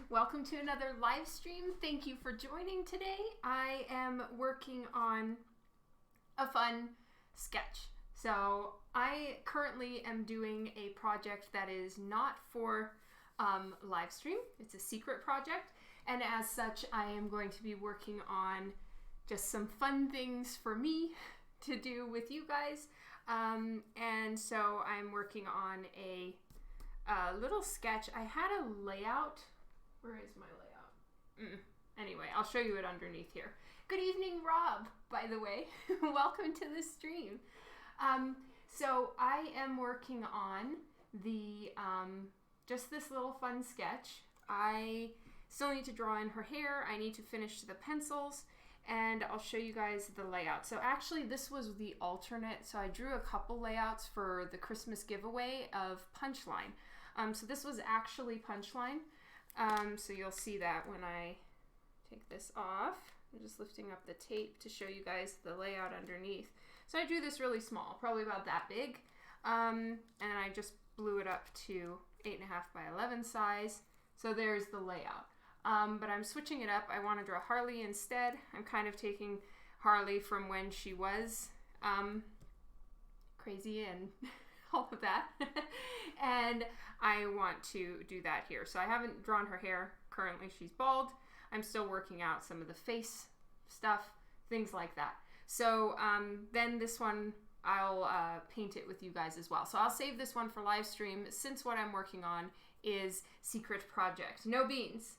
Welcome to another live stream. Thank you for joining today. I am working on a fun sketch. So I currently am doing a project that is not for live stream. It's a secret project. And as such, I am going to be working on just some fun things for me to do with you guys. And so I'm working on a little sketch. I had a layout. Where is my layout? Anyway, I'll show you it underneath here. Good evening, Rob, by the way. Welcome to the stream. So I am working on the just this little fun sketch. I still need to draw in her hair. I need to finish the pencils, and I'll show you guys the layout. So actually this was the alternate. So I drew a couple layouts for the Christmas giveaway of Punchline. So this was actually Punchline. So you'll see that when I take this off. I'm just lifting up the tape to show you guys the layout underneath. So I drew this really small, probably about that big. And I just blew it up to 8.5 by 11 size. So there's the layout. But I'm switching it up. I want to draw Harley instead. I'm kind of taking Harley from when she was crazy and all of that. And I want to do that here. So I haven't drawn her hair currently. She's bald. I'm still working out some of the face stuff, things like that. So then this one, I'll paint it with you guys as well. So I'll save this one for live stream since what I'm working on is secret project. No beans.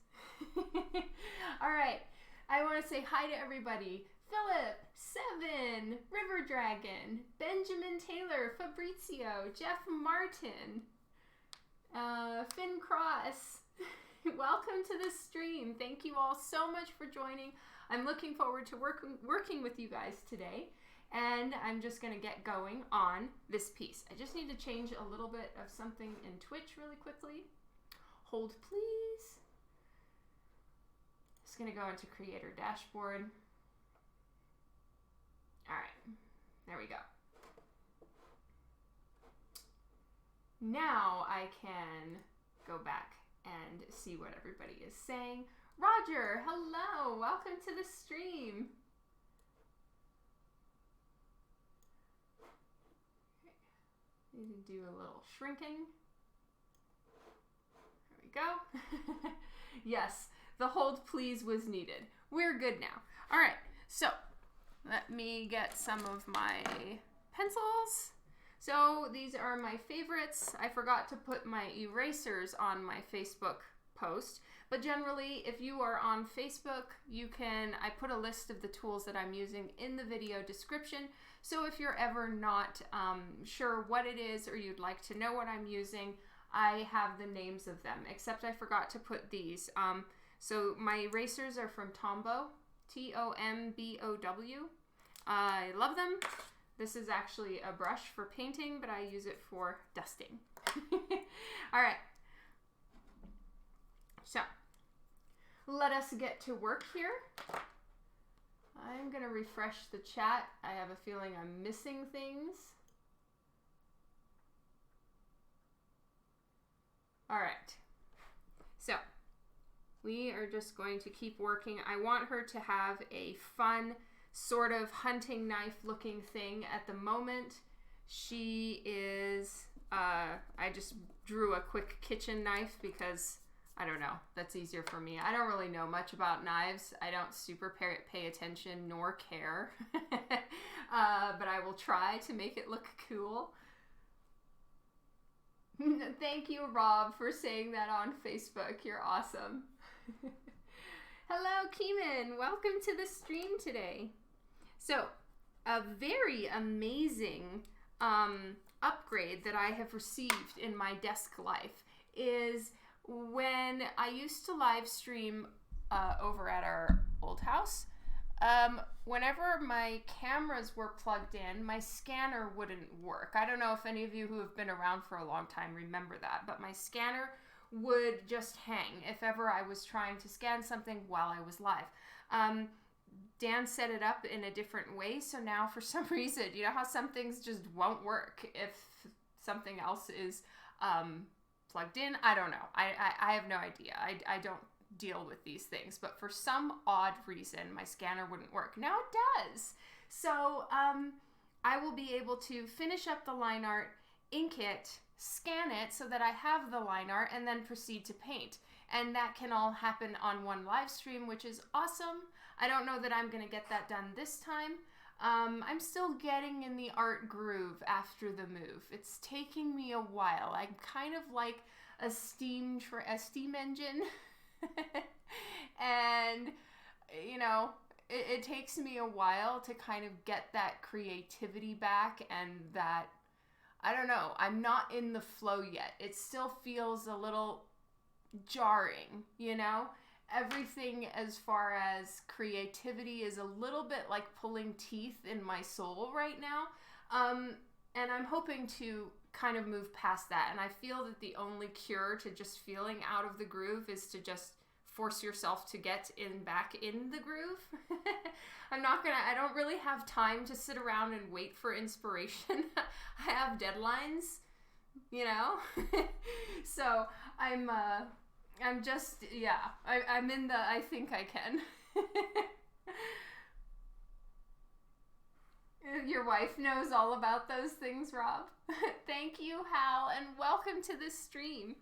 All right. I want to say hi to everybody. Philip, Seven, River Dragon, Benjamin Taylor, Fabrizio, Jeff Martin, Finn Cross. Welcome to the stream. Thank you all so much for joining. I'm looking forward to working with you guys today, and I'm just going to get going on this piece. I just need to change a little bit of something in Twitch really quickly. Hold, please. Just going to go into Creator Dashboard. All right, there we go. Now I can go back and see what everybody is saying. Roger, hello, welcome to the stream. Need to do a little shrinking. There we go. Yes, the hold please was needed. We're good now. All right, so let me get some of my pencils. So these are my favorites. I forgot to put my erasers on my Facebook post, but generally if you are on Facebook, I put a list of the tools that I'm using in the video description. So if you're ever not sure what it is or you'd like to know what I'm using, I have the names of them, except I forgot to put these. So my erasers are from Tombow, Tombow. I love them. This is actually a brush for painting, but I use it for dusting. All right. So let us get to work here. I'm going to refresh the chat. I have a feeling I'm missing things. All right. So we are just going to keep working. I want her to have a fun sort of hunting knife looking thing at the moment. She is, I just drew a quick kitchen knife because, I don't know, that's easier for me. I don't really know much about knives. I don't super pay attention nor care, but I will try to make it look cool. Thank you, Rob, for saying that on Facebook. You're awesome. Hello, Keeman. Welcome to the stream today. So, a very amazing upgrade that I have received in my desk life is when I used to live stream over at our old house. Whenever my cameras were plugged in, my scanner wouldn't work. I don't know if any of you who have been around for a long time remember that, but my scanner would just hang if ever I was trying to scan something while I was live. Dan set it up in a different way, so now for some reason, you know how some things just won't work if something else is plugged in? I don't know. I have no idea. I don't deal with these things. But for some odd reason, my scanner wouldn't work. Now it does. So I will be able to finish up the line art, ink it, scan it so that I have the line art, and then proceed to paint. And that can all happen on one live stream, which is awesome. I don't know that I'm going to get that done this time. I'm still getting in the art groove after the move. It's taking me a while. I'm kind of like a steam engine. And, you know, it takes me a while to kind of get that creativity back, and that, I don't know, I'm not in the flow yet. It still feels a little jarring, you know? Everything as far as creativity is a little bit like pulling teeth in my soul right now. And I'm hoping to kind of move past that. And I feel that the only cure to just feeling out of the groove is to just force yourself to get back in the groove. I don't really have time to sit around and wait for inspiration. I have deadlines, you know? So I'm just, yeah, I'm in the I think I can. Your wife knows all about those things, Rob. Thank you, Hal, and welcome to this stream.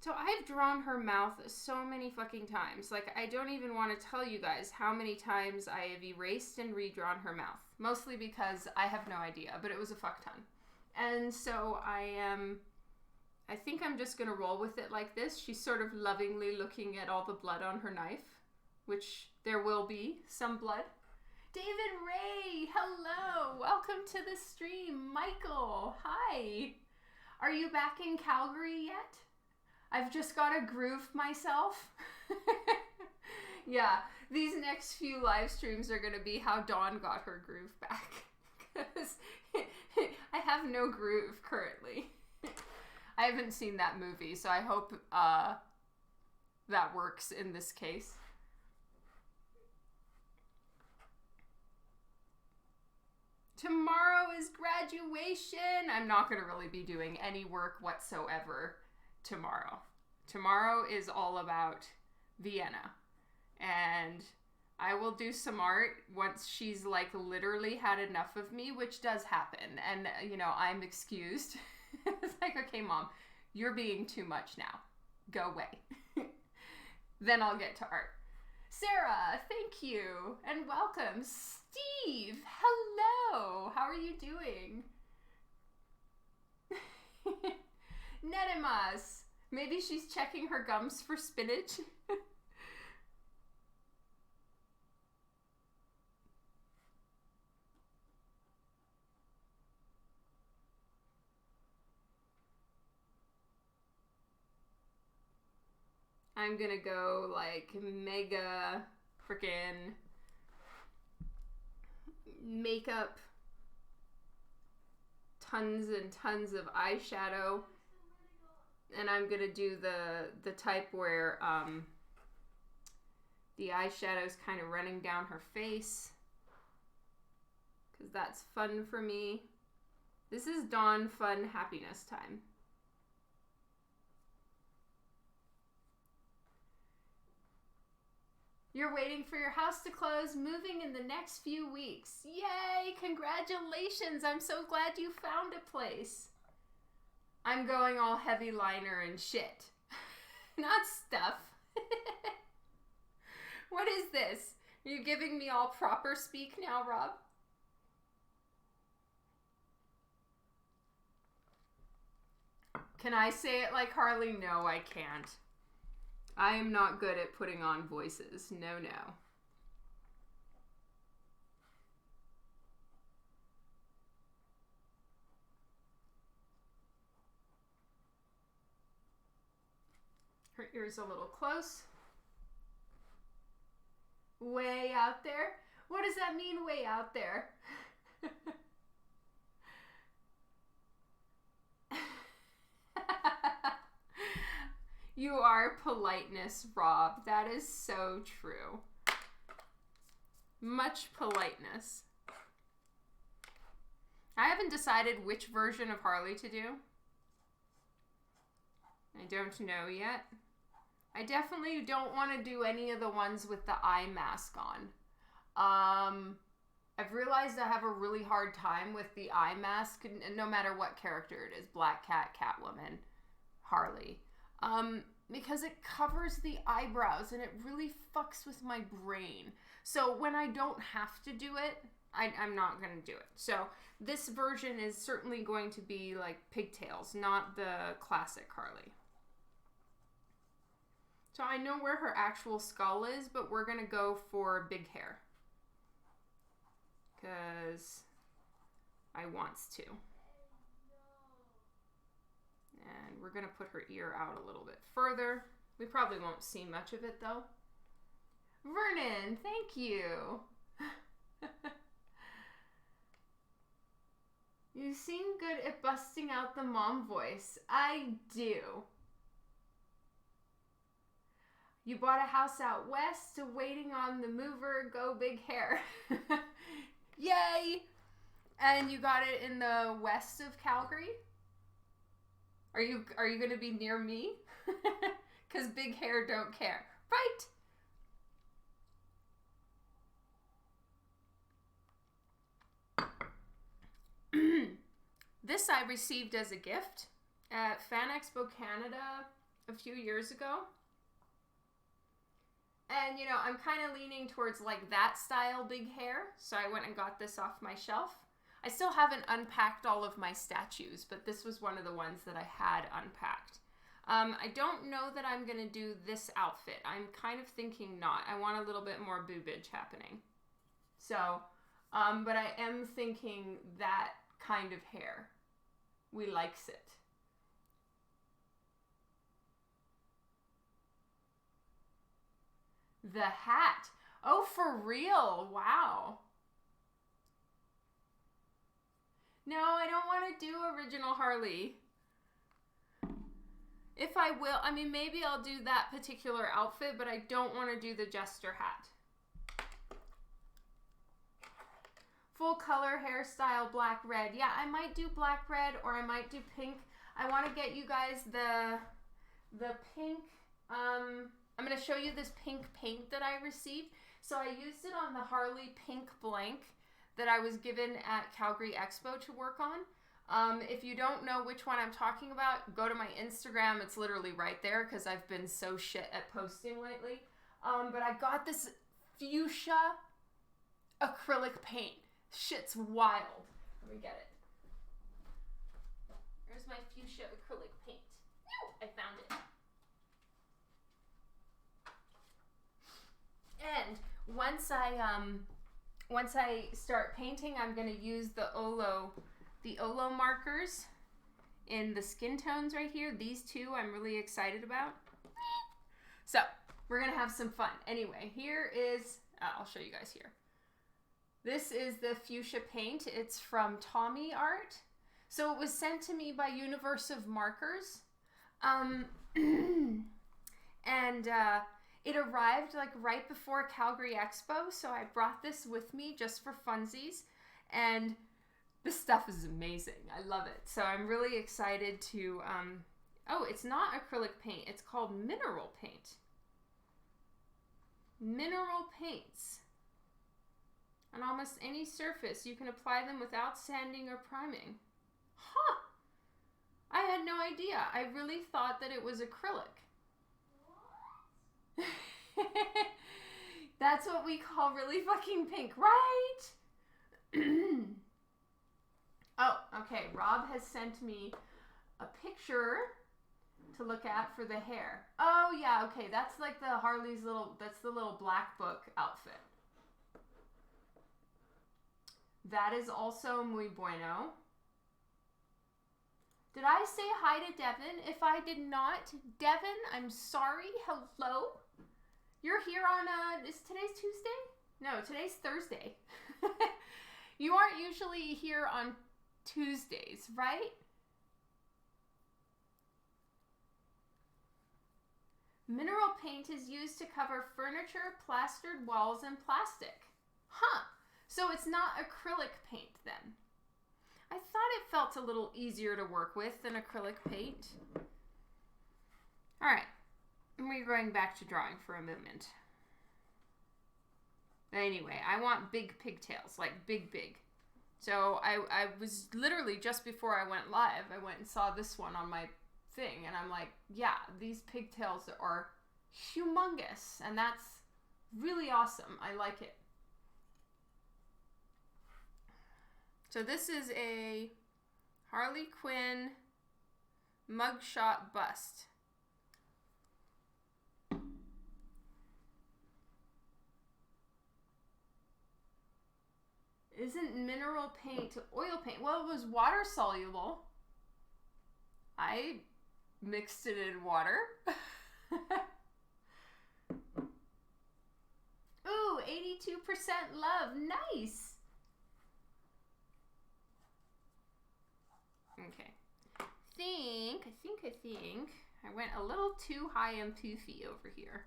So I've drawn her mouth so many fucking times. Like, I don't even want to tell you guys how many times I have erased and redrawn her mouth. Mostly because I have no idea, but it was a fuck ton. And so I think I'm just going to roll with it like this. She's sort of lovingly looking at all the blood on her knife, which there will be some blood. David Ray, hello. Welcome to the stream. Michael, hi. Are you back in Calgary yet? I've just got to groove myself. Yeah, these next few live streams are going to be how Dawn got her groove back. Because I have no groove currently. I haven't seen that movie, so I hope that works in this case. Tomorrow is graduation. I'm not going to really be doing any work whatsoever tomorrow. Tomorrow is all about Vienna. And I will do some art once she's like literally had enough of me, which does happen. And, you know, I'm excused. It's like, okay, Mom, you're being too much now. Go away. Then I'll get to art. Sarah, thank you. And welcome. Steve, hello. How are you doing? Nedimas, maybe she's checking her gums for spinach. I'm gonna go like mega freaking makeup, tons and tons of eyeshadow, and I'm gonna do the type where the eyeshadow's kind of running down her face, because that's fun for me. This is Dawn fun happiness time. You're waiting for your house to close, moving in the next few weeks. Yay! Congratulations! I'm so glad you found a place. I'm going all heavy liner and shit. Not stuff. What is this? Are you giving me all proper speak now, Rob? Can I say it like Harley? No, I can't. I am not good at putting on voices. No, no. Her ear's a little close. Way out there? What does that mean, way out there? You are politeness, Rob. That is so true. Much politeness. I haven't decided which version of Harley to do. I don't know yet. I definitely don't want to do any of the ones with the eye mask on. I've realized I have a really hard time with the eye mask, no matter what character it is. Black Cat, Catwoman, Harley. Because it covers the eyebrows and it really fucks with my brain. So when I don't have to do it, I'm not going to do it. So this version is certainly going to be like pigtails, not the classic Harley. So I know where her actual skull is, but we're going to go for big hair. Because I wants to. And we're going to put her ear out a little bit further. We probably won't see much of it though. Vernon, thank you. You seem good at busting out the mom voice. I do. You bought a house out west, waiting on the mover, go big hair. Yay! And you got it in the west of Calgary? Are you going to be near me? Because big hair don't care. Right? This I received as a gift at Fan Expo Canada a few years ago. And, you know, I'm kind of leaning towards like that style big hair. So I went and got this off my shelf. I still haven't unpacked all of my statues, but this was one of the ones that I had unpacked. I don't know that I'm going to do this outfit. I'm kind of thinking not. I want a little bit more boobage happening. So, but I am thinking that kind of hair. We likes it. The hat. Oh, for real? Wow. No, I don't want to do original Harley. If I will, I mean, maybe I'll do that particular outfit, but I don't want to do the jester hat. Full color hairstyle, black, red. Yeah, I might do black, red, or I might do pink. I want to get you guys the pink. I'm going to show you this pink paint that I received. So I used it on the Harley pink blank that I was given at Calgary Expo to work on. If you don't know which one I'm talking about, go to my Instagram. It's literally right there because I've been so shit at posting lately. But I got this fuchsia acrylic paint. Shit's wild. Let me get it. There's my fuchsia acrylic paint. I found it. And once I start painting, I'm going to use the Olo markers in the skin tones right here. These two I'm really excited about. So we're going to have some fun. Anyway, here is, I'll show you guys here. This is the fuchsia paint. It's from Tommy Art. So it was sent to me by Universe of Markers. It arrived like right before Calgary Expo, so I brought this with me just for funsies, and this stuff is amazing. I love it. So I'm really excited to, oh, it's not acrylic paint. It's called mineral paint. Mineral paints. On almost any surface, you can apply them without sanding or priming. Huh! I had no idea. I really thought that it was acrylic. That's what we call really fucking pink, right? Oh, okay. Rob has sent me a picture to look at for the hair. Oh, yeah, okay. That's like the Harley's that's the little black book outfit. That is also muy bueno. Did I say hi to Devin? If I did not, Devin, I'm sorry. Hello? You're here on, is today's Tuesday? No, today's Thursday. You aren't usually here on Tuesdays, right? Mineral paint is used to cover furniture, plastered walls, and plastic. Huh. So it's not acrylic paint then. I thought it felt a little easier to work with than acrylic paint. All right, and we're going back to drawing for a moment. Anyway, I want big pigtails, like big. So I was literally, just before I went live, I went and saw this one on my thing, and I'm like, yeah, these pigtails are humongous, and that's really awesome. I like it. So this is a Harley Quinn mugshot bust. Isn't mineral paint oil paint? Well, it was water soluble. I mixed it in water. Ooh, 82% love. Nice. Okay. I think I went a little too high and poofy over here.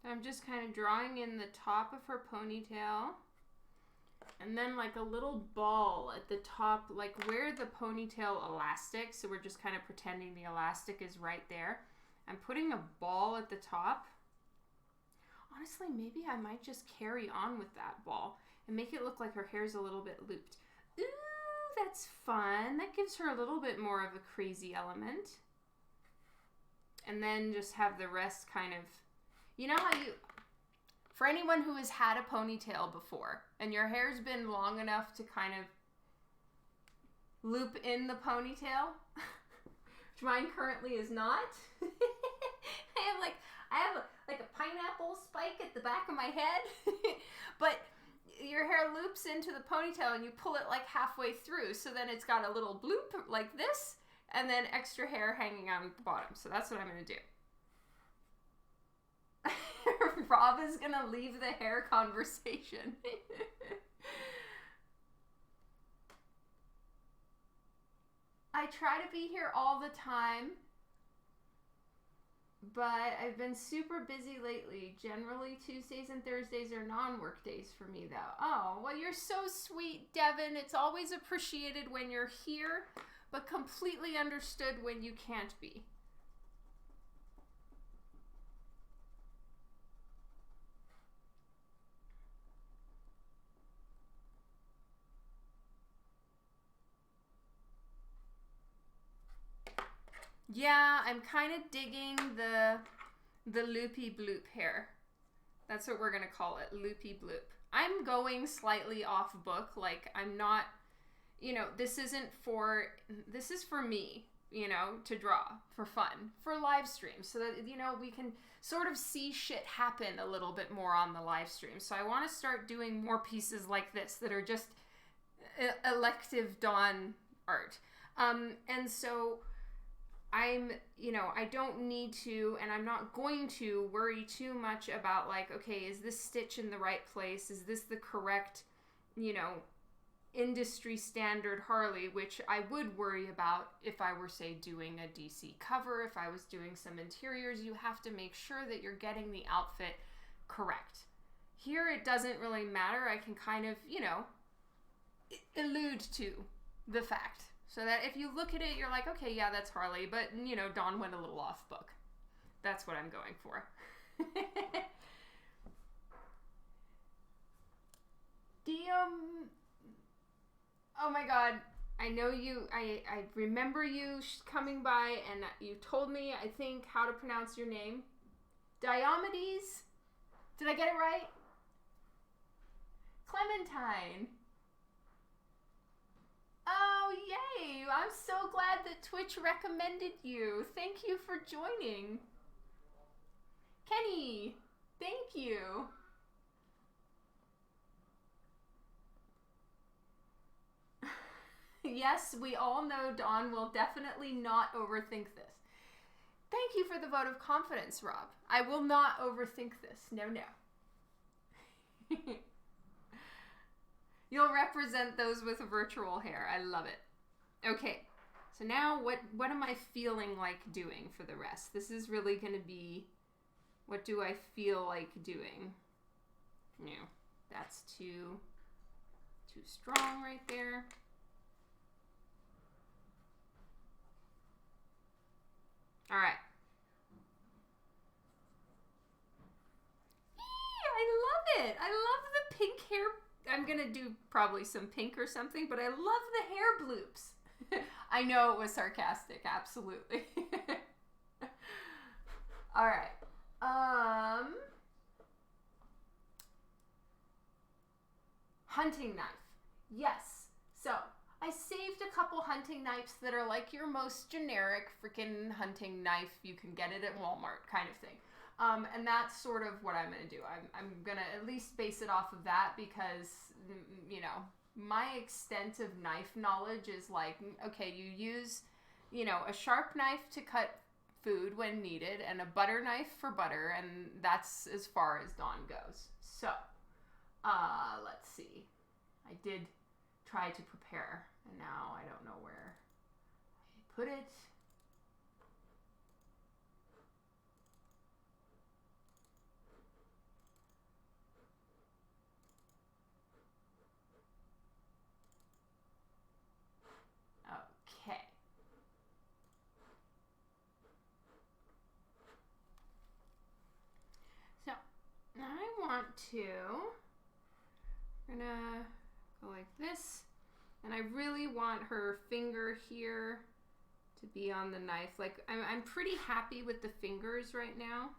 I'm just kind of drawing in the top of her ponytail, and then like a little ball at the top, like where the ponytail elastic, so we're just kind of pretending the elastic is right there. I'm putting a ball at the top. Honestly, maybe I might just carry on with that ball and make it look like her hair's a little bit looped. Ooh, that's fun. That gives her a little bit more of a crazy element. And then just have the rest kind of, you know how you, for anyone who has had a ponytail before and your hair's been long enough to kind of loop in the ponytail, which mine currently is not. I have a pineapple spike at the back of my head, but your hair loops into the ponytail and you pull it like halfway through, so then it's got a little bloop like this and then extra hair hanging out at the bottom. So that's what I'm going to do. Rob is going to leave the hair conversation. I try to be here all the time, but I've been super busy lately. Generally, Tuesdays and Thursdays are non-work days for me, though. Oh, well, you're so sweet, Devin. It's always appreciated when you're here, but completely understood when you can't be. Yeah, I'm kind of digging the loopy bloop hair. That's what we're going to call it, loopy bloop. I'm going slightly off book. Like, I'm not, you know, this is for me, you know, to draw for fun, for live streams, so that, you know, we can sort of see shit happen a little bit more on the live stream. So I want to start doing more pieces like this that are just elective Dawn art. And so you know, I don't need to, and I'm not going to worry too much about like, okay, is this stitch in the right place? Is this the correct, you know, industry standard Harley, which I would worry about if I were, say, doing a DC cover. If I was doing some interiors, you have to make sure that you're getting the outfit correct. Here, it doesn't really matter. I can kind of, you know, allude to the fact. So that if you look at it, you're like, okay, yeah, that's Harley. But, you know, Dawn went a little off book. That's what I'm going for. Oh my God. I know you, I remember you coming by and you told me, I think, how to pronounce your name. Diomedes? Did I get it right? Clementine. Oh, yay. I'm so glad that Twitch recommended you. Thank you for joining. Kenny, thank you. Yes, we all know Dawn will definitely not overthink this. Thank you for the vote of confidence, Rob. I will not overthink this. No, no. You'll represent those with virtual hair. I love it. Okay, so now what am I feeling like doing for the rest? This is really going to be, what do I feel like doing? No, that's too strong right there. All right. I love it. I love the pink hair. I'm going to do probably some pink or something, but I love the hair bloops. I know it was sarcastic. Absolutely. All right. Hunting knife. Yes. So I saved a couple hunting knives that are like your most generic freaking hunting knife. You can get it at Walmart kind of thing. And that's sort of what I'm going to do. I'm going to at least base it off of that because, you know, my extent of knife knowledge is like, okay, you use, you know, a sharp knife to cut food when needed and a butter knife for butter, and that's as far as Dawn goes. So, let's see. I did try to prepare, and now I don't know where I put it. Okay. So, I want to, I'm gonna go like this, and I really want her finger here to be on the knife. Like, I'm pretty happy with the fingers right now.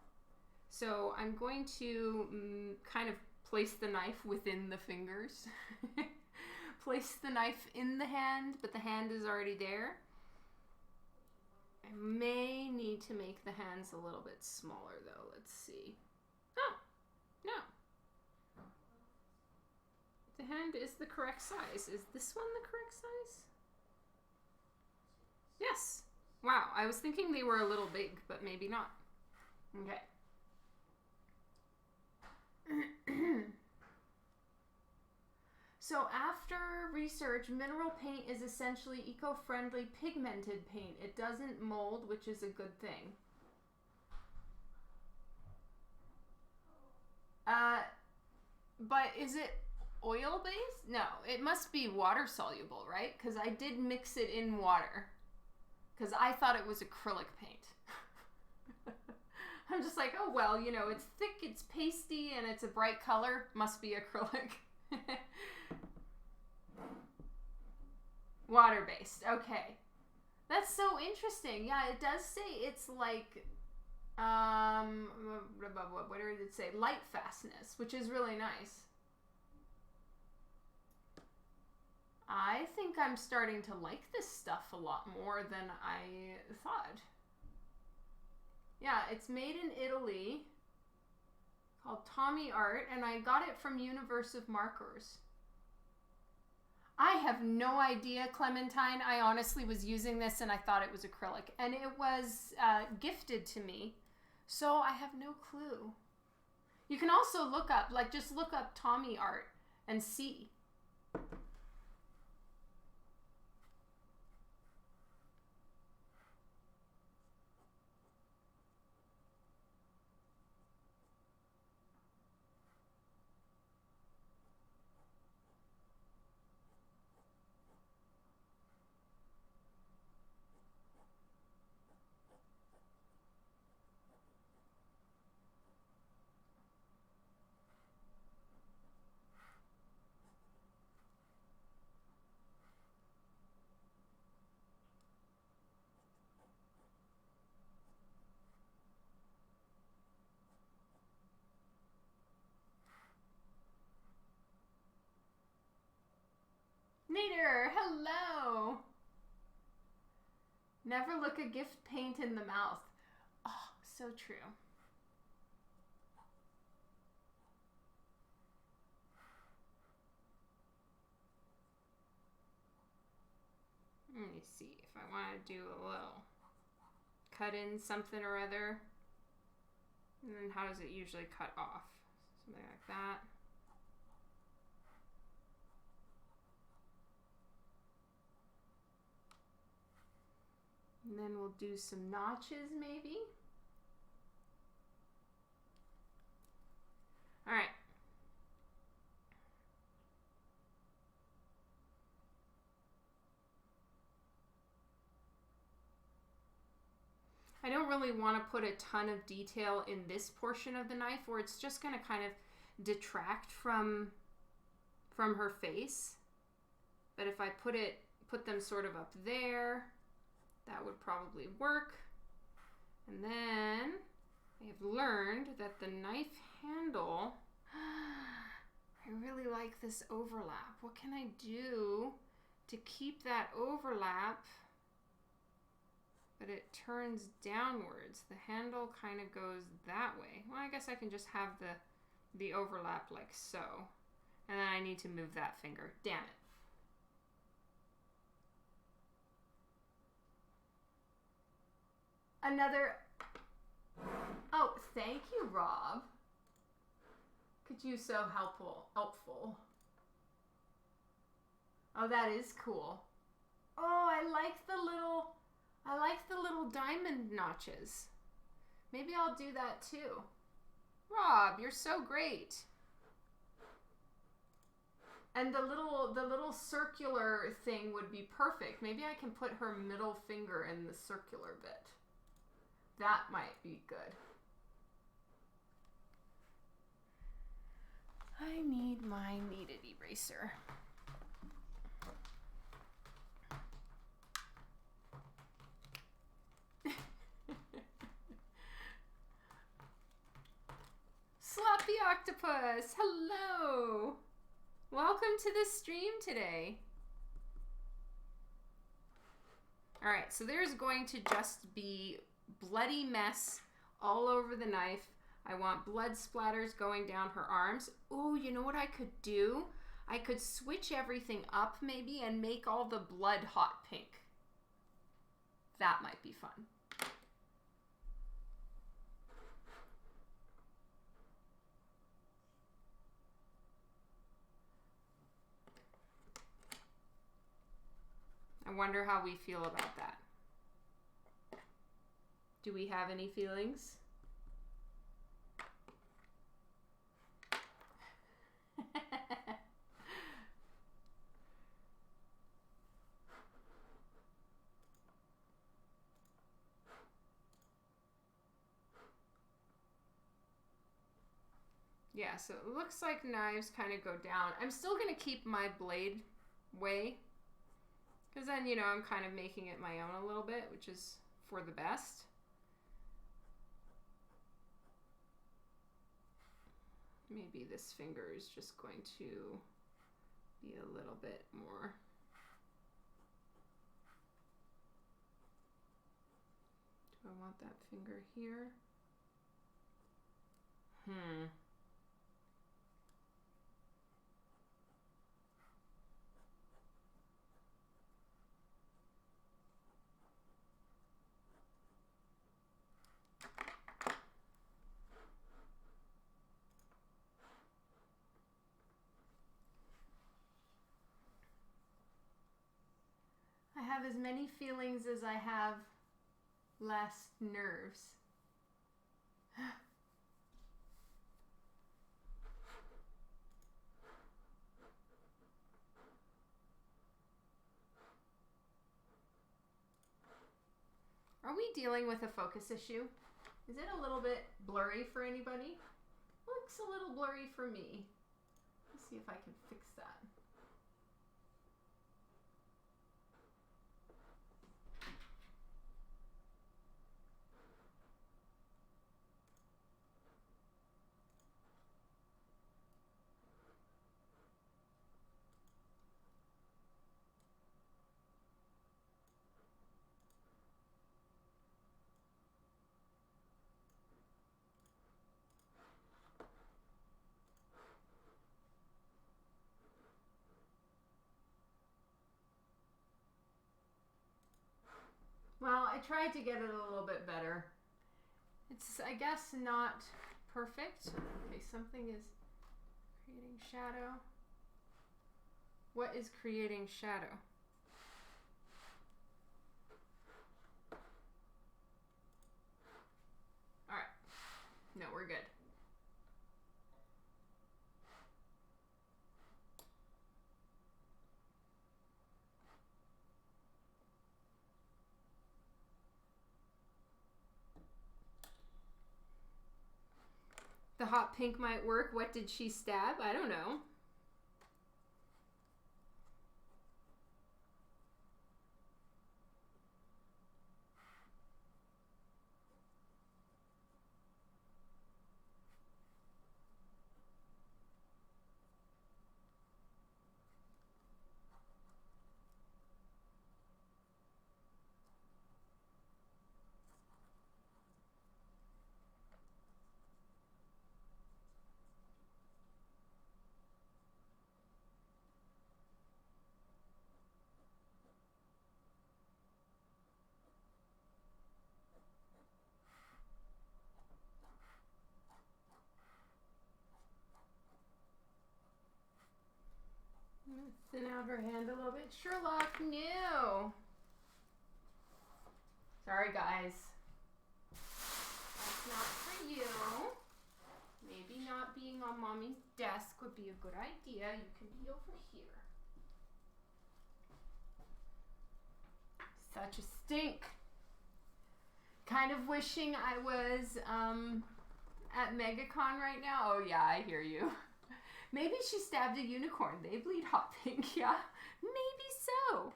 So I'm going to kind of place the knife within the fingers. Place the knife in the hand, but the hand is already there. I may need to make the hands a little bit smaller though. Let's see. Oh, no. The hand is the correct size. Is this one the correct size? Yes. Wow, I was thinking they were a little big, but maybe not. Okay. So after research, mineral paint is essentially eco-friendly pigmented paint. It doesn't mold, which is a good thing. But is it oil-based? No, it must be water-soluble, right? Because I did mix it in water. Because I thought it was acrylic paint. I'm just like, oh, well, you know, it's thick, it's pasty, and it's a bright color. Must be acrylic. Water-based. Okay. That's so interesting. Yeah, it does say it's like, what did it say? Light fastness, which is really nice. I think I'm starting to like this stuff a lot more than I thought. Yeah, it's made in Italy, called Tommy Art, and I got it from Universe of Markers. I have no idea, Clementine. I honestly was using this and I thought it was acrylic, and it was gifted to me, so I have no clue. You can also look up, like, just look up Tommy Art and see. Vader, hello. Never look a gift paint in the mouth. Oh, so true. Let me see if I want to do a little cut in something or other. And then how does it usually cut off? Something like that. And then we'll do some notches maybe. All right. I don't really want to put a ton of detail in this portion of the knife, or it's just going to kind of detract from her face. But if I put them sort of up there, that would probably work. And then I have learned that the knife handle, I really like this overlap. What can I do to keep that overlap, but it turns downwards? The handle kind of goes that way. Well, I guess I can just have the overlap like so. And then I need to move that finger. Damn it. Another, oh, thank you, Rob. Could you so helpful. Oh, that is cool. Oh, I like the little diamond notches. Maybe I'll do that too. Rob, you're so great. And the little circular thing would be perfect. Maybe I can put her middle finger in the circular bit. That might be good. I need my kneaded eraser. Sloppy Octopus, hello! Welcome to the stream today. Alright, so there's going to just be bloody mess all over the knife. I want blood splatters going down her arms. Oh, you know what I could do? I could switch everything up maybe and make all the blood hot pink. That might be fun. I wonder how we feel about that. Do we have any feelings? Yeah, so it looks like knives kind of go down. I'm still going to keep my blade way, because then, you know, I'm kind of making it my own a little bit, which is for the best. Maybe this finger is just going to be a little bit more. Do I want that finger here? I have as many feelings as I have less nerves. Are we dealing with a focus issue? Is it a little bit blurry for anybody? Looks a little blurry for me. Let's see if I can fix that. Well, I tried to get it a little bit better. It's, I guess, not perfect. Okay, something is creating shadow. What is creating shadow? All right. No, we're good. The hot pink might work. What did she stab? I don't know. Thin out her hand a little bit. Sherlock, no. Sorry, guys. That's not for you. Maybe not being on Mommy's desk would be a good idea. You can be over here. Such a stink. Kind of wishing I was at MegaCon right now. Oh yeah, I hear you. Maybe she stabbed a unicorn. They bleed hot pink, yeah. Maybe so.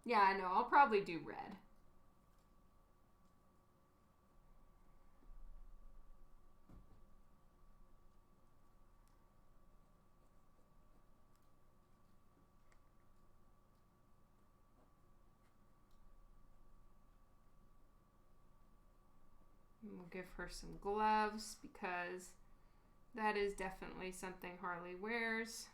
Yeah, I know. I'll probably do red. And we'll give her some gloves because that is definitely something Harley wears.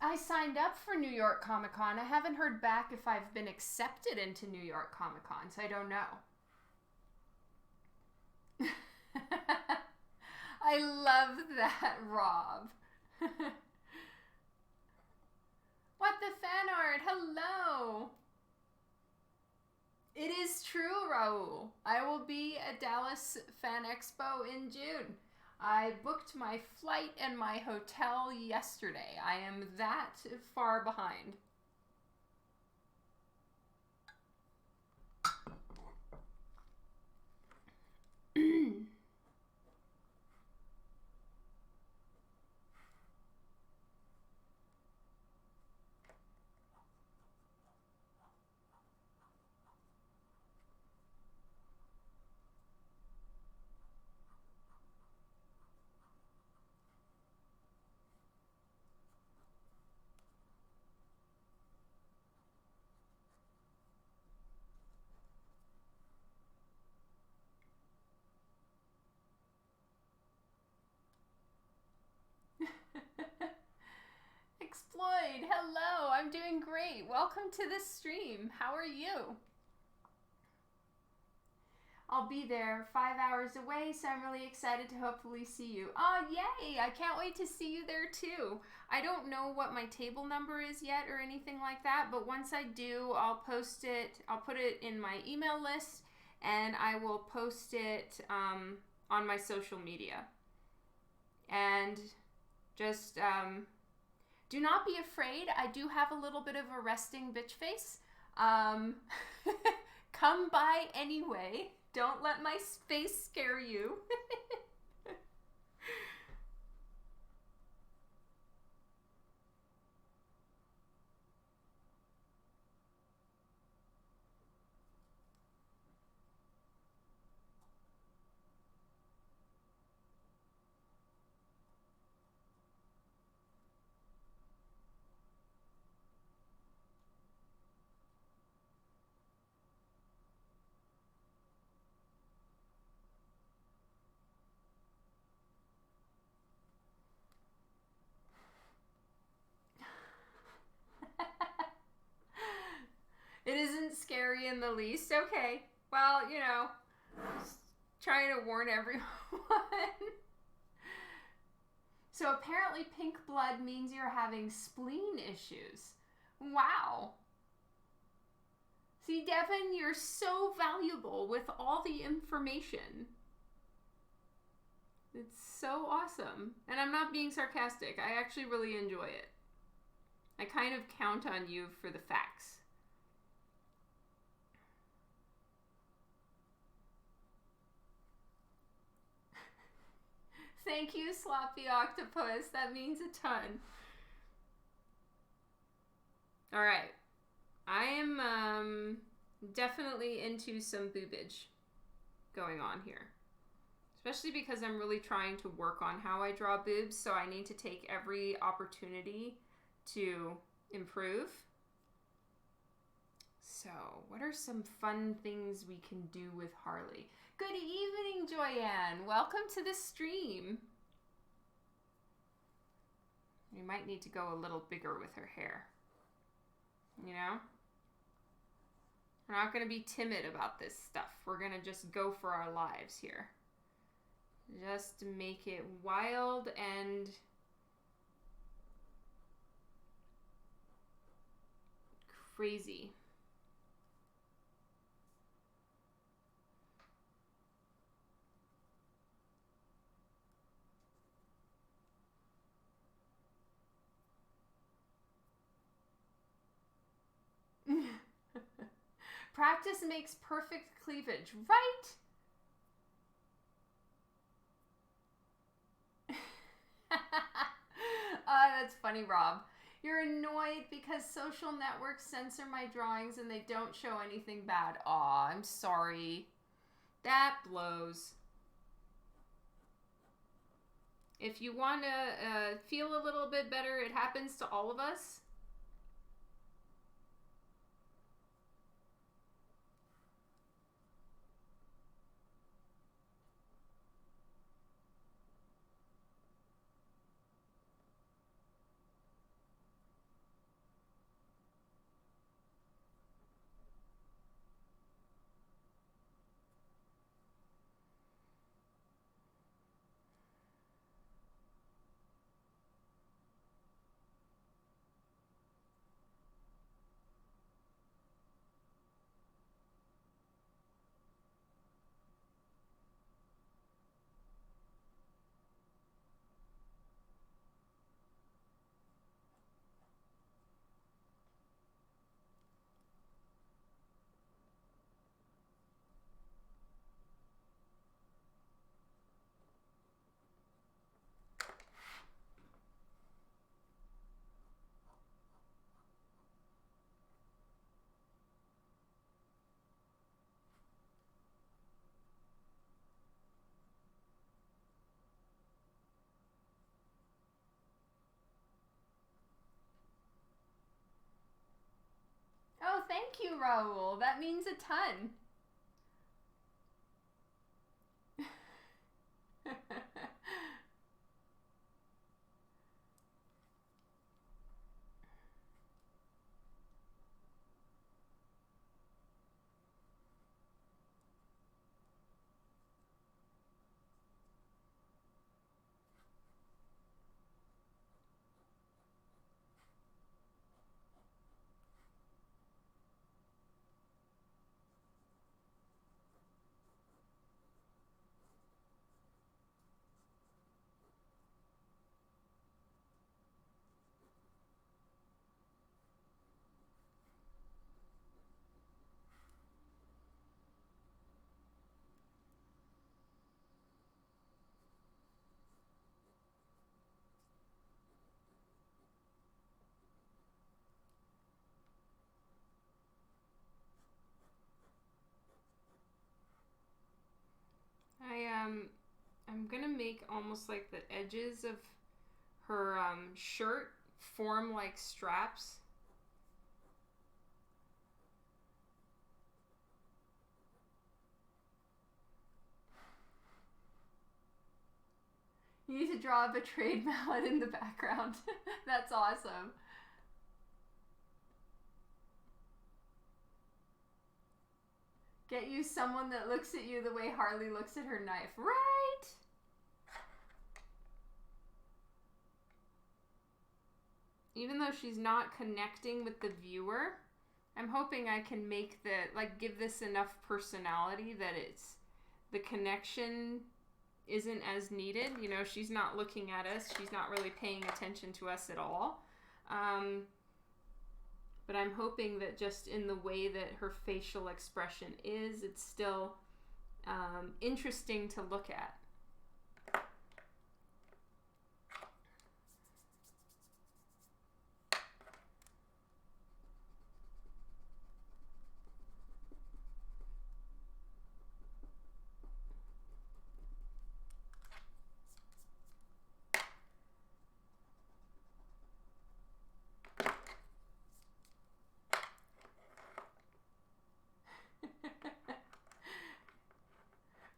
I signed up for New York Comic Con. I haven't heard back if I've been accepted into New York Comic Con, so I don't know. I love that, Rob. What the fan art? Hello. It is true, Raul. I will be at Dallas Fan Expo in June. I booked my flight and my hotel yesterday. I am that far behind. Exploit, hello, I'm doing great. Welcome to this stream. How are you? I'll be there 5 hours away, so I'm really excited to hopefully see you. Oh, yay! I can't wait to see you there too. I don't know what my table number is yet or anything like that, but once I do, I'll post it. I'll put it in my email list, and I will post it on my social media. And just do not be afraid. I do have a little bit of a resting bitch face. Come by anyway. Don't let my face scare you. It isn't scary in the least. Okay. Well, you know, just trying to warn everyone. So apparently pink blood means you're having spleen issues. Wow. See, Devin, you're so valuable with all the information. It's so awesome. And I'm not being sarcastic. I actually really enjoy it. I kind of count on you for the facts. Thank you, Sloppy Octopus. That means a ton. All right. I am definitely into some boobage going on here. Especially because I'm really trying to work on how I draw boobs, so I need to take every opportunity to improve. So, what are some fun things we can do with Harley? Good evening, Joyanne. Welcome to the stream. We might need to go a little bigger with her hair. You know? We're not going to be timid about this stuff. We're going to just go for our lives here. Just make it wild and crazy. Practice makes perfect cleavage, right? That's funny, Rob. You're annoyed because social networks censor my drawings and they don't show anything bad. Aw, I'm sorry. That blows. If you want to feel a little bit better, it happens to all of us. Oh, thank you, Raul. That means a ton. I'm gonna make almost like the edges of her shirt form like straps. You need to draw a betrayed mallet in the background. That's awesome. Get you someone that looks at you the way Harley looks at her knife, right? Even though she's not connecting with the viewer, I'm hoping I can make give this enough personality that it's, the connection isn't as needed. You know, she's not looking at us. She's not really paying attention to us at all. But I'm hoping that just in the way that her facial expression is, it's still interesting to look at.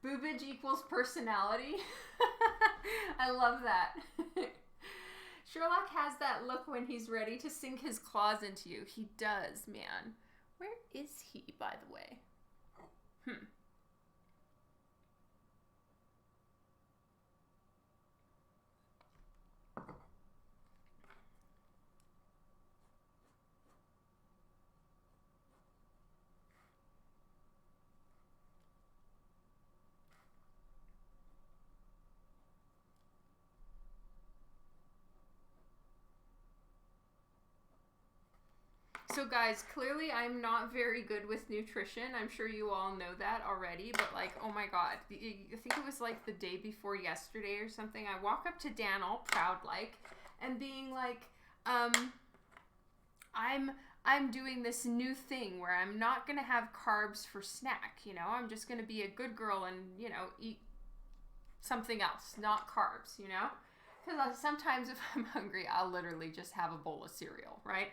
Boobage equals personality. I love that. Sherlock has that look when he's ready to sink his claws into you. He does, man. Where is he, by the way? So guys, clearly I'm not very good with nutrition. I'm sure you all know that already, but like, oh my God, I think it was like the day before yesterday or something. I walk up to Dan all proud like, and being like, I'm doing this new thing where I'm not going to have carbs for snack, you know? I'm just going to be a good girl and, you know, eat something else, not carbs, you know? Because sometimes if I'm hungry, I'll literally just have a bowl of cereal, right?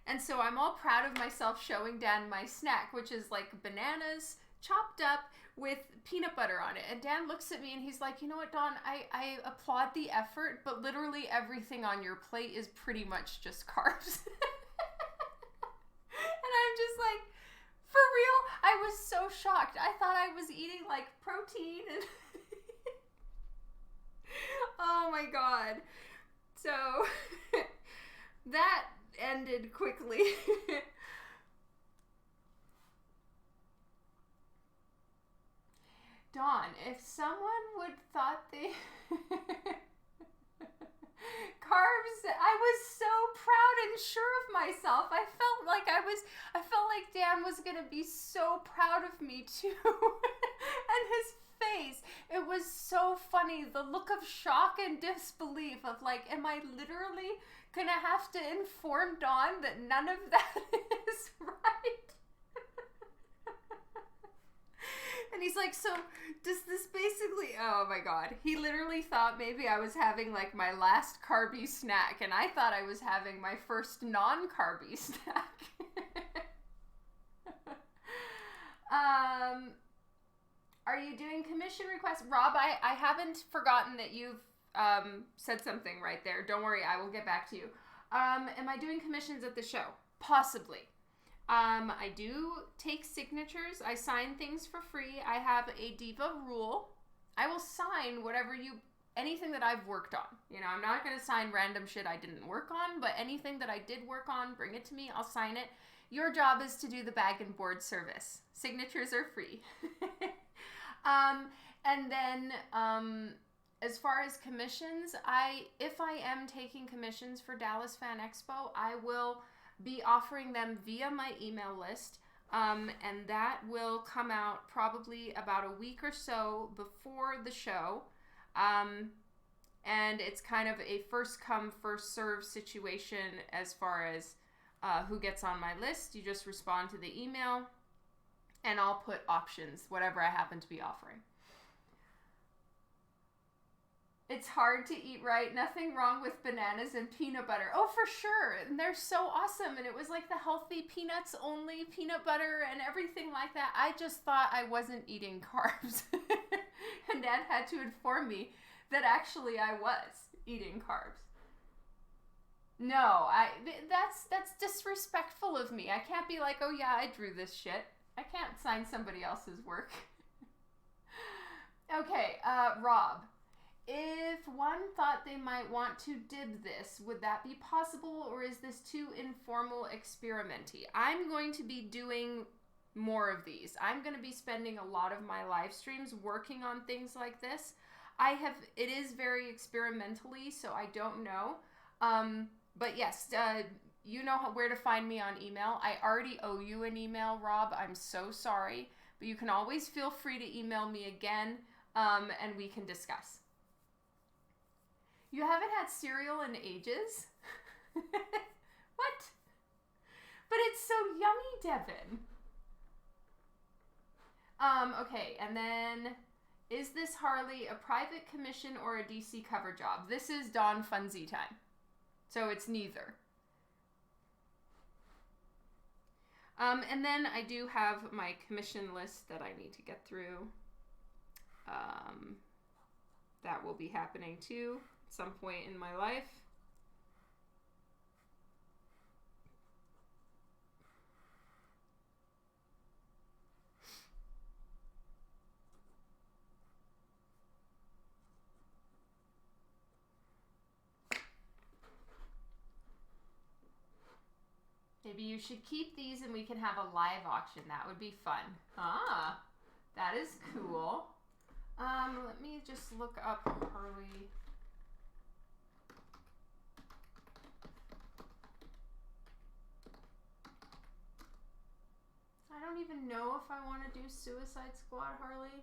And so I'm all proud of myself showing Dan my snack, which is like bananas chopped up with peanut butter on it. And Dan looks at me and he's like, you know what, Dawn, I applaud the effort, but literally everything on your plate is pretty much just carbs. And I'm just like, for real? I was so shocked. I thought I was eating like protein and oh my God. So that ended quickly. Dawn, if someone would thought they carbs, I was so proud and sure of myself. I felt like Dan was gonna be so proud of me too. And his face, it was so funny, the look of shock and disbelief of like, am I literally gonna have to inform Dawn that none of that is right? And he's like, so does this basically, oh my God, he literally thought maybe I was having like my last carby snack, and I thought I was having my first non-carby snack. Are you doing commission requests? Rob, I haven't forgotten that you've said something right there. Don't worry, I will get back to you. Am I doing commissions at the show? Possibly. I do take signatures. I sign things for free. I have a diva rule. I will sign anything that I've worked on. You know, I'm not going to sign random shit I didn't work on, but anything that I did work on, bring it to me. I'll sign it. Your job is to do the bag and board service. Signatures are free. And then, as far as commissions, if I am taking commissions for Dallas Fan Expo, I will be offering them via my email list, and that will come out probably about a week or so before the show, and it's kind of a first come first serve situation as far as who gets on my list. You just respond to the email, and I'll put options, whatever I happen to be offering. It's hard to eat right. Nothing wrong with bananas and peanut butter. Oh, for sure. And they're so awesome. And it was like the healthy peanuts only, peanut butter and everything like that. I just thought I wasn't eating carbs. And Dad had to inform me that actually I was eating carbs. No, that's disrespectful of me. I can't be like, oh yeah, I drew this shit. I can't sign somebody else's work. Okay, Rob. If one thought they might want to dib this, would that be possible, or is this too informal, experimenty? I'm going to be doing more of these. I'm going to be spending a lot of my live streams working on things like this. It is very experimentally, so I don't know. But yes, you know where to find me on email. I already owe you an email, Rob. I'm so sorry. But you can always feel free to email me again, and we can discuss. You haven't had cereal in ages? What? But it's so yummy, Devin. Okay, and then, is this Harley a private commission or a DC cover job? This is Dawn Funzy time. So it's neither. And then I do have my commission list that I need to get through. That will be happening too. Some point in my life. Maybe you should keep these and we can have a live auction. That would be fun. Ah, that is cool. Let me just look up Harley. I don't even know if I want to do Suicide Squad Harley.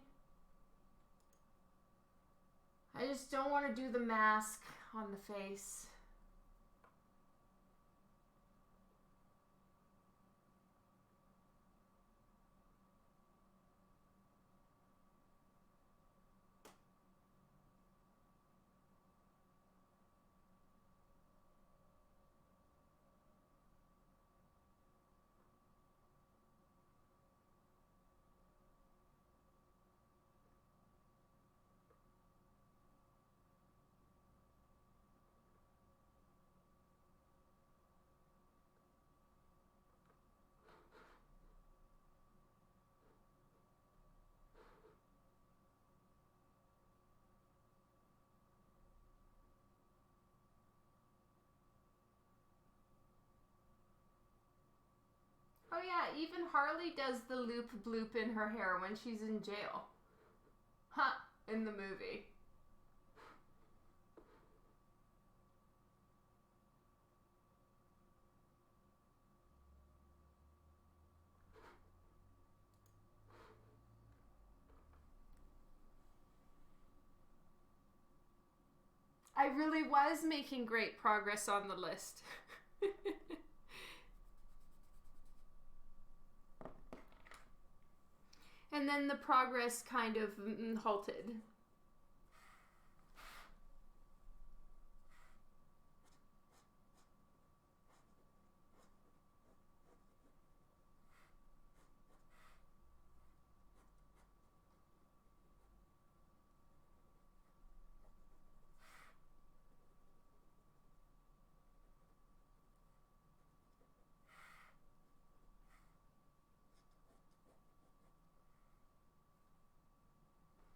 I just don't want to do the mask on the face. Oh yeah, even Harley does the loop bloop in her hair when she's in jail. Huh, in the movie. I really was making great progress on the list. And then the progress kind of halted.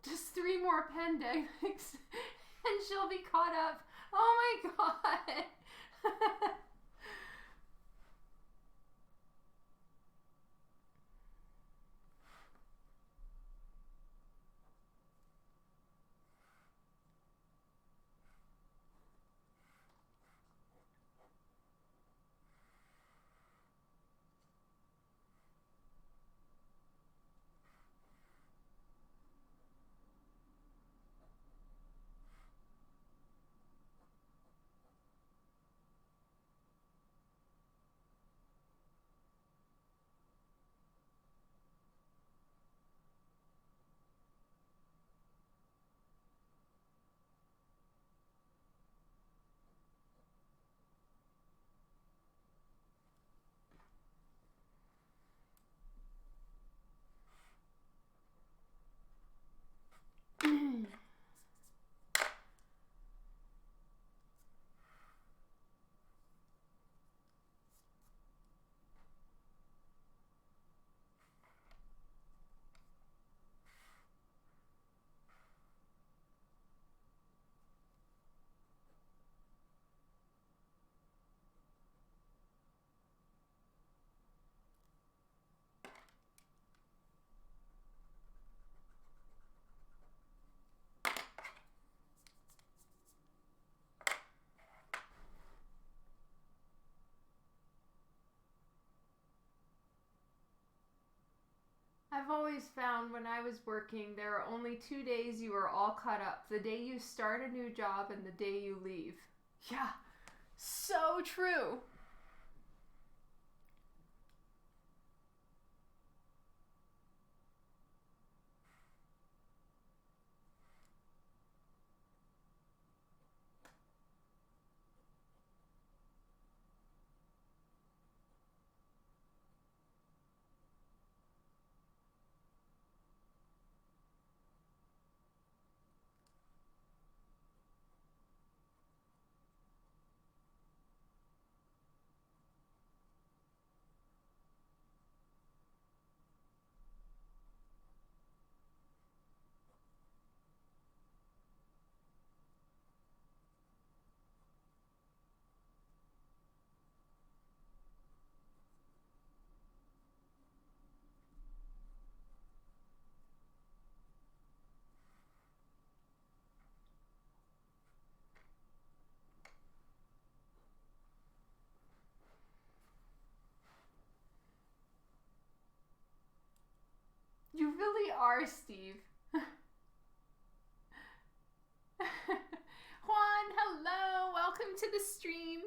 Just 3 more pandemics and she'll be caught up. Oh my god. I've always found when I was working, there are only 2 days you are all caught up. The day you start a new job and the day you leave. Yeah, so true. You really are, Steve. Juan, hello. Welcome to the stream.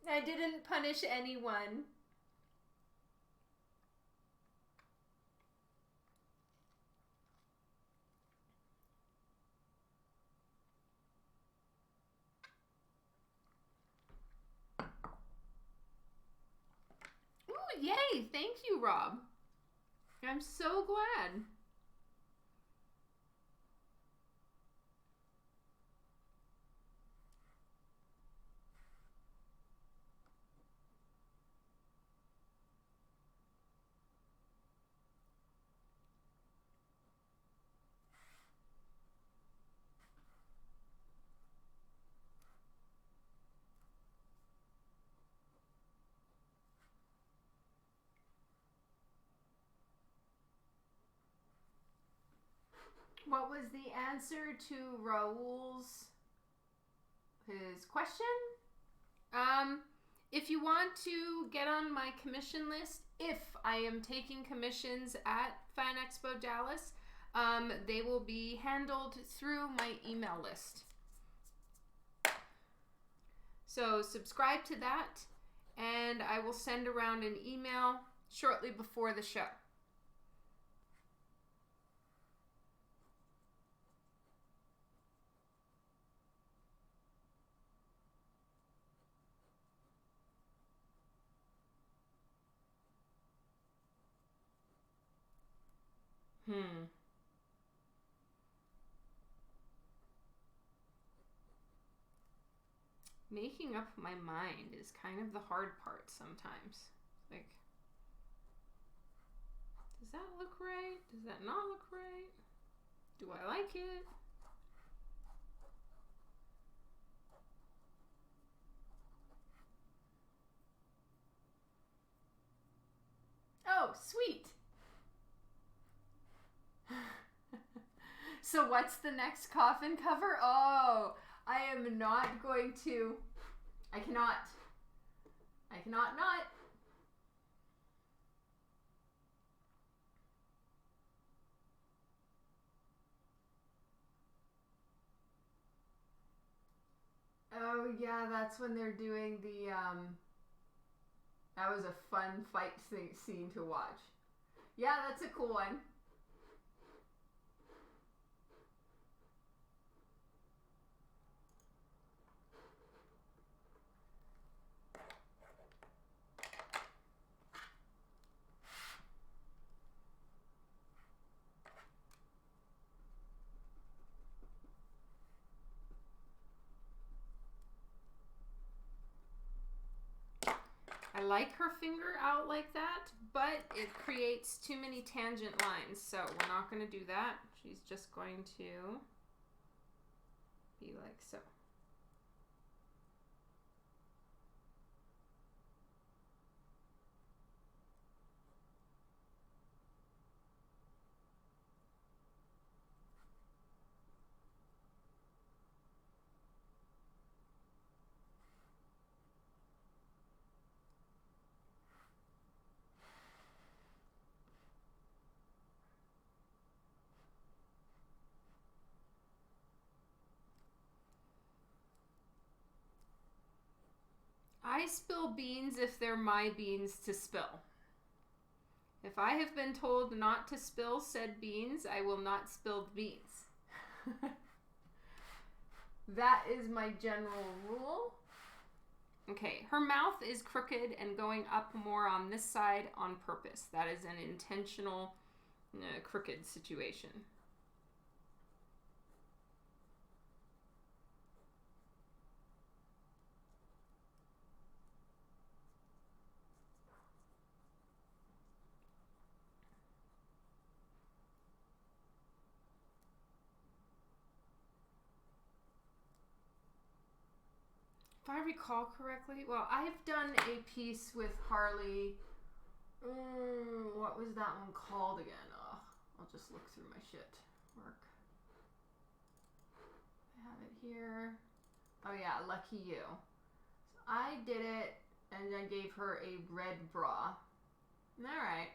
I didn't punish anyone. Ooh, yay! Thank you, Rob. I'm so glad. What was the answer to Raul's his question? If you want to get on my commission list, if I am taking commissions at Fan Expo Dallas, they will be handled through my email list. So subscribe to that, and I will send around an email shortly before the show. Making up my mind is kind of the hard part sometimes. Like, does that look right? Does that not look right? Do I like it? Oh, sweet. So what's the next coffin cover? Oh, I am not going to. I cannot not. Oh yeah, that's when they're doing the that was a fun fight scene to watch. Yeah, that's a cool one. I like her finger out like that, but it creates too many tangent lines, so we're not going to do that. She's just going to be like so. I spill beans if they're my beans to spill. If I have been told not to spill said beans, I will not spill the beans. That is my general rule. Okay, her mouth is crooked and going up more on this side on purpose. That is an intentional crooked situation. If I recall correctly, well, I've done a piece with Harley. What was that one called again? I'll just look through my shit work. I have it here. Oh yeah, Lucky You. So I did it and I gave her a red bra. Alright.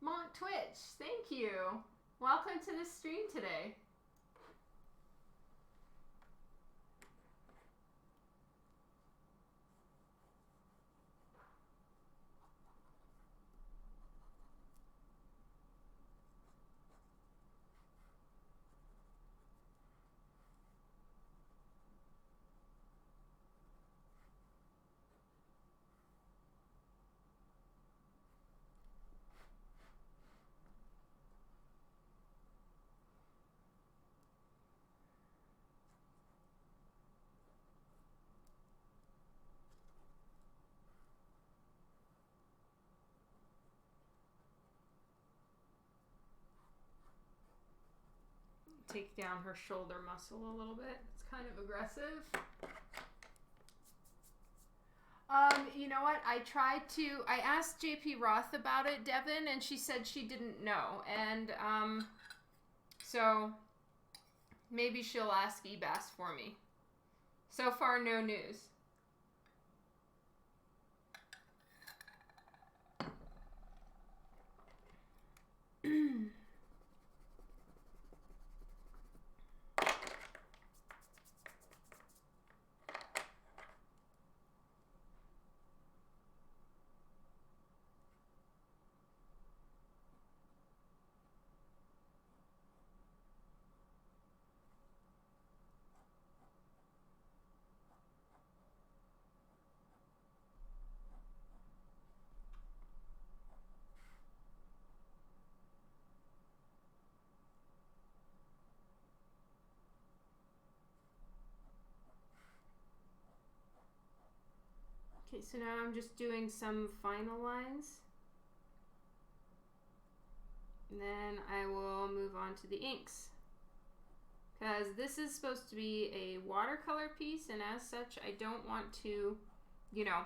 Monk Twitch, thank you. Welcome to the stream today. Take down her shoulder muscle a little bit. It's kind of aggressive. You know what? I asked JP Roth about it, Devin, and she said she didn't know. And, so maybe she'll ask Ebas for me. So far, no news. Okay, so now I'm just doing some final lines. And then I will move on to the inks. Because this is supposed to be a watercolor piece, and as such, I don't want to, you know,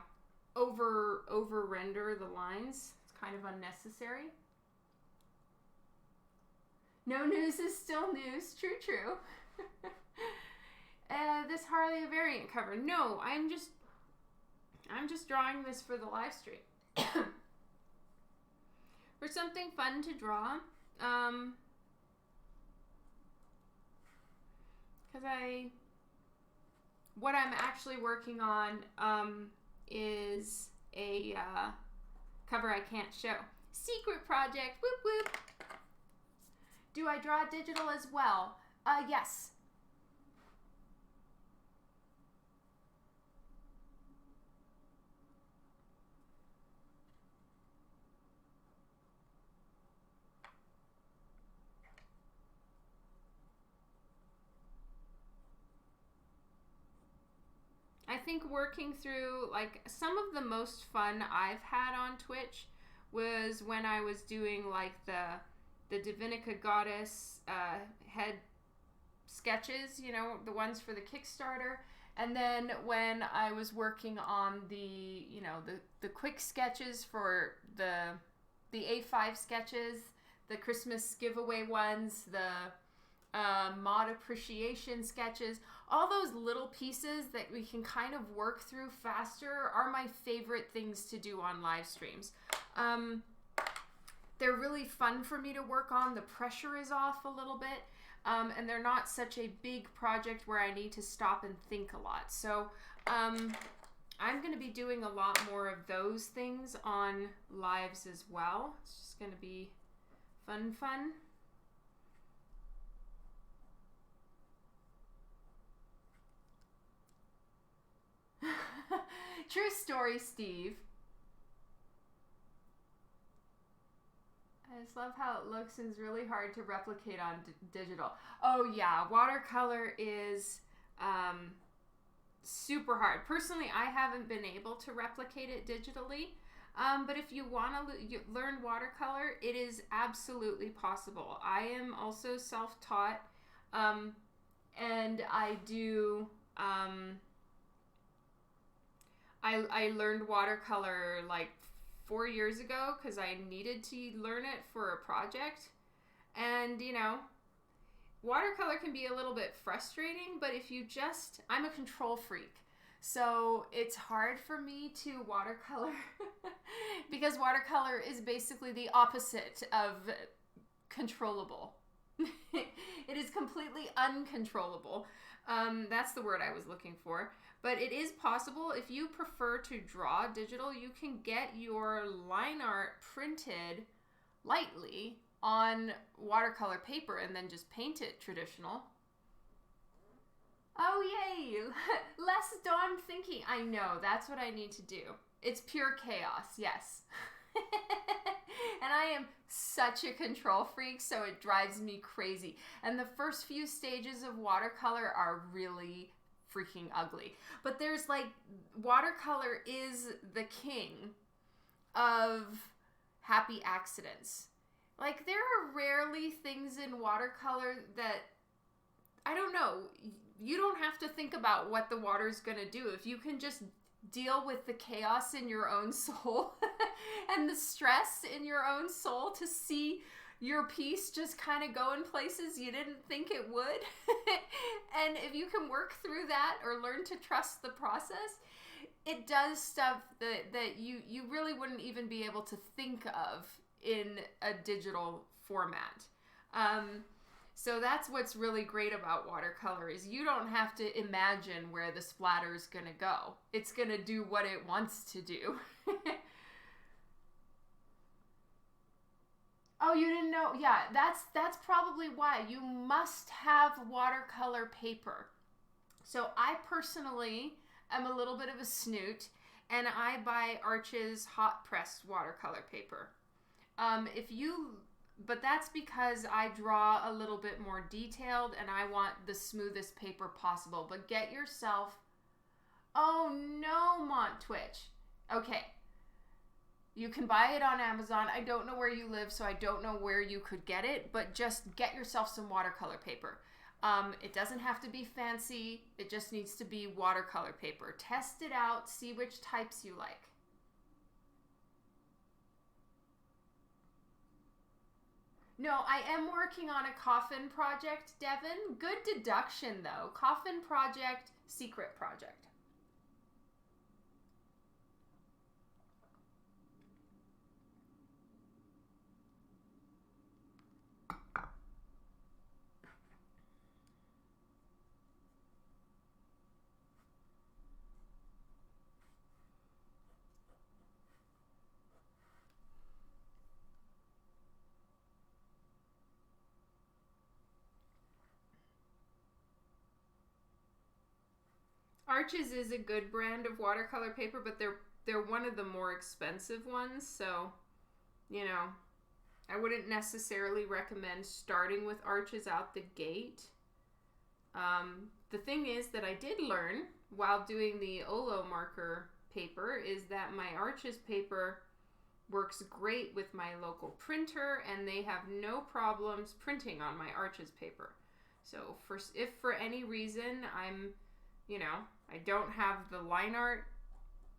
over render the lines. It's kind of unnecessary. No news is still news. True, true. This Harley a variant cover. No, I'm just drawing this for the live stream. For something fun to draw. Because what I'm actually working on is a cover I can't show. Secret project, whoop whoop. Do I draw digital as well? Yes. I think working through, like, some of the most fun I've had on Twitch was when I was doing, like, the Divinica Goddess head sketches, you know, the ones for the Kickstarter. And then when I was working on the, you know, the quick sketches for the A5 sketches, the Christmas giveaway ones, the mod appreciation sketches, all those little pieces that we can kind of work through faster are my favorite things to do on live streams. They're really fun for me to work on. The pressure is off a little bit, and they're not such a big project where I need to stop and think a lot. So I'm going to be doing a lot more of those things on lives as well. It's just going to be fun. True story, Steve. I just love how it looks and is really hard to replicate on digital. Oh yeah, watercolor is super hard. Personally, I haven't been able to replicate it digitally, but if you want to learn watercolor, it is absolutely possible. I am also self-taught, and I do... I learned watercolor like 4 years ago because I needed to learn it for a project. And, you know, watercolor can be a little bit frustrating, but if you just... I'm a control freak. So it's hard for me to watercolor because watercolor is basically the opposite of controllable. It is completely uncontrollable. That's the word I was looking for. But it is possible. If you prefer to draw digital, you can get your line art printed lightly on watercolor paper and then just paint it traditional. Oh, yay! Less dawn thinking. I know, that's what I need to do. It's pure chaos, yes. And I am such a control freak, so it drives me crazy. And the first few stages of watercolor are really freaking ugly. But there's like, watercolor is the king of happy accidents. Like, there are rarely things in watercolor that, I don't know, you don't have to think about what the water's gonna do. If you can just deal with the chaos in your own soul and the stress in your own soul to see your piece just kind of go in places you didn't think it would. And if you can work through that or learn to trust the process, it does stuff that you really wouldn't even be able to think of in a digital format. So that's what's really great about watercolor, is you don't have to imagine where the splatter's gonna go. It's gonna do what it wants to do. Oh, you didn't know? Yeah, that's probably why. You must have watercolor paper. So I personally am a little bit of a snoot, and I buy Arch's hot pressed watercolor paper. But that's because I draw a little bit more detailed and I want the smoothest paper possible. But get yourself... Oh no, Mont Twitch. Okay. You can buy it on Amazon. I don't know where you live, so I don't know where you could get it, but just get yourself some watercolor paper. It doesn't have to be fancy. It just needs to be watercolor paper. Test it out. See which types you like. No, I am working on a coffin project, Devin. Good deduction, though. Coffin project, secret project. Arches is a good brand of watercolor paper, but they're one of the more expensive ones, so, you know, I wouldn't necessarily recommend starting with Arches out the gate. The thing is that I did learn while doing the Olo marker paper is that my Arches paper works great with my local printer, and they have no problems printing on my Arches paper. So if for any reason I don't have the line art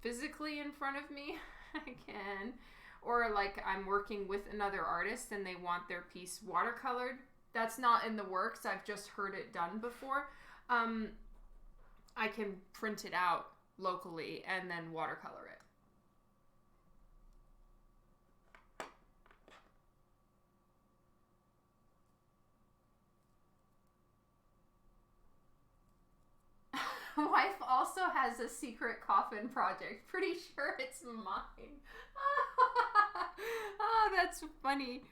physically in front of me, I can. Or like I'm working with another artist and they want their piece watercolored. That's not in the works. I've just heard it done before. I can print it out locally and then watercolor it. Wife also has a secret coffin project. Pretty sure it's mine. Oh, that's funny.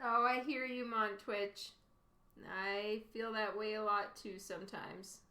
Oh, I hear you, Mont Twitch. I feel that way a lot too sometimes.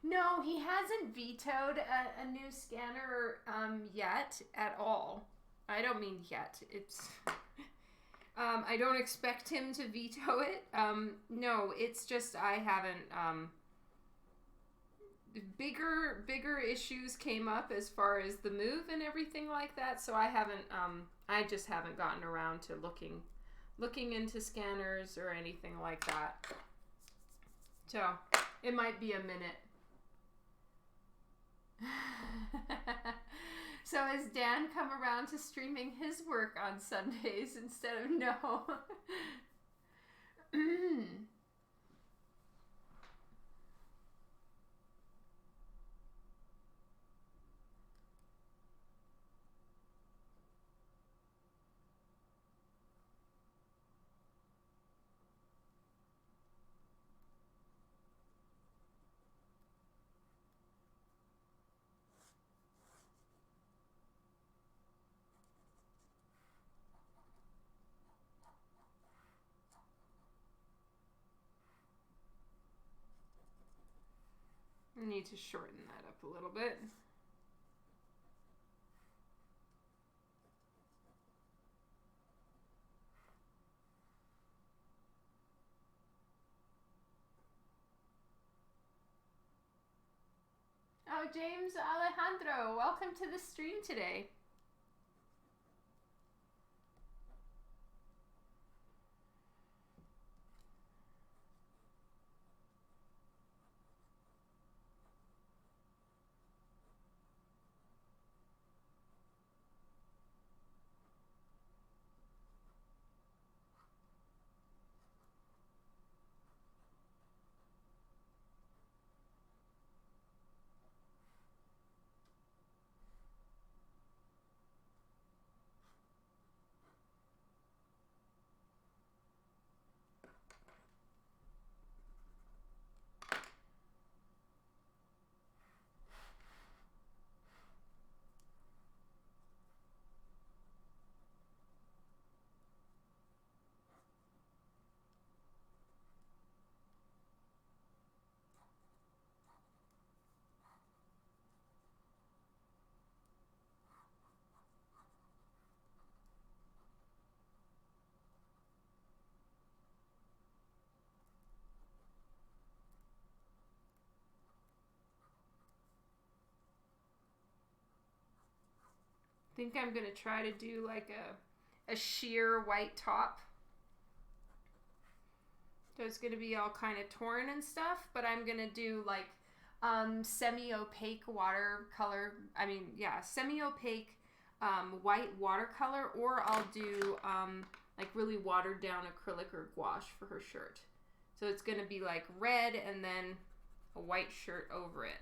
No, he hasn't vetoed a new scanner yet at all. I don't mean yet. It's I don't expect him to veto it. No, it's just I haven't bigger issues came up as far as the move and everything like that, so I just haven't gotten around to looking into scanners or anything like that. So, it might be a minute. So has Dan come around to streaming his work on Sundays instead of no? I need to shorten that up a little bit. Oh, James Alejandro, welcome to the stream today. I think I'm gonna try to do like a sheer white top. So it's gonna be all kind of torn and stuff, but I'm gonna do like semi-opaque watercolor. Semi-opaque white watercolor, or I'll do like really watered down acrylic or gouache for her shirt. So it's gonna be like red and then a white shirt over it.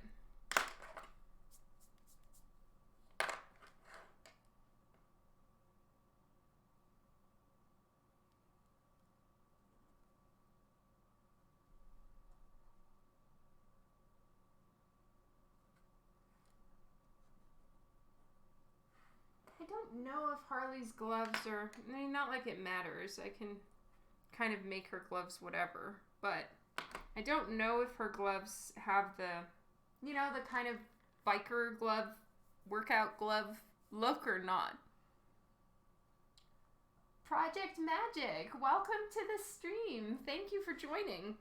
I don't know if Harley's gloves are, I mean, not like it matters. I can kind of make her gloves whatever, but I don't know if her gloves have the, you know, the kind of biker glove, workout glove look or not. Project Magic, welcome to the stream. Thank you for joining.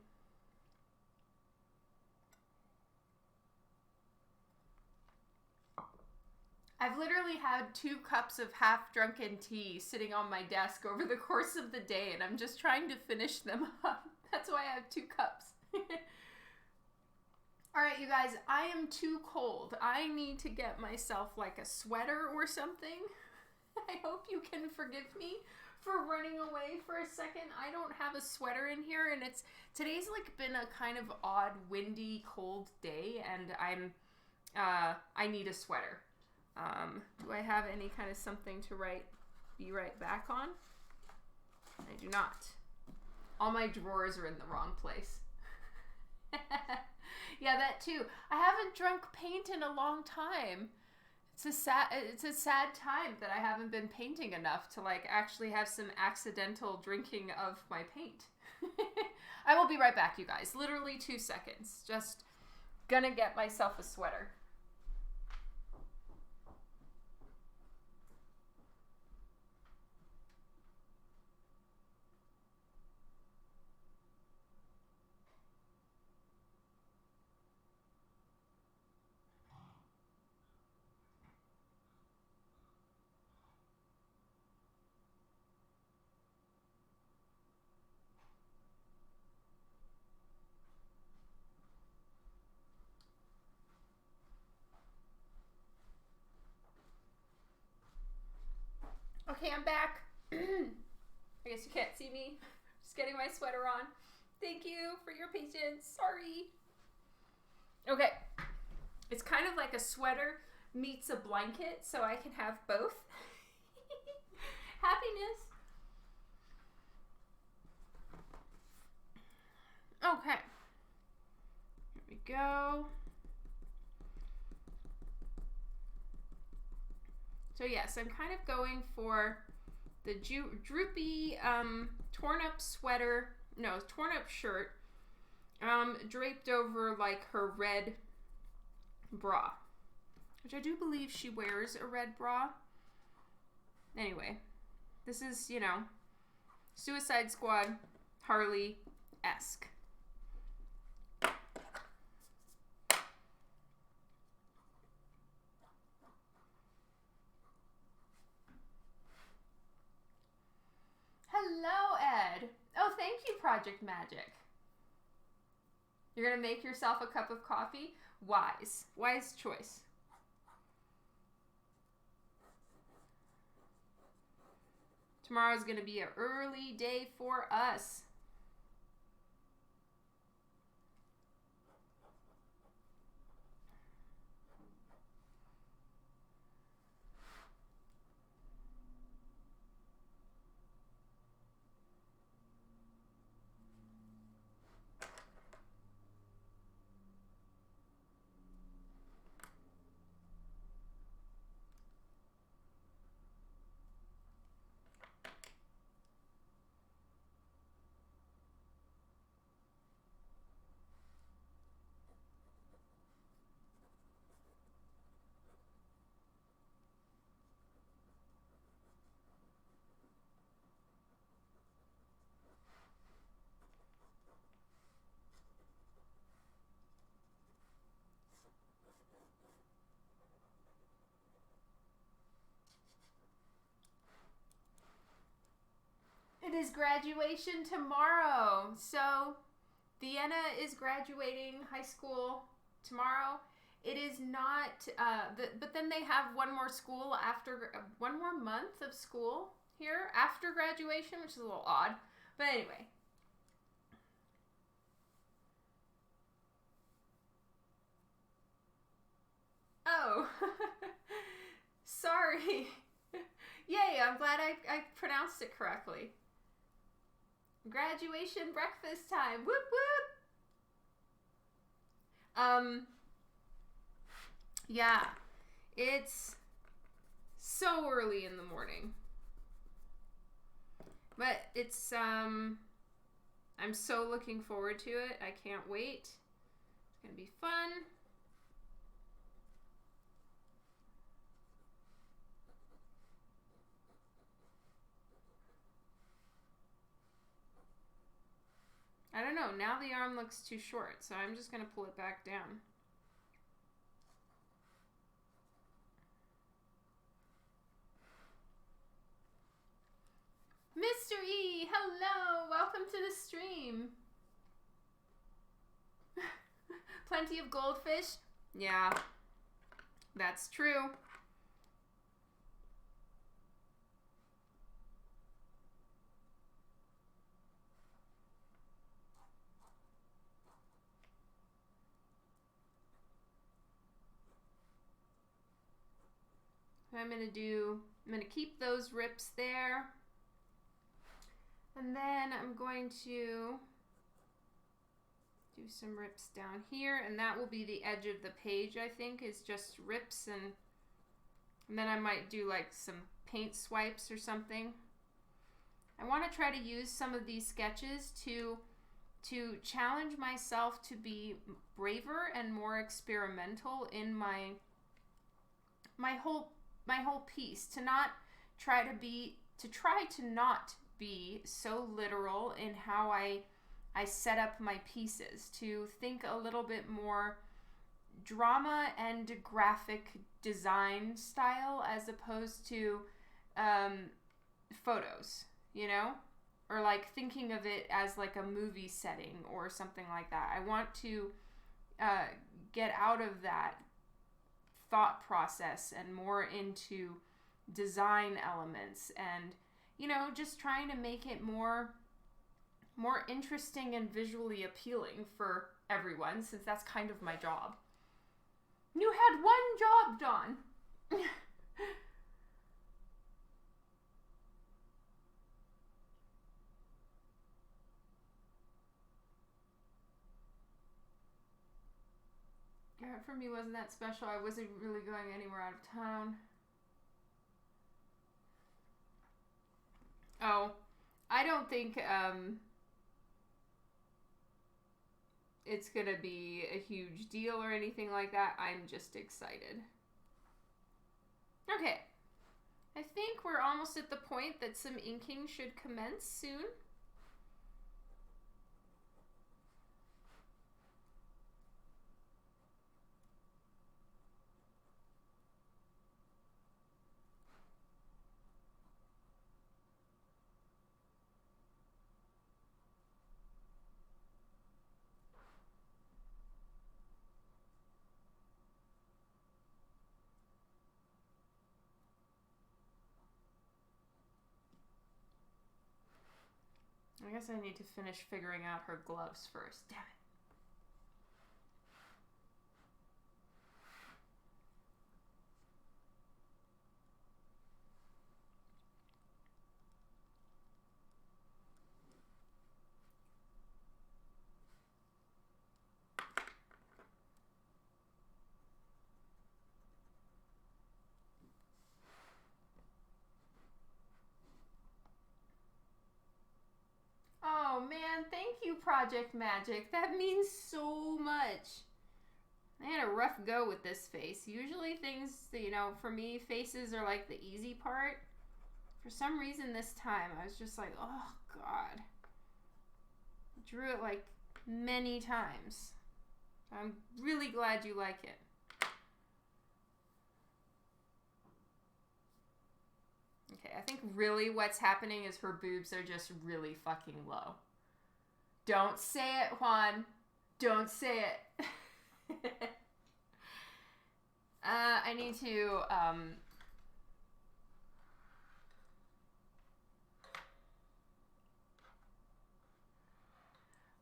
I've literally had 2 cups of half-drunken tea sitting on my desk over the course of the day, and I'm just trying to finish them up. That's why I have 2 cups. All right, you guys, I am too cold. I need to get myself like a sweater or something. I hope you can forgive me for running away for a second. I don't have a sweater in here, and today's like been a kind of odd, windy, cold day, and I need a sweater. Do I have any kind of something to be right back on? I do not. All my drawers are in the wrong place. Yeah, that too. I haven't drunk paint in a long time. It's a sad time that I haven't been painting enough to like actually have some accidental drinking of my paint. I will be right back, you guys. Literally 2 seconds. Just gonna get myself a sweater. Okay, I'm back. I guess you can't see me. Just getting my sweater on. Thank you for your patience. Sorry. Okay. It's kind of like a sweater meets a blanket, so I can have both. Happiness. Okay. Here we go. So yes, I'm kind of going for the droopy, torn up shirt, draped over like her red bra, which I do believe she wears a red bra. Anyway, this is, you know, Suicide Squad Harley-esque. Hello, Ed. Oh, thank you, Project Magic. You're going to make yourself a cup of coffee? Wise. Wise choice. Tomorrow's going to be an early day for us. It is graduation tomorrow. So, Vienna is graduating high school tomorrow. It is not, but then they have one more school after, one more month of school here after graduation, which is a little odd. But anyway. Oh, sorry. Yay, I'm glad I pronounced it correctly. Graduation breakfast time. Whoop whoop. Yeah. It's so early in the morning. But it's I'm so looking forward to it. I can't wait. It's going to be fun. I don't know. Now the arm looks too short, so I'm just going to pull it back down. Mr. E, hello. Welcome to the stream. Plenty of goldfish? Yeah, that's true. I'm going to keep those rips there. And then I'm going to do some rips down here. And that will be the edge of the page, I think, is just rips. And then I might do like some paint swipes or something. I want to try to use some of these sketches to challenge myself to be braver and more experimental in my whole piece, to try to not be so literal in how I set up my pieces, to think a little bit more drama and graphic design style as opposed to photos, you know, or like thinking of it as like a movie setting or something like that. I want to get out of that thought process and more into design elements and, you know, just trying to make it more interesting and visually appealing for everyone, since that's kind of my job. You had one job, Dawn. For me wasn't that special. I wasn't really going anywhere out of town. Oh, I don't think it's gonna be a huge deal or anything like that. I'm just excited. Okay. I think we're almost at the point that some inking should commence soon. I guess I need to finish figuring out her gloves first. Damn it. Oh man, thank you, Project Magic. That means so much. I had a rough go with this face. Usually things, you know, for me, faces are like the easy part. For some reason this time, I was just like, oh God. I drew it like many times. I'm really glad you like it. Okay, I think really what's happening is her boobs are just really fucking low. Don't say it, Juan. Don't say it. I need to,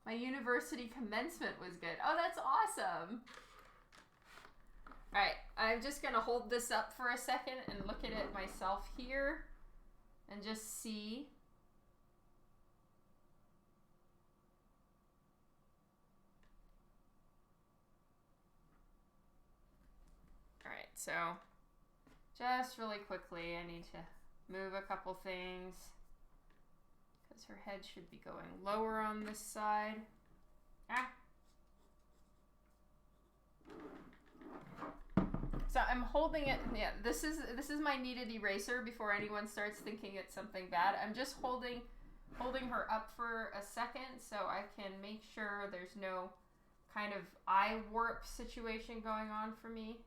my university commencement was good. Oh, that's awesome. All right, I'm just going to hold this up for a second and look at it myself here and just see. All right, so just really quickly, I need to move a couple things because her head should be going lower on this side. Ah. So I'm holding it. Yeah, this is my kneaded eraser before anyone starts thinking it's something bad. I'm just holding her up for a second so I can make sure there's no kind of eye warp situation going on for me.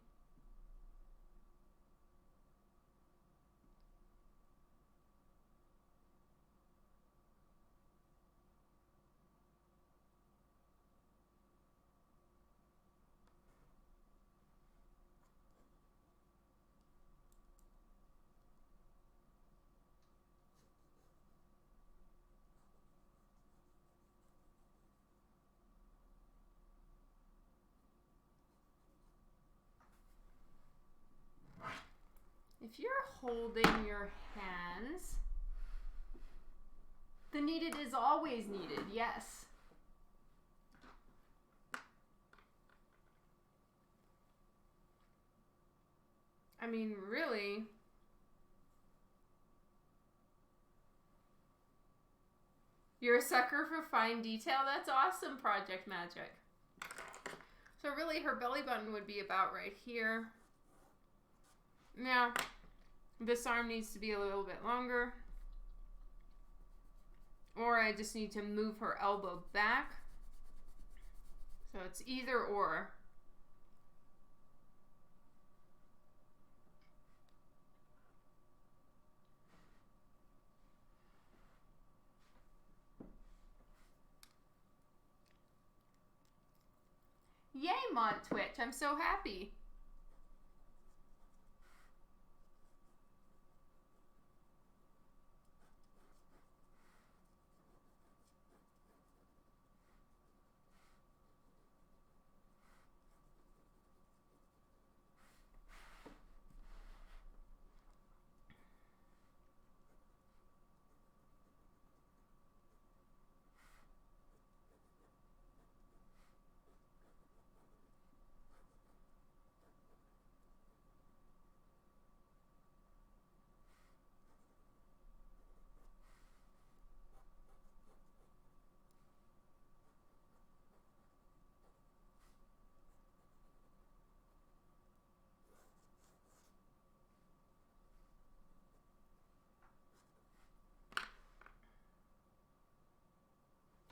If you're holding your hands, the kneaded is always kneaded, yes. I mean, really, you're a sucker for fine detail? That's awesome, Project Magic. So really, her belly button would be about right here. Now, this arm needs to be a little bit longer. Or I just need to move her elbow back. So it's either or. Yay, Mod Twitch. I'm so happy.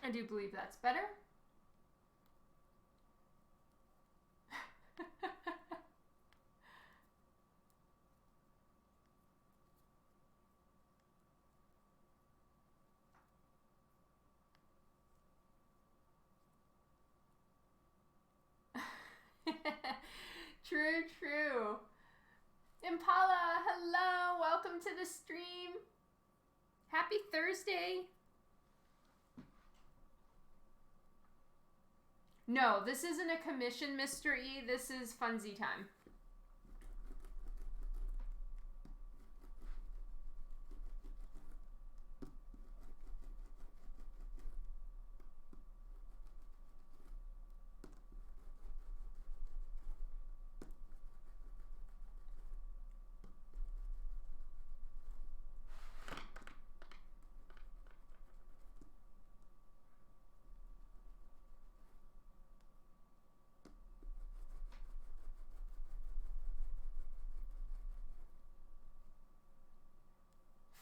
I do believe that's better. True, true. Impala, hello, welcome to the stream. Happy Thursday. No, this isn't a commission, Mr. E. This is funsy time.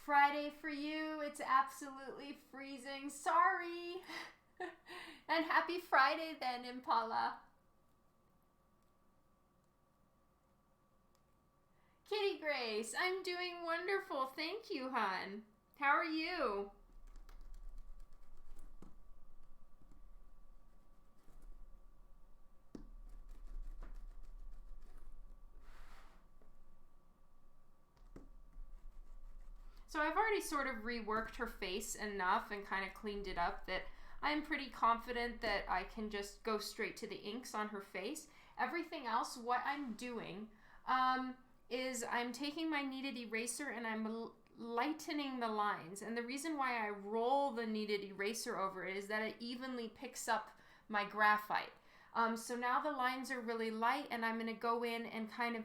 Friday for you. It's absolutely freezing. Sorry. And happy Friday then, Impala. Kitty Grace, I'm doing wonderful. Thank you, hon. How are you? So I've already sort of reworked her face enough and kind of cleaned it up that I'm pretty confident that I can just go straight to the inks on her face. Everything else, what I'm doing is I'm taking my kneaded eraser and I'm lightening the lines. And the reason why I roll the kneaded eraser over it is that it evenly picks up my graphite. So now the lines are really light and I'm going to go in and kind of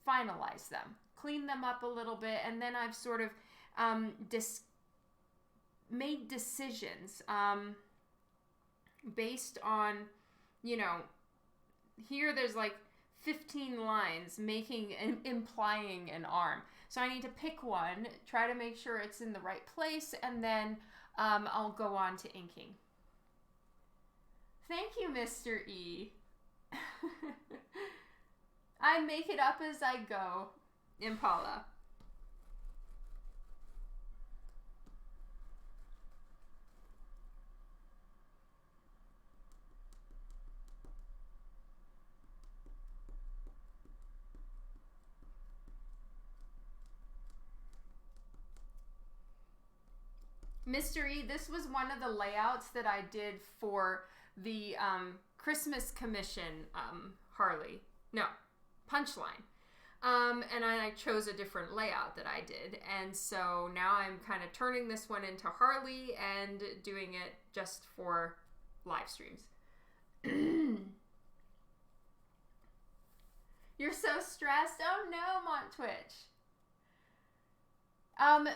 finalize them, clean them up a little bit, and then I've sort of made decisions based on, you know, here there's like 15 lines making and implying an arm. So I need to pick one, try to make sure it's in the right place, and then I'll go on to inking. Thank you, Mr. E. I make it up as I go, Impala. Mr. E, this was one of the layouts that I did for the Christmas commission Harley. No, Punchline. And I chose a different layout that I did. And so now I'm kind of turning this one into Harley and doing it just for live streams. You're so stressed? Oh no, Monttwitch.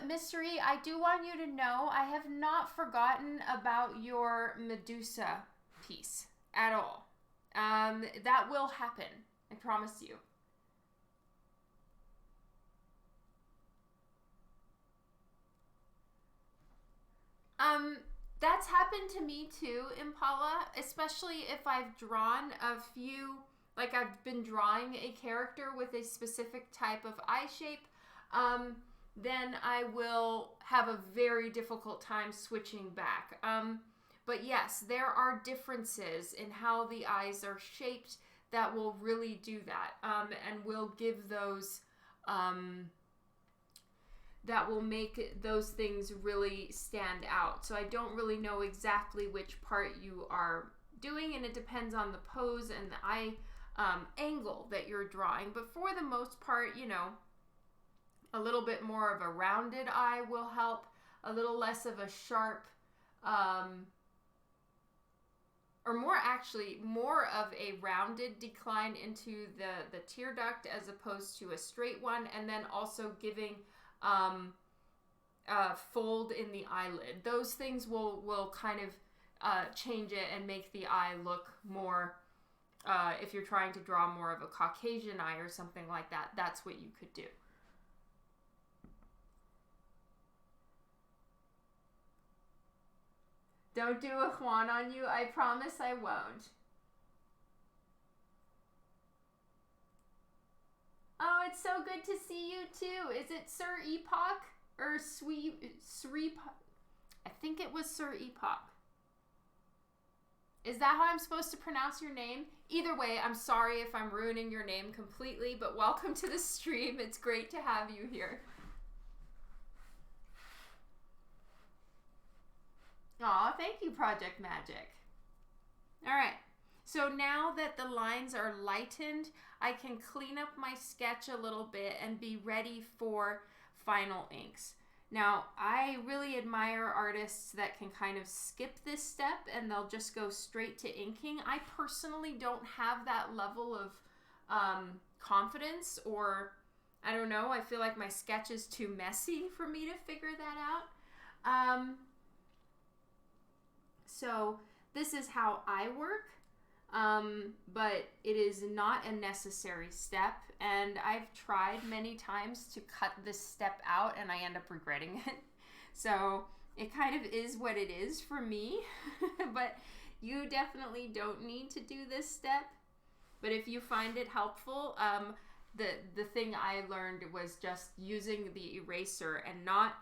Mystery, I do want you to know I have not forgotten about your Medusa piece at all. That will happen. I promise you. That's happened to me too, Impala, especially if I've drawn a few, like I've been drawing a character with a specific type of eye shape, then I will have a very difficult time switching back. But yes, there are differences in how the eyes are shaped that will really do that, and will give those, that will make those things really stand out. So I don't really know exactly which part you are doing, and it depends on the pose and the eye angle that you're drawing. But for the most part, you know, a little bit more of a rounded eye will help. A little less of a sharp, or more of a rounded decline into the tear duct as opposed to a straight one. And then also giving a fold in the eyelid. Those things will kind of change it and make the eye look more, if you're trying to draw more of a Caucasian eye or something like that, that's what you could do. Don't do a Juan on you. I promise I won't. Oh, it's so good to see you too. Is it Sir Epoch or Sri? I think it was Sir Epoch. Is that how I'm supposed to pronounce your name? Either way, I'm sorry if I'm ruining your name completely, but welcome to the stream. It's great to have you here. Aw, thank you, Project Magic. All right, so now that the lines are lightened, I can clean up my sketch a little bit and be ready for final inks. Now, I really admire artists that can kind of skip this step and they'll just go straight to inking. I personally don't have that level of confidence, or I don't know, I feel like my sketch is too messy for me to figure that out. So this is how I work, but it is not a necessary step, and I've tried many times to cut this step out and I end up regretting it. So it kind of is what it is for me, but you definitely don't need to do this step. But if you find it helpful, the thing I learned was just using the eraser and not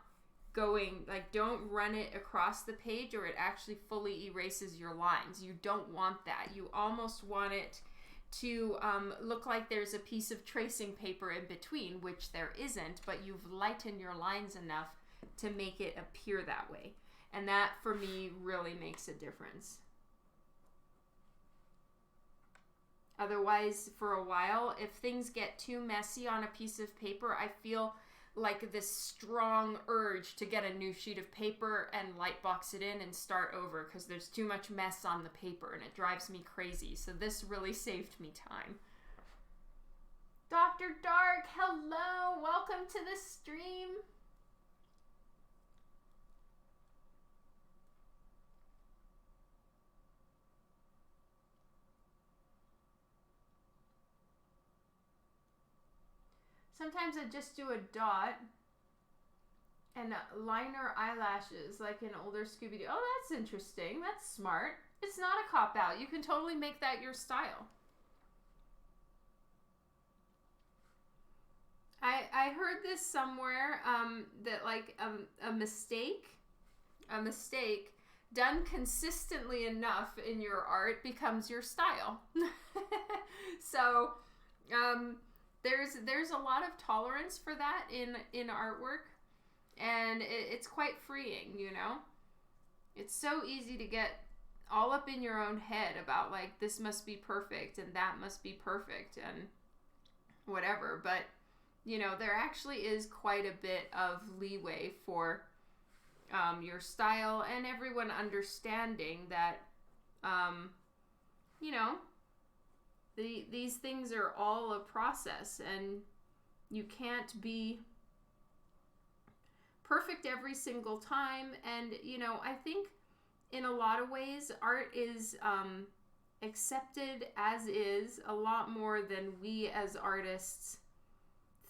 going, like, don't run it across the page or it actually fully erases your lines. You don't want that. You almost want it to look like there's a piece of tracing paper in between, which there isn't, but you've lightened your lines enough to make it appear that way. And that, for me, really makes a difference. Otherwise, for a while, if things get too messy on a piece of paper, I feel like this strong urge to get a new sheet of paper and lightbox it in and start over because there's too much mess on the paper and it drives me crazy. So this really saved me time. Dr. Dark, hello, welcome to the stream. Sometimes I just do a dot and liner eyelashes like an older Scooby-Doo. Oh, that's interesting. That's smart. It's not a cop-out. You can totally make that your style. I heard this somewhere, that like a mistake done consistently enough in your art becomes your style. So, there's a lot of tolerance for that in artwork, and it's quite freeing, you know? It's so easy to get all up in your own head about, like, this must be perfect and that must be perfect and whatever, but, you know, there actually is quite a bit of leeway for your style and everyone understanding that, you know, these things are all a process, and you can't be perfect every single time. And, you know, I think in a lot of ways, art is accepted as is a lot more than we as artists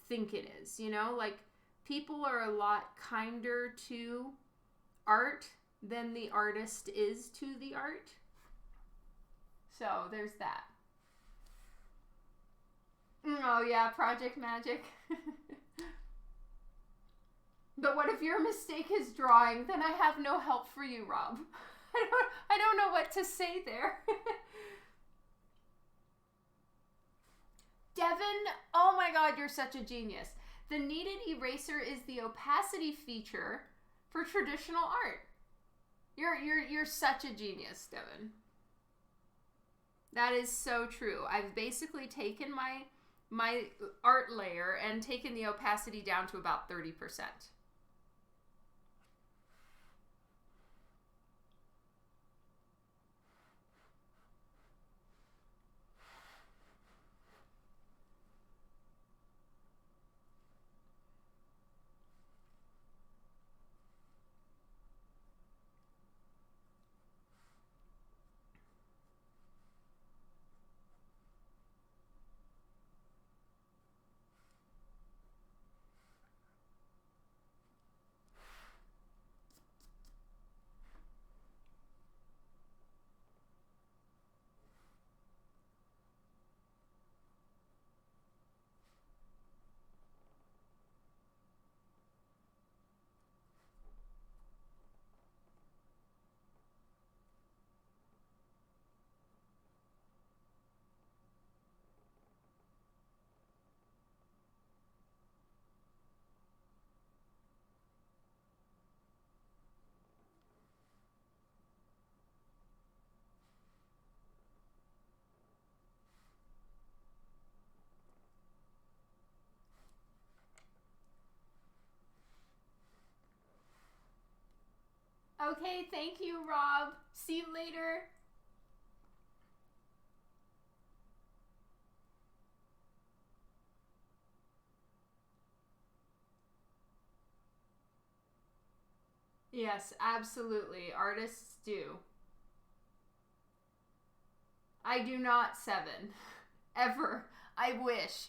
think it is. You know, like, people are a lot kinder to art than the artist is to the art. So there's that. Oh yeah, Project Magic. But what if your mistake is drawing? Then I have no help for you, Rob. I don't know what to say there. Devin, oh my god, you're such a genius. The kneaded eraser is the opacity feature for traditional art. You're such a genius, Devin. That is so true. I've basically taken my art layer and taken the opacity down to about 30%. Okay, thank you, Rob. See you later. Yes, absolutely. Artists do. I do not 7. Ever. I wish.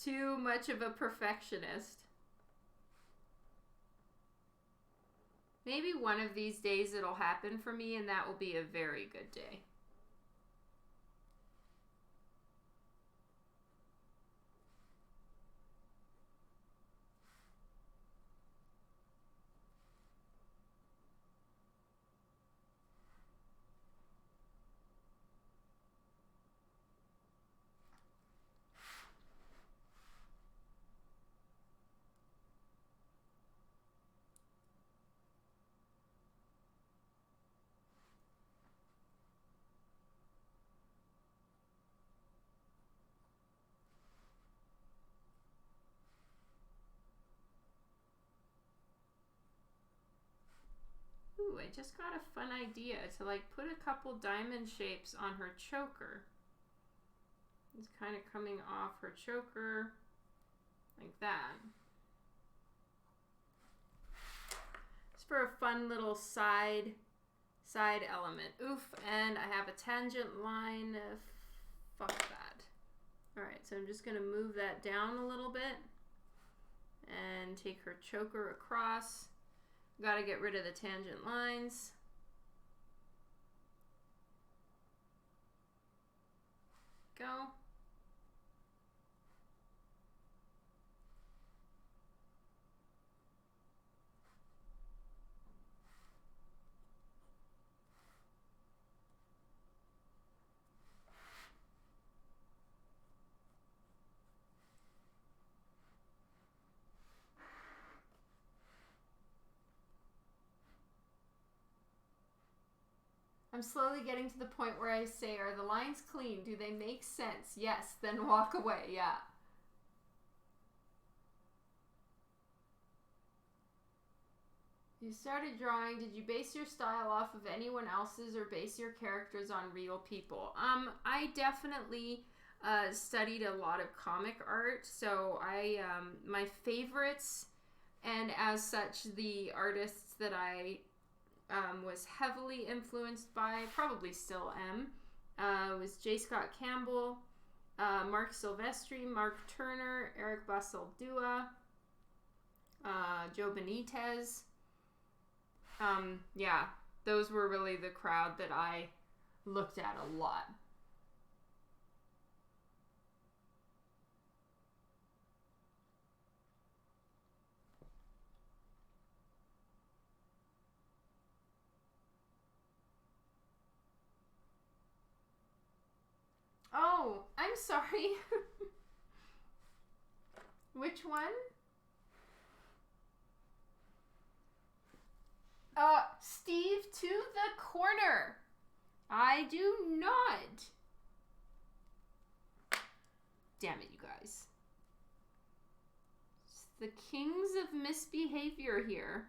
Too much of a perfectionist. Maybe one of these days it'll happen for me, and that will be a very good day. Ooh, I just got a fun idea to like put a couple diamond shapes on her choker. It's kind of coming off her choker like that. Just for a fun little side element. Oof, and I have a tangent line. Fuck that. Alright, so I'm just going to move that down a little bit and take her choker across. Got to get rid of the tangent lines. Go. I'm slowly getting to the point where I say, are the lines clean? Do they make sense? Yes, then walk away, yeah. You started drawing. Did you base your style off of anyone else's or base your characters on real people? I definitely studied a lot of comic art, so my favorites, and as such, the artists that I was heavily influenced by, probably still am, was J. Scott Campbell, Mark Silvestri, Mark Turner, Eric Basaldua, Joe Benitez. Yeah, those were really the crowd that I looked at a lot. Oh, I'm sorry. Which one? Steve to the corner. I do not. Damn it, you guys. It's the kings of misbehavior here.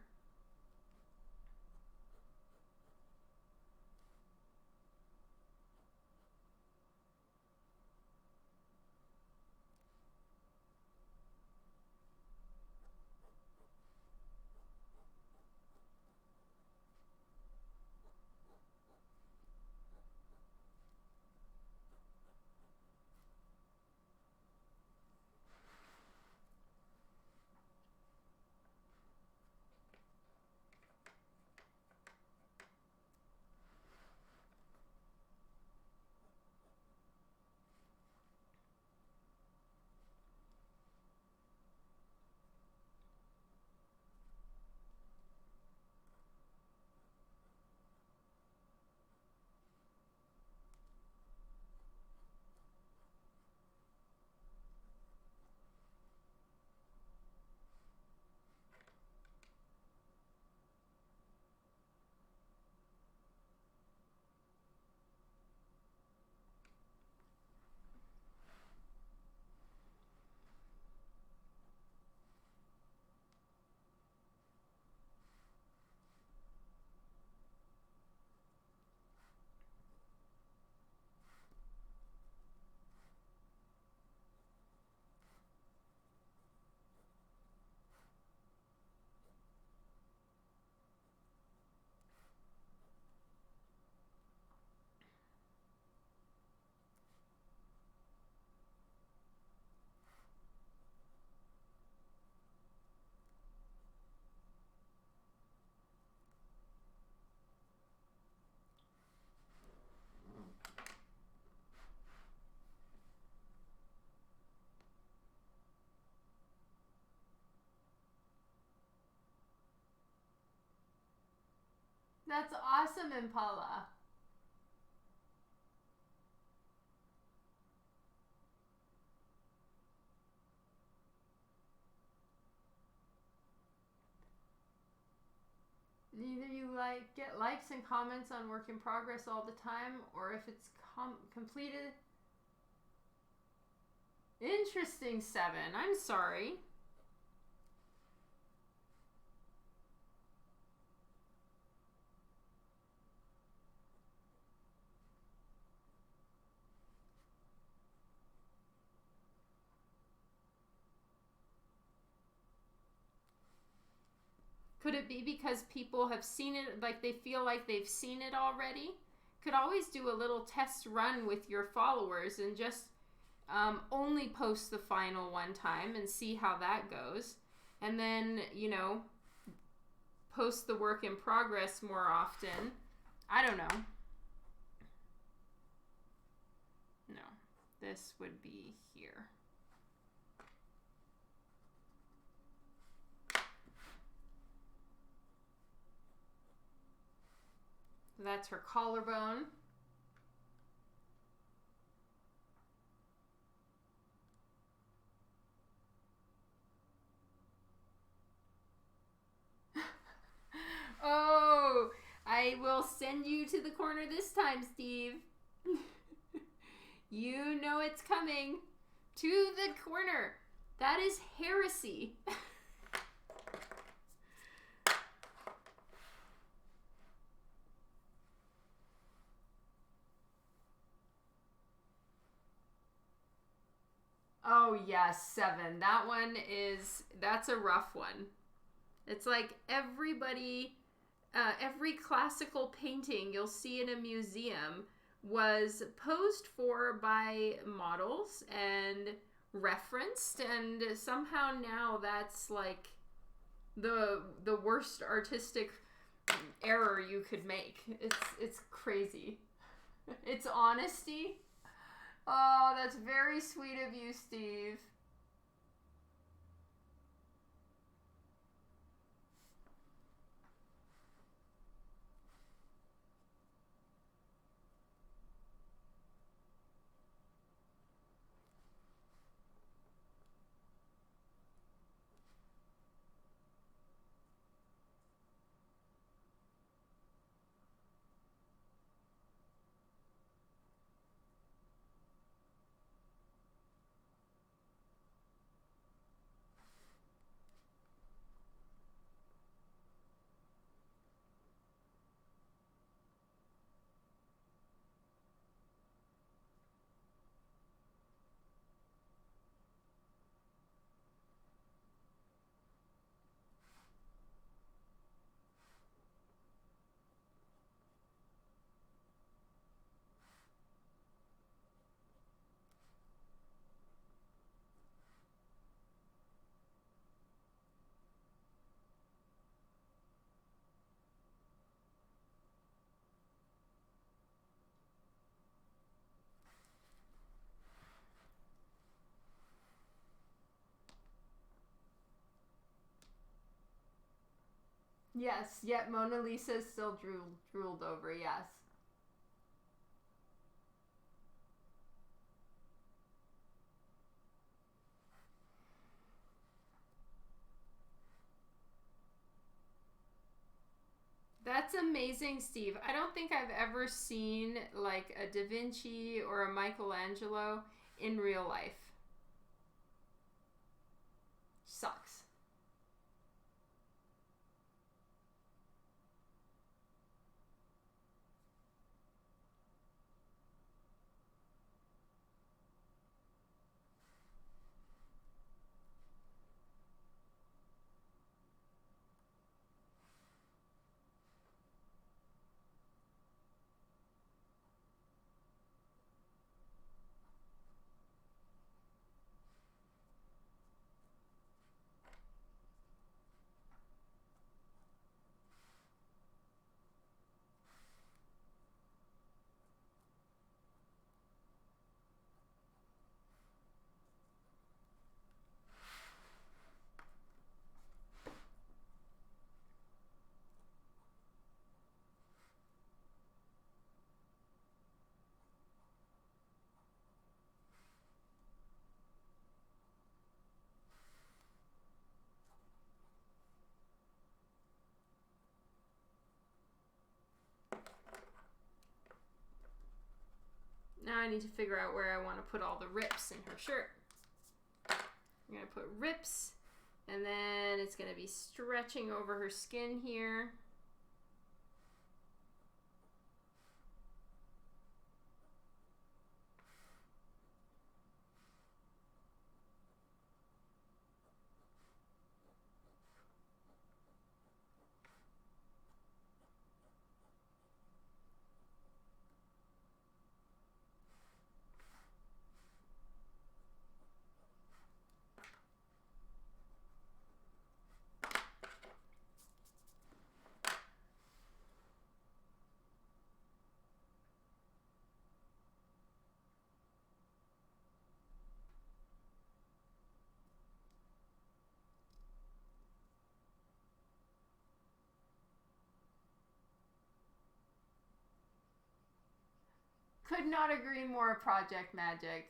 That's awesome, Impala. Either you get likes and comments on work in progress all the time, or if it's completed. Interesting, 7. I'm sorry. Could it be because people have seen it, like they feel like they've seen it already? Could always do a little test run with your followers and just only post the final one time and see how that goes. And then, you know, post the work in progress more often. I don't know. No, this would be here. That's her collarbone. Oh, I will send you to the corner this time, Steve. You know it's coming. To the corner. That is heresy. Oh, yes, 7. That one that's a rough one. It's like every classical painting you'll see in a museum was posed for by models and referenced, and somehow now that's like the worst artistic error you could make. It's crazy. It's honesty. Oh, that's very sweet of you, Steve. Yes, yet Mona Lisa is still drooled over, yes. That's amazing, Steve. I don't think I've ever seen like a Da Vinci or a Michelangelo in real life. Sucks. Now I need to figure out where I want to put all the rips in her shirt. I'm going to put rips, and then it's going to be stretching over her skin here. Could not agree more, Project Magic.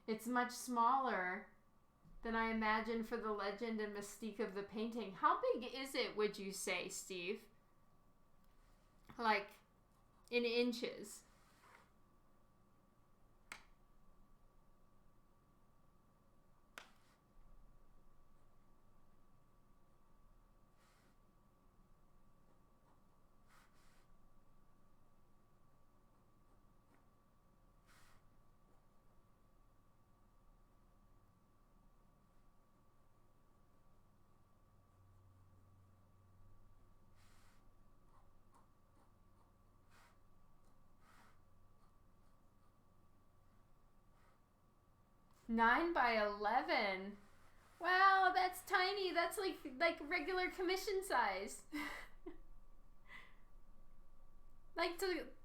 It's much smaller than I imagined for the legend and mystique of the painting. How big is it, would you say, Steve? Like, in inches. Nine by 11. Wow, that's tiny. That's like regular commission size.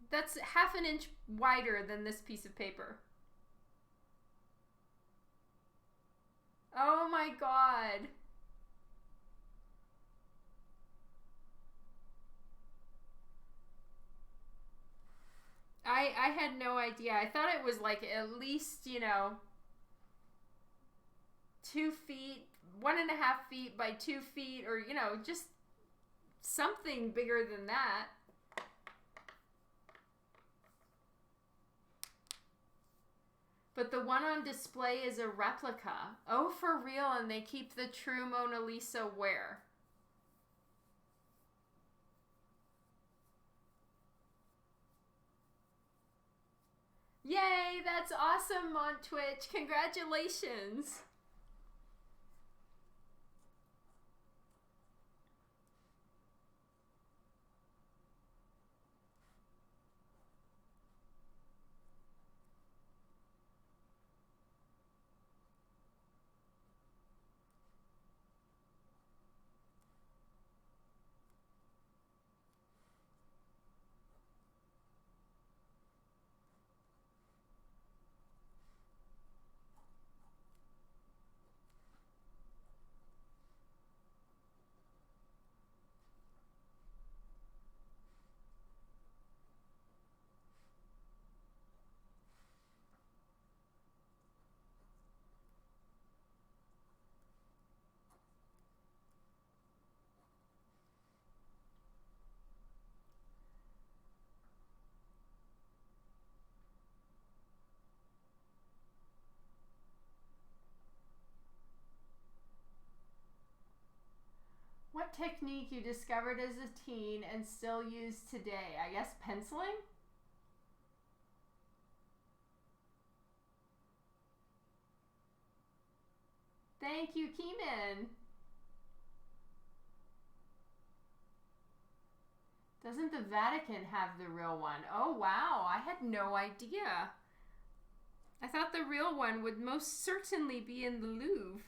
That's half an inch wider than this piece of paper. Oh my god. I had no idea. I thought it was like at least, 2 feet, 1.5 feet by 2 feet, or, just something bigger than that. But the one on display is a replica. Oh, for real, and they keep the true Mona Lisa where? Yay, that's awesome, Montwitch. Congratulations. What technique you discovered as a teen and still use today? I guess penciling? Thank you, Keeman. Doesn't the Vatican have the real one? Oh, wow. I had no idea. I thought the real one would most certainly be in the Louvre.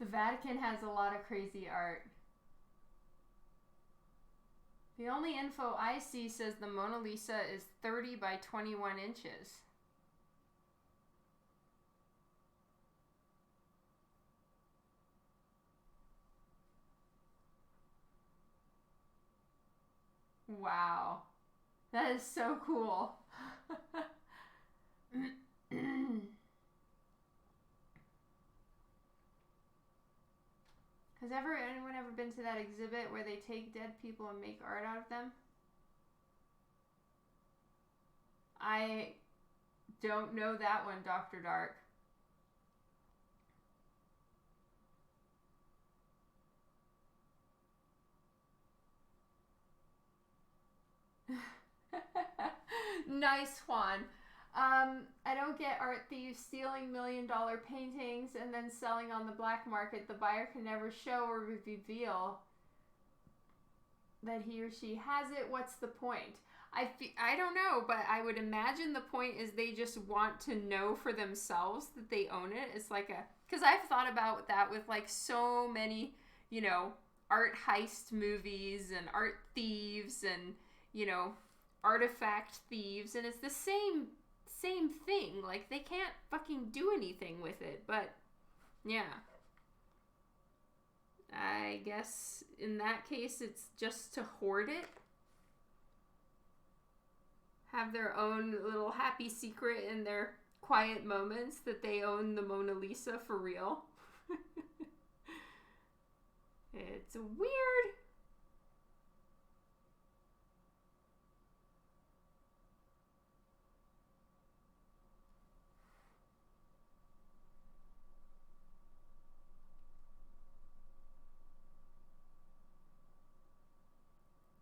The Vatican has a lot of crazy art. The only info I see says the Mona Lisa is 30 by 21 inches. Wow. That is so cool. Has anyone ever been to that exhibit where they take dead people and make art out of them? I don't know that one, Dr. Dark. Nice, Juan. I don't get art thieves stealing $1 million paintings and then selling on the black market. The buyer can never show or reveal that he or she has it. What's the point? I don't know, but I would imagine the point is they just want to know for themselves that they own it. It's like because I've thought about that with like so many, art heist movies and art thieves and, artifact thieves, and it's the same thing. Like, they can't fucking do anything with it, but yeah. I guess in that case it's just to hoard it. Have their own little happy secret in their quiet moments that they own the Mona Lisa for real. It's weird.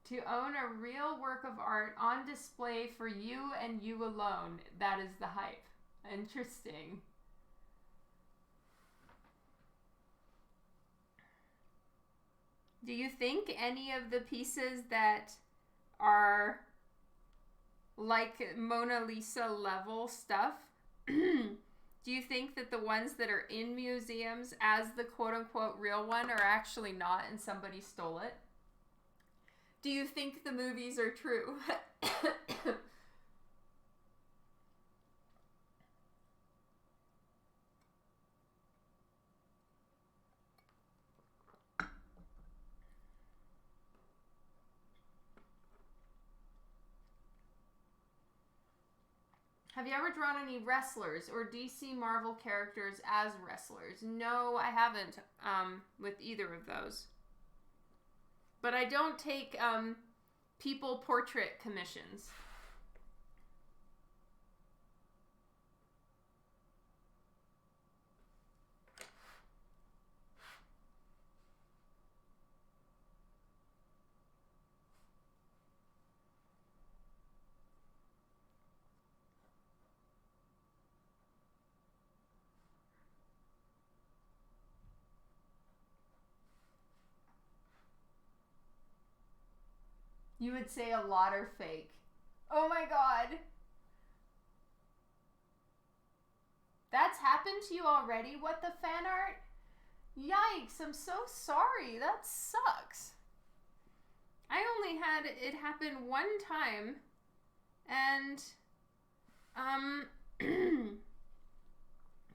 To own a real work of art on display for you and you alone. That is the hype. Interesting. Do you think any of the pieces that are like Mona Lisa level stuff, do you think that the ones that are in museums as the quote-unquote real one are actually not and somebody stole it? Do you think the movies are true? Have you ever drawn any wrestlers or DC Marvel characters as wrestlers? No, I haven't with either of those. But I don't take people portrait commissions. You would say a lot are fake. Oh my god. That's happened to you already? What, the fan art? Yikes, I'm so sorry. That sucks. I only had it happen one time, and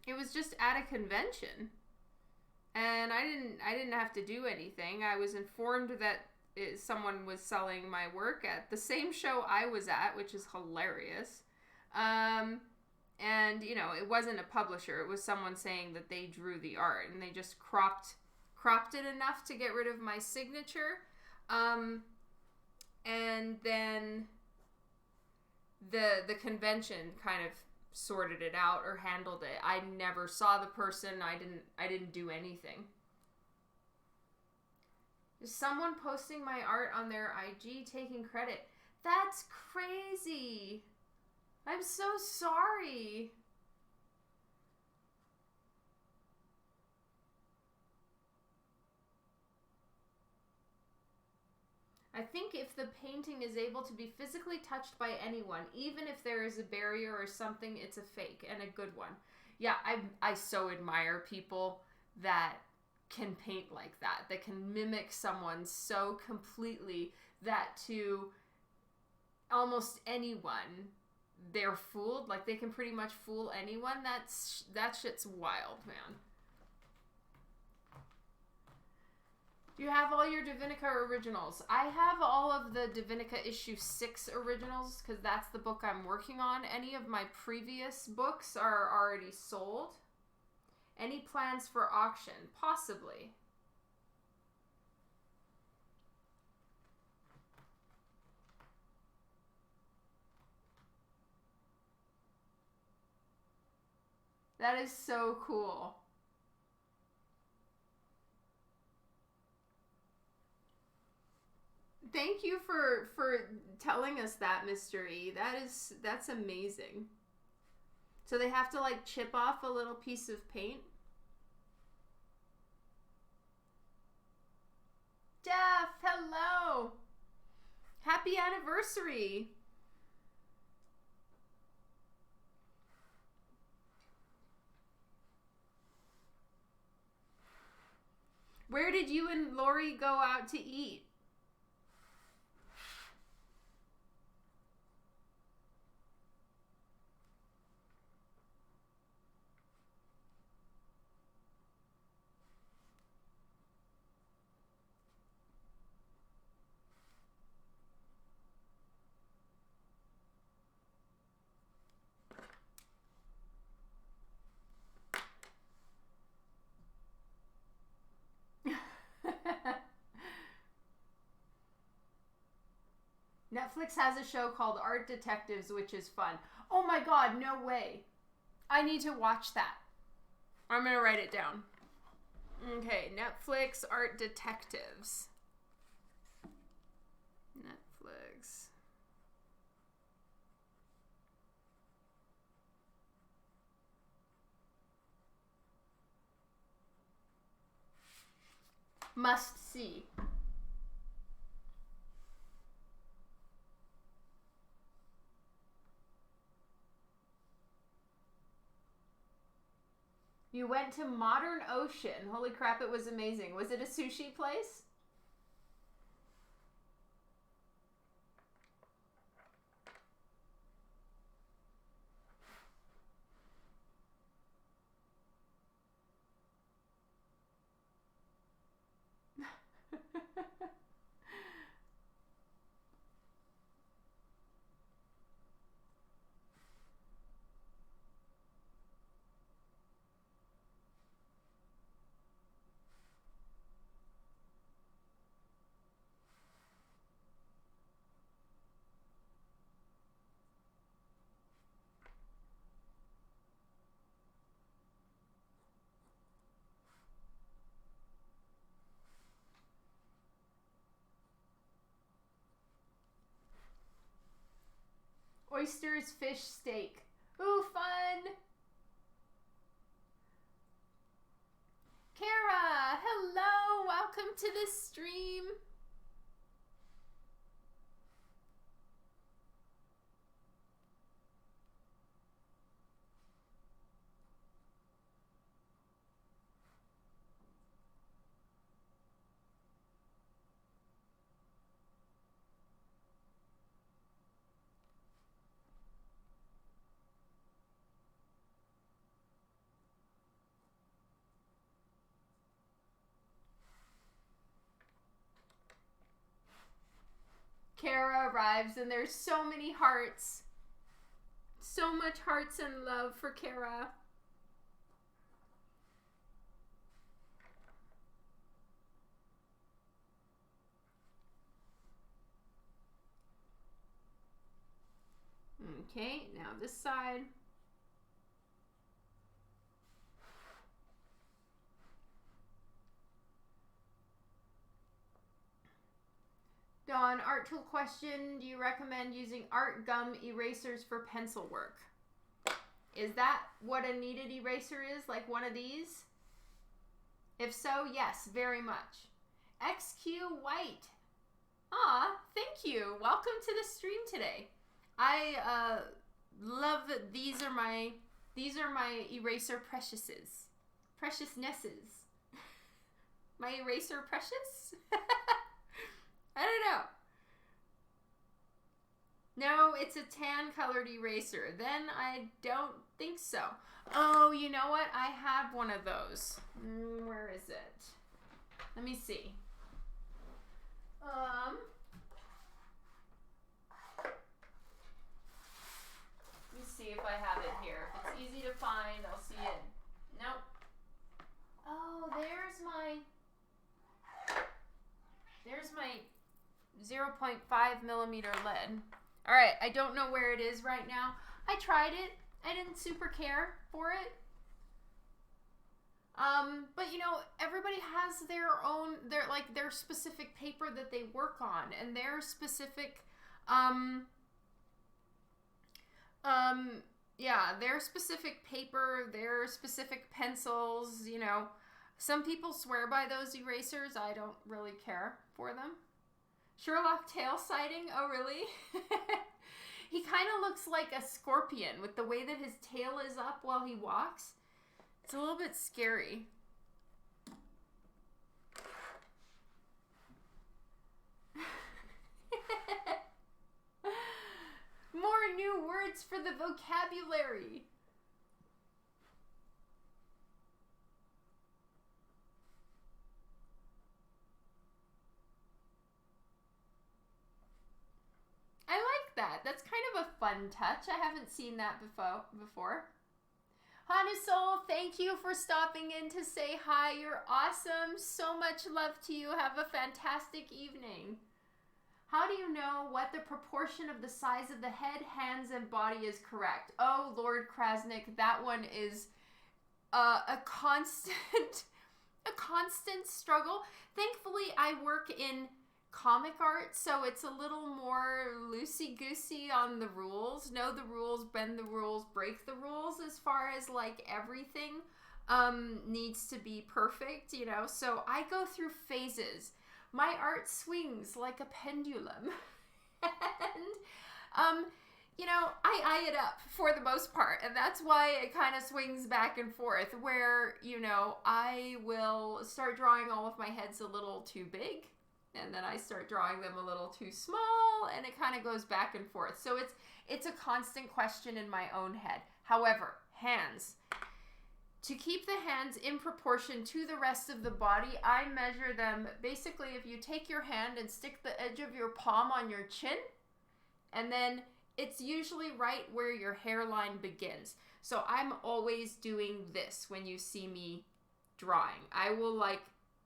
it was just at a convention. And I didn't have to do anything. I was informed that someone was selling my work at the same show I was at, which is hilarious. And, it wasn't a publisher. It was someone saying that they drew the art, and they just cropped it enough to get rid of my signature. And then the convention kind of sorted it out or handled it. I never saw the person. I didn't do anything. Is someone posting my art on their IG taking credit? That's crazy. I'm so sorry. I think if the painting is able to be physically touched by anyone, even if there is a barrier or something, it's a fake and a good one. Yeah, I so admire people that can paint like that can mimic someone so completely that to almost anyone, they're fooled. Like, they can pretty much fool anyone. That shit's wild, man. Do you have all your Divinica originals? I have all of the Divinica issue 6 originals because that's the book I'm working on. Any of my previous books are already sold. Any plans for auction? Possibly. That is so cool. Thank you for telling us that, Mr. E. That's amazing. So they have to like chip off a little piece of paint. Jeff, hello. Happy anniversary. Where did you and Lori go out to eat? Netflix has a show called Art Detectives, which is fun. Oh my god, no way. I need to watch that. I'm going to write it down. Okay, Netflix Art Detectives. Netflix. Must see. You went to Modern Ocean. Holy crap, it was amazing. Was it a sushi place? Oysters, fish, steak. Ooh, fun! Kara, hello! Welcome to the stream. Kara arrives and there's so many hearts. So much hearts and love for Kara. Okay, now this side. Dawn, art tool question. Do you recommend using art gum erasers for pencil work? Is that what a kneaded eraser is? Like one of these? If so, yes, very much. XQ White. Aw, thank you. Welcome to the stream today. I love that these are my eraser preciousnesses. My eraser precious? I don't know. No, it's a tan colored eraser. Then I don't think so. Oh, you know what? I have one of those. Where is it? Let me see. Let me see if I have it here. If it's easy to find, I'll see it. Nope. Oh, there's my 0.5 millimeter lead. All right, I don't know where it is right now. I tried it. I didn't super care for it. But you know, everybody has their specific paper that they work on, and their specific, their specific paper, their specific pencils, you know. Some people swear by those erasers. I don't really care for them. Sherlock tail sighting? Oh, really? He kind of looks like a scorpion with the way that his tail is up while he walks. It's a little bit scary. More new words for the vocabulary. I like that. That's kind of a fun touch. I haven't seen that before. Hanusol, thank you for stopping in to say hi. You're awesome. So much love to you. Have a fantastic evening. How do you know what the proportion of the size of the head, hands, and body is correct? Oh, Lord Krasnick, that one is a constant struggle. Thankfully, I work in comic art, so it's a little more loosey-goosey on the rules. Know the rules, bend the rules, break the rules, as far as like everything needs to be perfect, you know. So I go through phases. My art swings like a pendulum. And you know, I eye it up for the most part, and that's why it kind of swings back and forth, where, you know, I will start drawing all of my heads a little too big, and then I start drawing them a little too small, and it kind of goes back and forth. So it's a constant question in my own head. However, hands. To keep the hands in proportion to the rest of the body, I measure them. Basically, if you take your hand and stick the edge of your palm on your chin, and then it's usually right where your hairline begins. So I'm always doing this when you see me drawing. I will like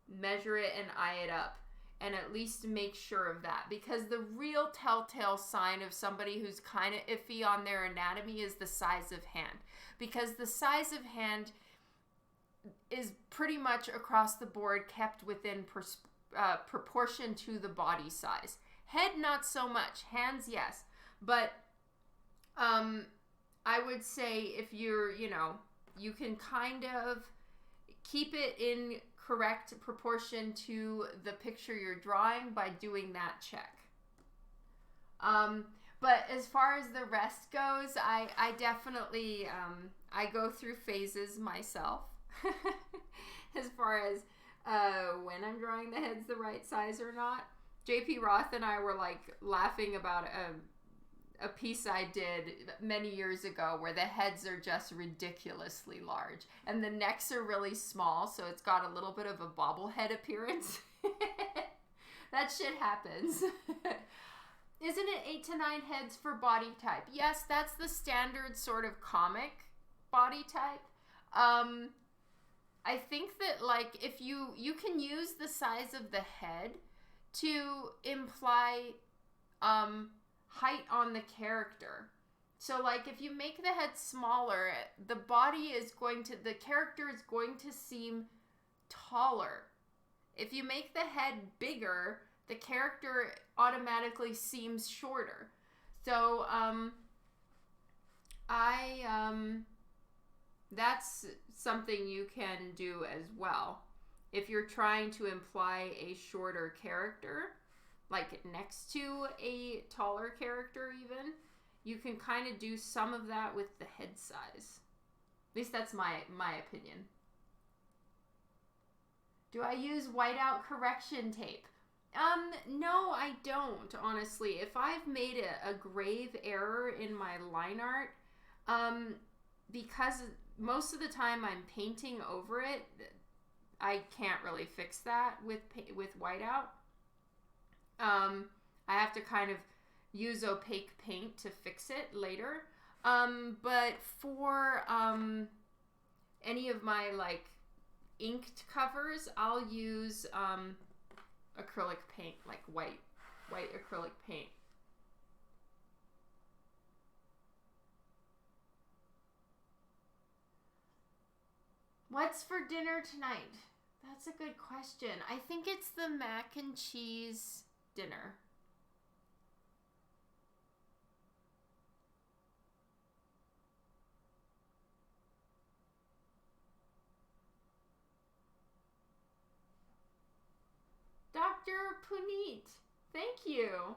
measure it and eye it up, and at least make sure of that, because the real telltale sign of somebody who's kind of iffy on their anatomy is the size of hand, because the size of hand is pretty much across the board kept within proportion to the body size. Head, not so much. Hands, yes. But I would say if you're, you know, you can kind of keep it in correct proportion to the picture you're drawing by doing that check. But as far as the rest goes, I definitely, I go through phases myself. As far as when I'm drawing the heads the right size or not. JP Roth and I were like laughing about a piece I did many years ago where the heads are just ridiculously large and the necks are really small, so it's got a little bit of a bobblehead appearance. That shit happens. Isn't it 8 to 9 heads for body type? Yes, that's the standard sort of comic body type. I think that like if you can use the size of the head to imply height on the character. So like if you make the head smaller, the character is going to seem taller. If you make the head bigger, the character automatically seems shorter. So that's something you can do as well. If you're trying to imply a shorter character, like next to a taller character even, you can kind of do some of that with the head size. At least that's my opinion. Do I use whiteout correction tape? No, I don't, honestly. If I've made a grave error in my line art, because most of the time I'm painting over it, I can't really fix that with whiteout. I have to kind of use opaque paint to fix it later. But for any of my like inked covers, I'll use acrylic paint, like white acrylic paint. What's for dinner tonight? That's a good question. I think it's the mac and cheese dinner. Dr. Puneet, thank you.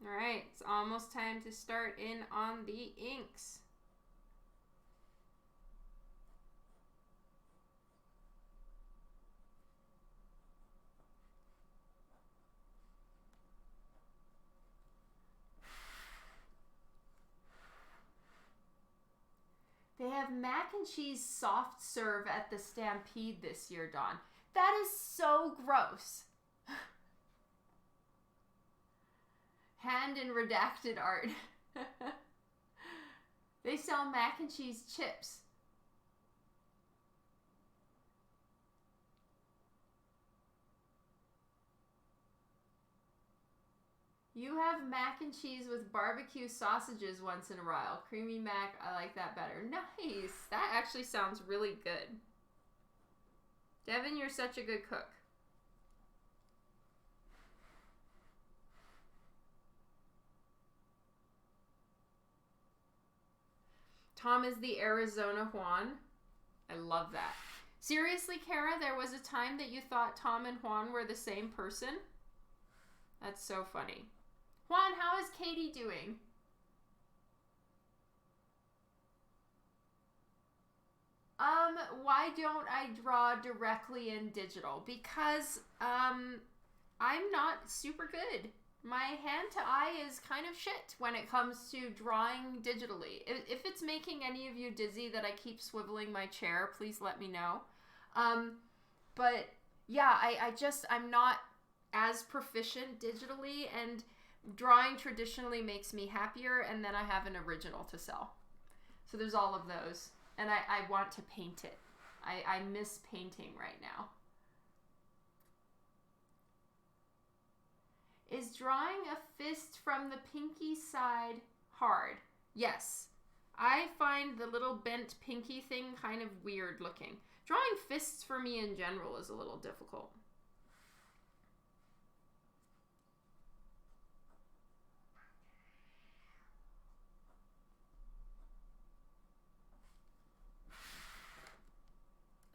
All right, it's almost time to start in on the inks. They have mac and cheese soft serve at the Stampede this year, Dawn. That is so gross. Hand and redacted art. They sell mac and cheese chips. You have mac and cheese with barbecue sausages once in a while. Creamy mac, I like that better. Nice. That actually sounds really good. Devin, you're such a good cook. Tom is the Arizona Juan. I love that. Seriously, Kara, there was a time that you thought Tom and Juan were the same person? That's so funny. Juan, how is Katie doing? Why don't I draw directly in digital? Because, I'm not super good. My hand to eye is kind of shit when it comes to drawing digitally. If it's making any of you dizzy that I keep swiveling my chair, please let me know. But yeah, I'm not as proficient digitally, and drawing traditionally makes me happier, and then I have an original to sell. So there's all of those, and I want to paint it. I miss painting right now. Is drawing a fist from the pinky side hard? Yes. I find the little bent pinky thing kind of weird looking. Drawing fists for me in general is a little difficult.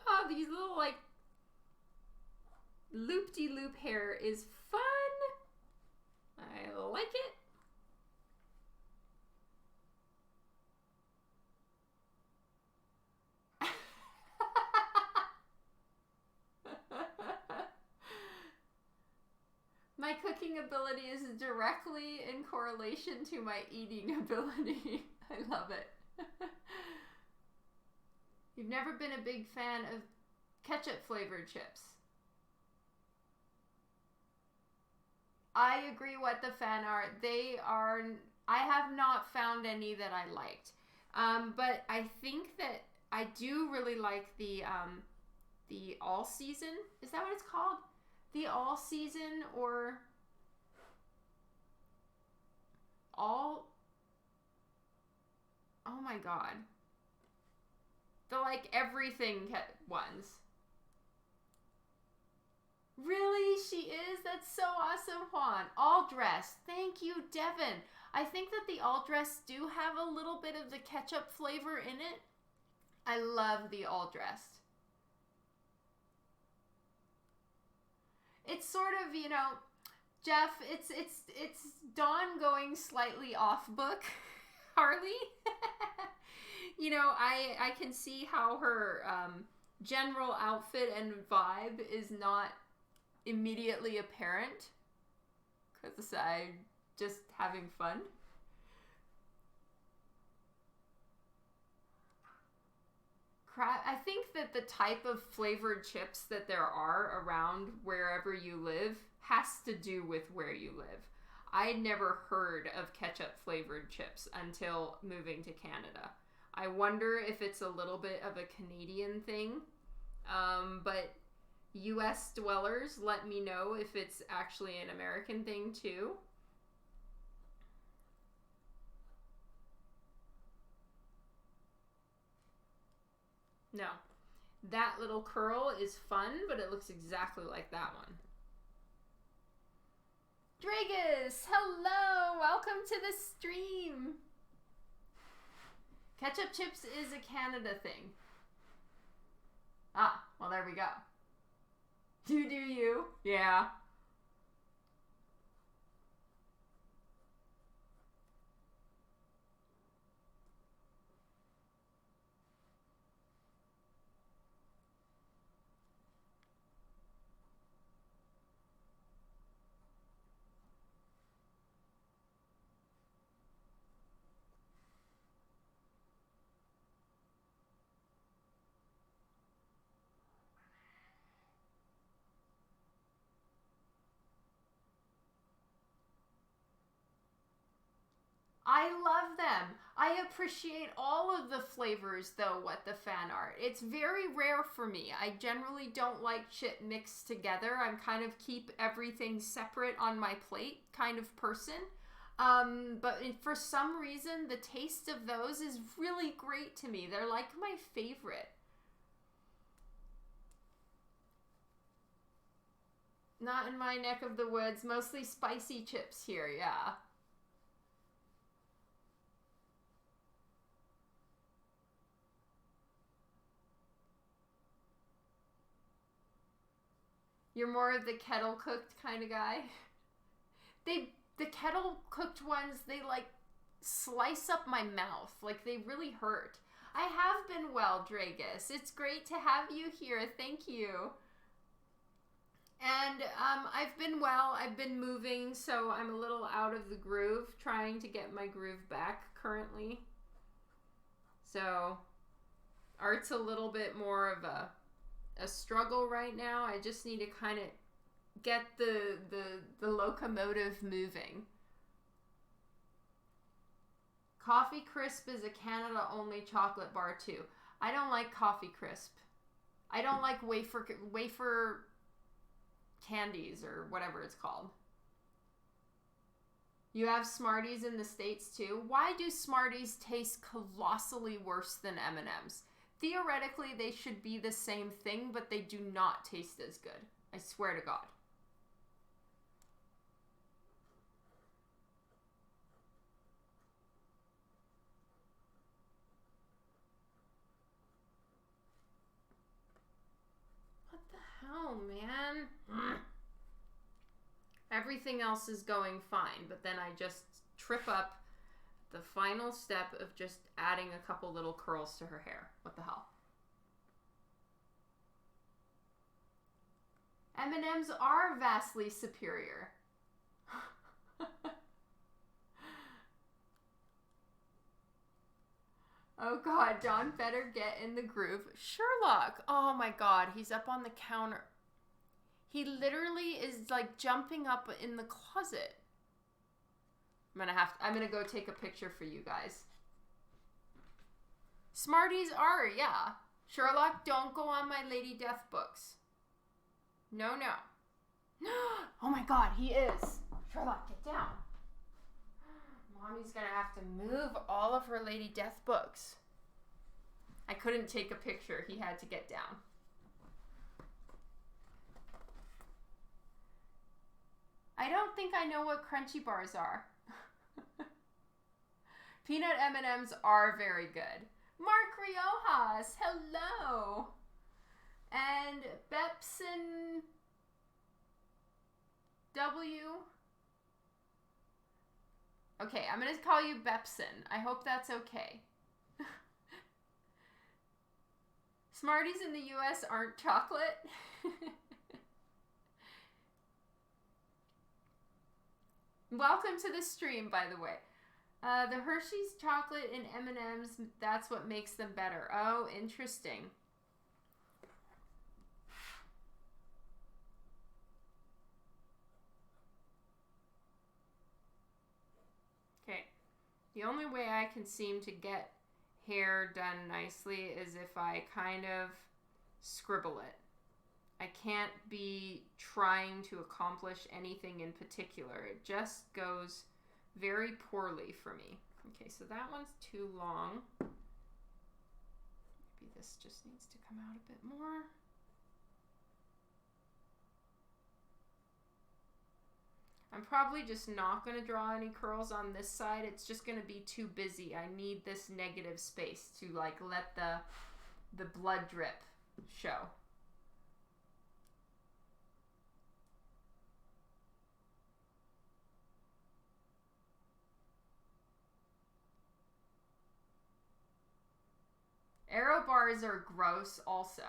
Oh, these little like loop-de-loop hair is fun. I like it. My cooking ability is directly in correlation to my eating ability. I love it. You've never been a big fan of ketchup flavored chips. I agree with the fan art. I have not found any that I liked. But I think that I do really like the all season. Is that what it's called? The all season or all. Oh my god. The like everything ones. Really? She is? That's so awesome, Juan. All dressed. Thank you, Devin. I think that the all dressed do have a little bit of the ketchup flavor in it. I love the all dressed. It's sort of, you know, Jeff, it's Dawn going slightly off book, Harley. You know, I can see how her general outfit and vibe is not immediately apparent because I'm just having fun. I think that the type of flavored chips that there are around wherever you live has to do with where you live. I'd never heard of ketchup flavored chips until moving to Canada. I wonder if it's a little bit of a Canadian thing, but US dwellers, let me know if it's actually an American thing too. No. That little curl is fun, but it looks exactly like that one. Dragus, hello! Welcome to the stream! Ketchup chips is a Canada thing. Ah, well there we go. Do you? Yeah. I love them. I appreciate all of the flavors, though, what the fan art. It's very rare for me. I generally don't like shit mixed together. I'm kind of keep everything separate on my plate kind of person. But for some reason, the taste of those is really great to me. They're like my favorite. Not in my neck of the woods. Mostly spicy chips here, yeah. You're more of the kettle cooked kind of guy. The kettle cooked ones, they like slice up my mouth. Like they really hurt. I have been well, Dragus. It's great to have you here. Thank you. And I've been well. I've been moving, so I'm a little out of the groove, trying to get my groove back currently. So art's a little bit more of a struggle right now. I just need to kind of get the locomotive moving. Coffee Crisp is a Canada only chocolate bar too. I don't like Coffee Crisp. I don't like wafer candies or whatever it's called. You have Smarties in the States too. Why do Smarties taste colossally worse than M&Ms? Theoretically, they should be the same thing, but they do not taste as good. I swear to God. What the hell, man? Everything else is going fine, but then I just trip up the final step of just adding a couple little curls to her hair. What the hell? M&Ms are vastly superior. Oh God, John better get in the groove. Sherlock! Oh my God, he's up on the counter. He literally is like jumping up in the closet. I'm gonna go take a picture for you guys. Smarties are, yeah. Sherlock, don't go on my Lady Death books. No, no. Oh my God, he is. Sherlock, get down. Mommy's gonna have to move all of her Lady Death books. I couldn't take a picture. He had to get down. I don't think I know what crunchy bars are. Peanut M&Ms are very good. Mark Riojas, hello. And Bepson W. Okay, I'm going to call you Bepson. I hope that's okay. Smarties in the US aren't chocolate. Welcome to the stream, by the way. The Hershey's chocolate and M&Ms, that's what makes them better. Oh, interesting. Okay. The only way I can seem to get hair done nicely is if I kind of scribble it. I can't be trying to accomplish anything in particular. It just goes very poorly for me. Okay, so that one's too long. Maybe this just needs to come out a bit more. I'm probably just not going to draw any curls on this side. It's just going to be too busy. I need this negative space to like let the blood drip show. Arrow bars are gross also.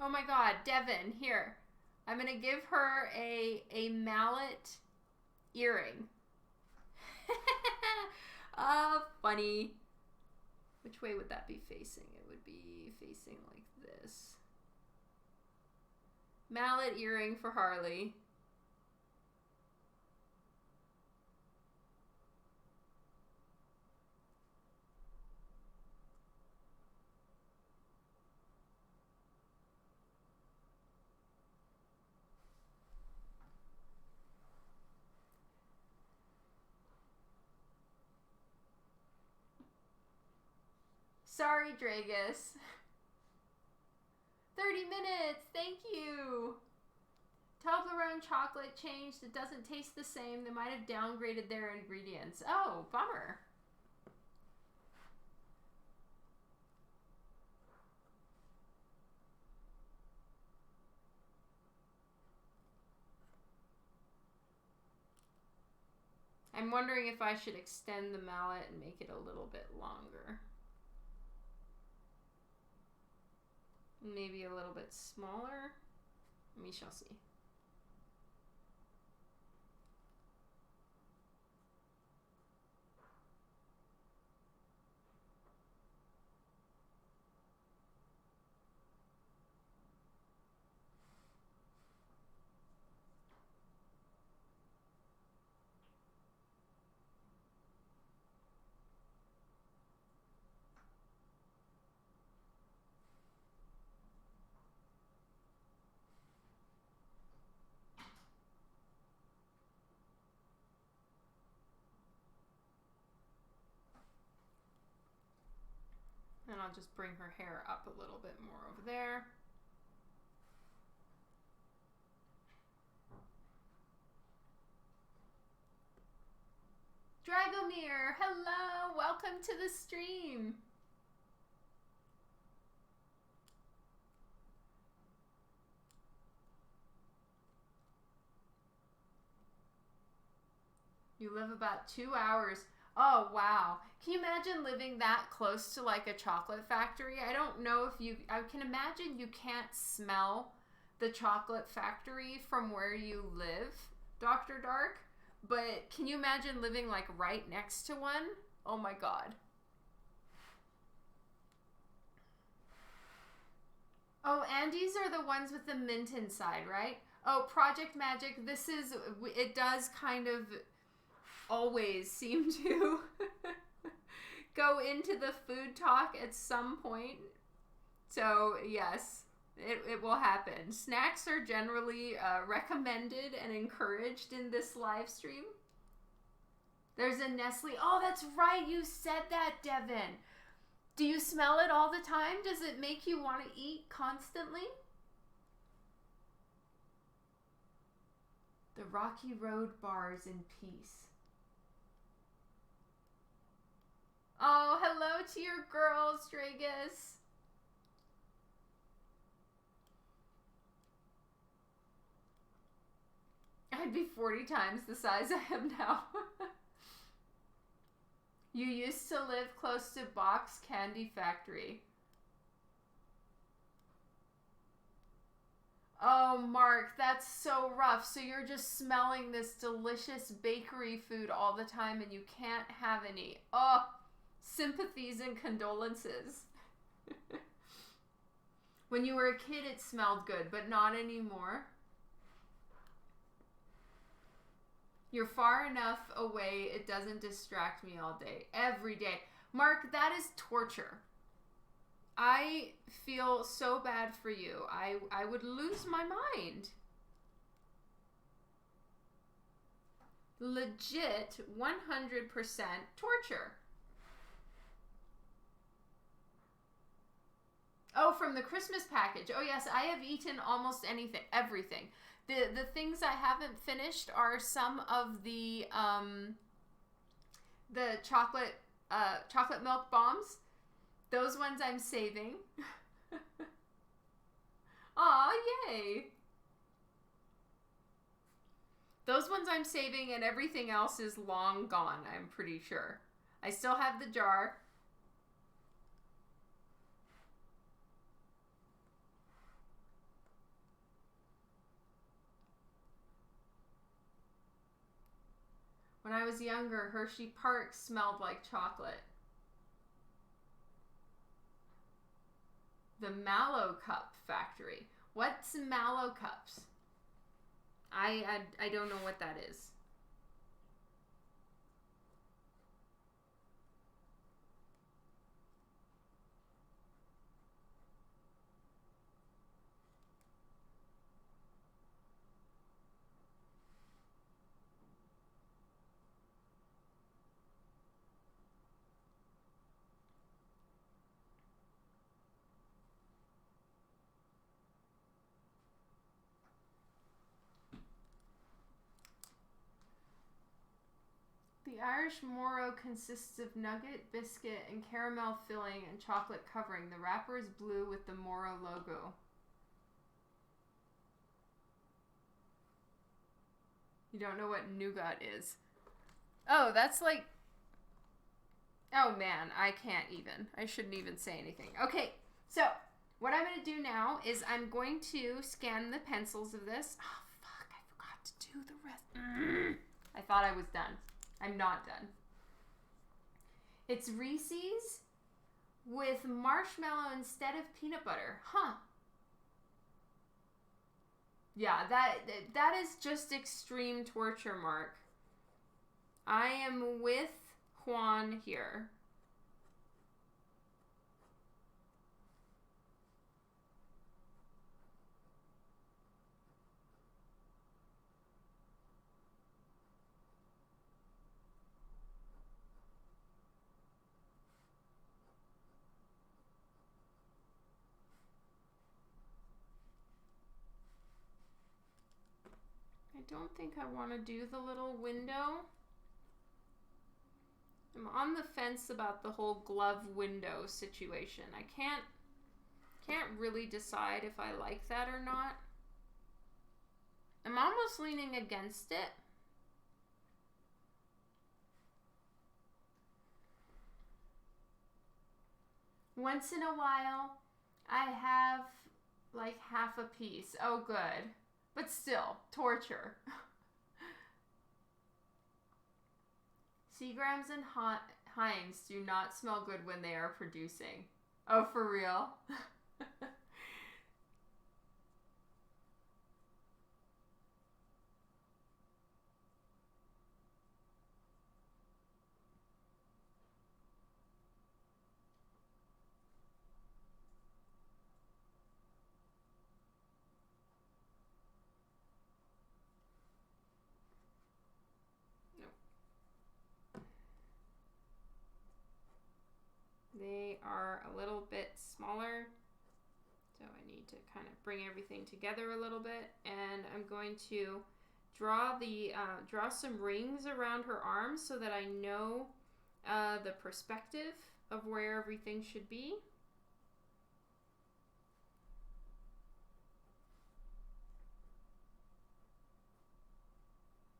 Oh my god, Devin, here. I'm going to give her a mallet earring. Funny. Which way would that be facing? It would be facing like this. Mallet earring for Harley. Sorry, Dragus. 30 minutes. Thank you. Toblerone chocolate changed. It doesn't taste the same. They might have downgraded their ingredients. Oh, bummer. I'm wondering if I should extend the mallet and make it a little bit longer. Maybe a little bit smaller. We shall see. And I'll just bring her hair up a little bit more over there. Dragomir, hello, welcome to the stream. You live about 2 hours. Oh, wow. Can you imagine living that close to like a chocolate factory? I don't know if you, I can imagine you can't smell the chocolate factory from where you live, Dr. Dark. But can you imagine living like right next to one? Oh my God. Oh, and these are the ones with the mint inside, right? Oh, Project Magic. It does kind of always seem to go into the food talk at some point. So, yes, it will happen. Snacks are generally recommended and encouraged in this live stream. There's a Nestle. Oh, that's right. You said that, Devin. Do you smell it all the time? Does it make you want to eat constantly? The Rocky Road bars in peace. Oh, hello to your girl, Stragus. I'd be 40 times the size I am now. You used to live close to Box Candy Factory. Oh, Mark, that's so rough. So you're just smelling this delicious bakery food all the time and you can't have any. Oh, sympathies and condolences. When you were a kid, it smelled good, but not anymore. You're far enough away, it doesn't distract me all day. Every day. Mark, that is torture. I feel so bad for you. I would lose my mind. Legit 100% torture. Oh, from the Christmas package. Oh yes, I have eaten almost anything, everything. The things I haven't finished are some of the chocolate milk bombs. Those ones I'm saving. Aw, yay. Those ones I'm saving and everything else is long gone, I'm pretty sure. I still have the jar. When I was younger, Hershey Park smelled like chocolate. The Mallow Cup Factory. What's Mallow Cups? I don't know what that is. The Irish Moro consists of nugget, biscuit, and caramel filling and chocolate covering. The wrapper is blue with the Moro logo. You don't know what nougat is. Oh, that's like... Oh man, I can't even. I shouldn't even say anything. Okay, so what I'm going to do now is I'm going to scan the pencils of this. Oh, fuck, I forgot to do the rest. I thought I was done. I'm not done. It's Reese's with marshmallow instead of peanut butter. Huh. Yeah, that is just extreme torture, Mark. I am with Juan here. I don't think I want to do the little window. I'm on the fence about the whole glove window situation. I can't really decide if I like that or not. I'm almost leaning against it. Once in a while, I have like half a piece. Oh, good. But still, torture. Seagrams and Hinds do not smell good when they are producing. Oh, for real? They are a little bit smaller, so I need to kind of bring everything together a little bit, and I'm going to draw some rings around her arms so that I know the perspective of where everything should be.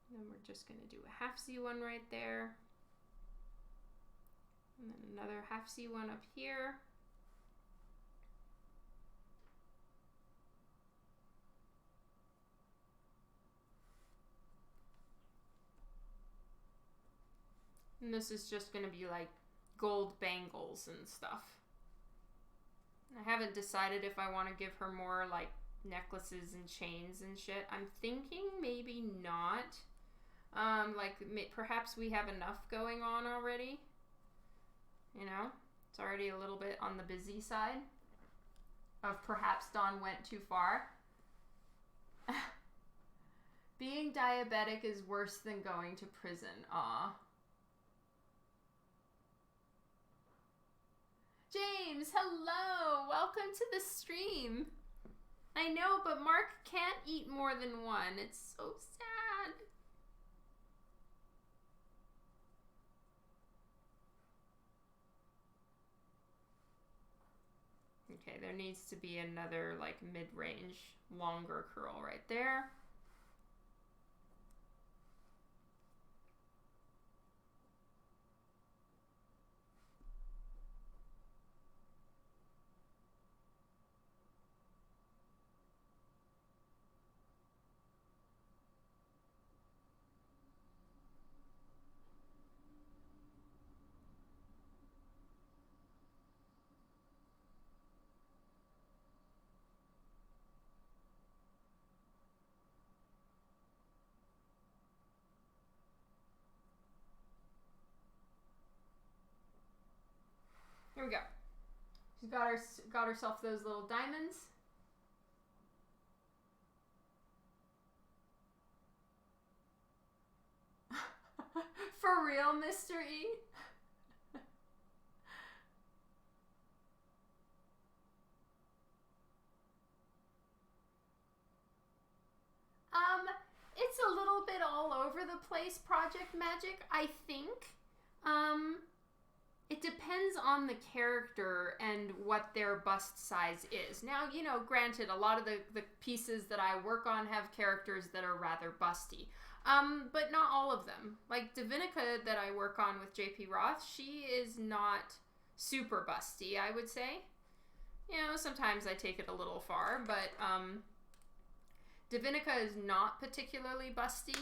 And then we're just going to do a half C one right there. And then another half C one up here. And this is just going to be like gold bangles and stuff. I haven't decided if I want to give her more like necklaces and chains and shit. I'm thinking maybe not. Perhaps we have enough going on already. You know, it's already a little bit on the busy side of perhaps Dawn went too far. Being diabetic is worse than going to prison. Aw. James, hello! Welcome to the stream. I know, but Mark can't eat more than one. It's so sad. Okay, there needs to be another like mid-range longer curl right there. Here we go. She's got herself those little diamonds. For real, Mr. E? It's a little bit all over the place, Project Magic, I think. It depends on the character and what their bust size is. Now, you know, granted, a lot of the pieces that I work on have characters that are rather busty. But not all of them. Like Divinica that I work on with JP Roth, she is not super busty, I would say. You know, sometimes I take it a little far, but Divinica is not particularly busty.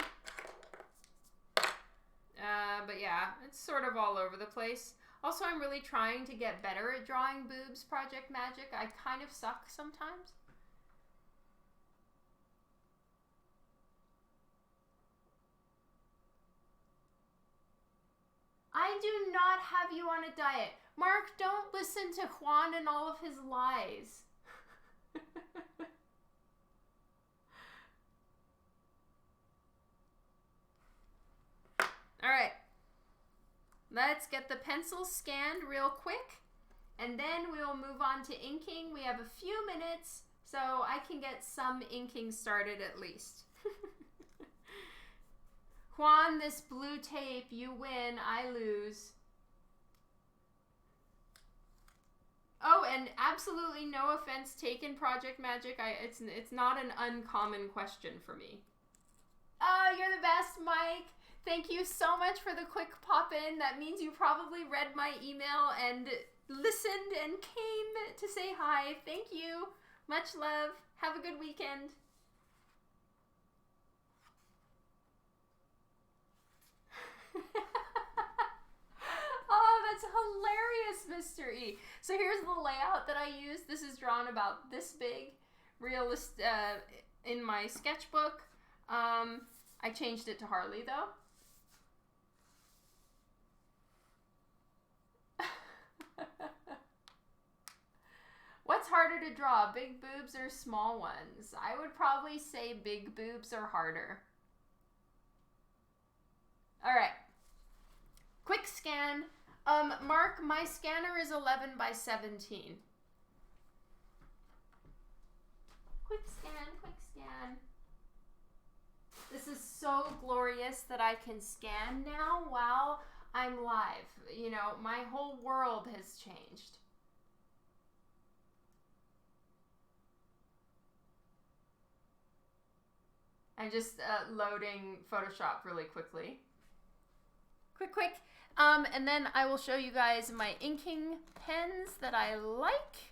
But yeah, it's sort of all over the place. Also, I'm really trying to get better at drawing boobs, Project Magic. I kind of suck sometimes. I do not have you on a diet. Mark, don't listen to Juan and all of his lies. All right. Let's get the pencils scanned real quick, and then we will move on to inking. We have a few minutes, so I can get some inking started at least. Juan, this blue tape, you win, I lose. Oh, and absolutely no offense taken, Project Magic. It's not an uncommon question for me. Oh, you're the best, Mike. Thank you so much for the quick pop-in. That means you probably read my email and listened and came to say hi. Thank you. Much love. Have a good weekend. Hilarious, Mr. E. So here's the layout that I use. This is drawn about this big, realist in my sketchbook. I changed it to Harley though. What's harder to draw, big boobs or small ones? I would probably say big boobs are harder. All right. Quick scan. Mark, my scanner is 11 by 17. Quick scan, quick scan. This is so glorious that I can scan now while I'm live. You know, my whole world has changed. I'm just loading Photoshop really quickly. Quick. And then I will show you guys my inking pens that I like.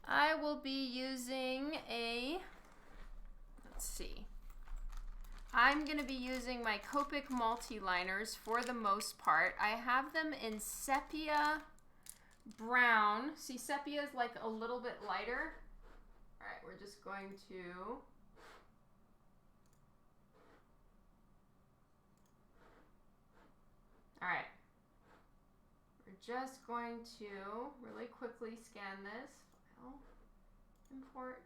I will be using let's see. I'm going to be using my Copic multi-liners for the most part. I have them in sepia brown. See, sepia is like a little bit lighter. All right, we're just going to... All right, we're just going to really quickly scan this. File, import.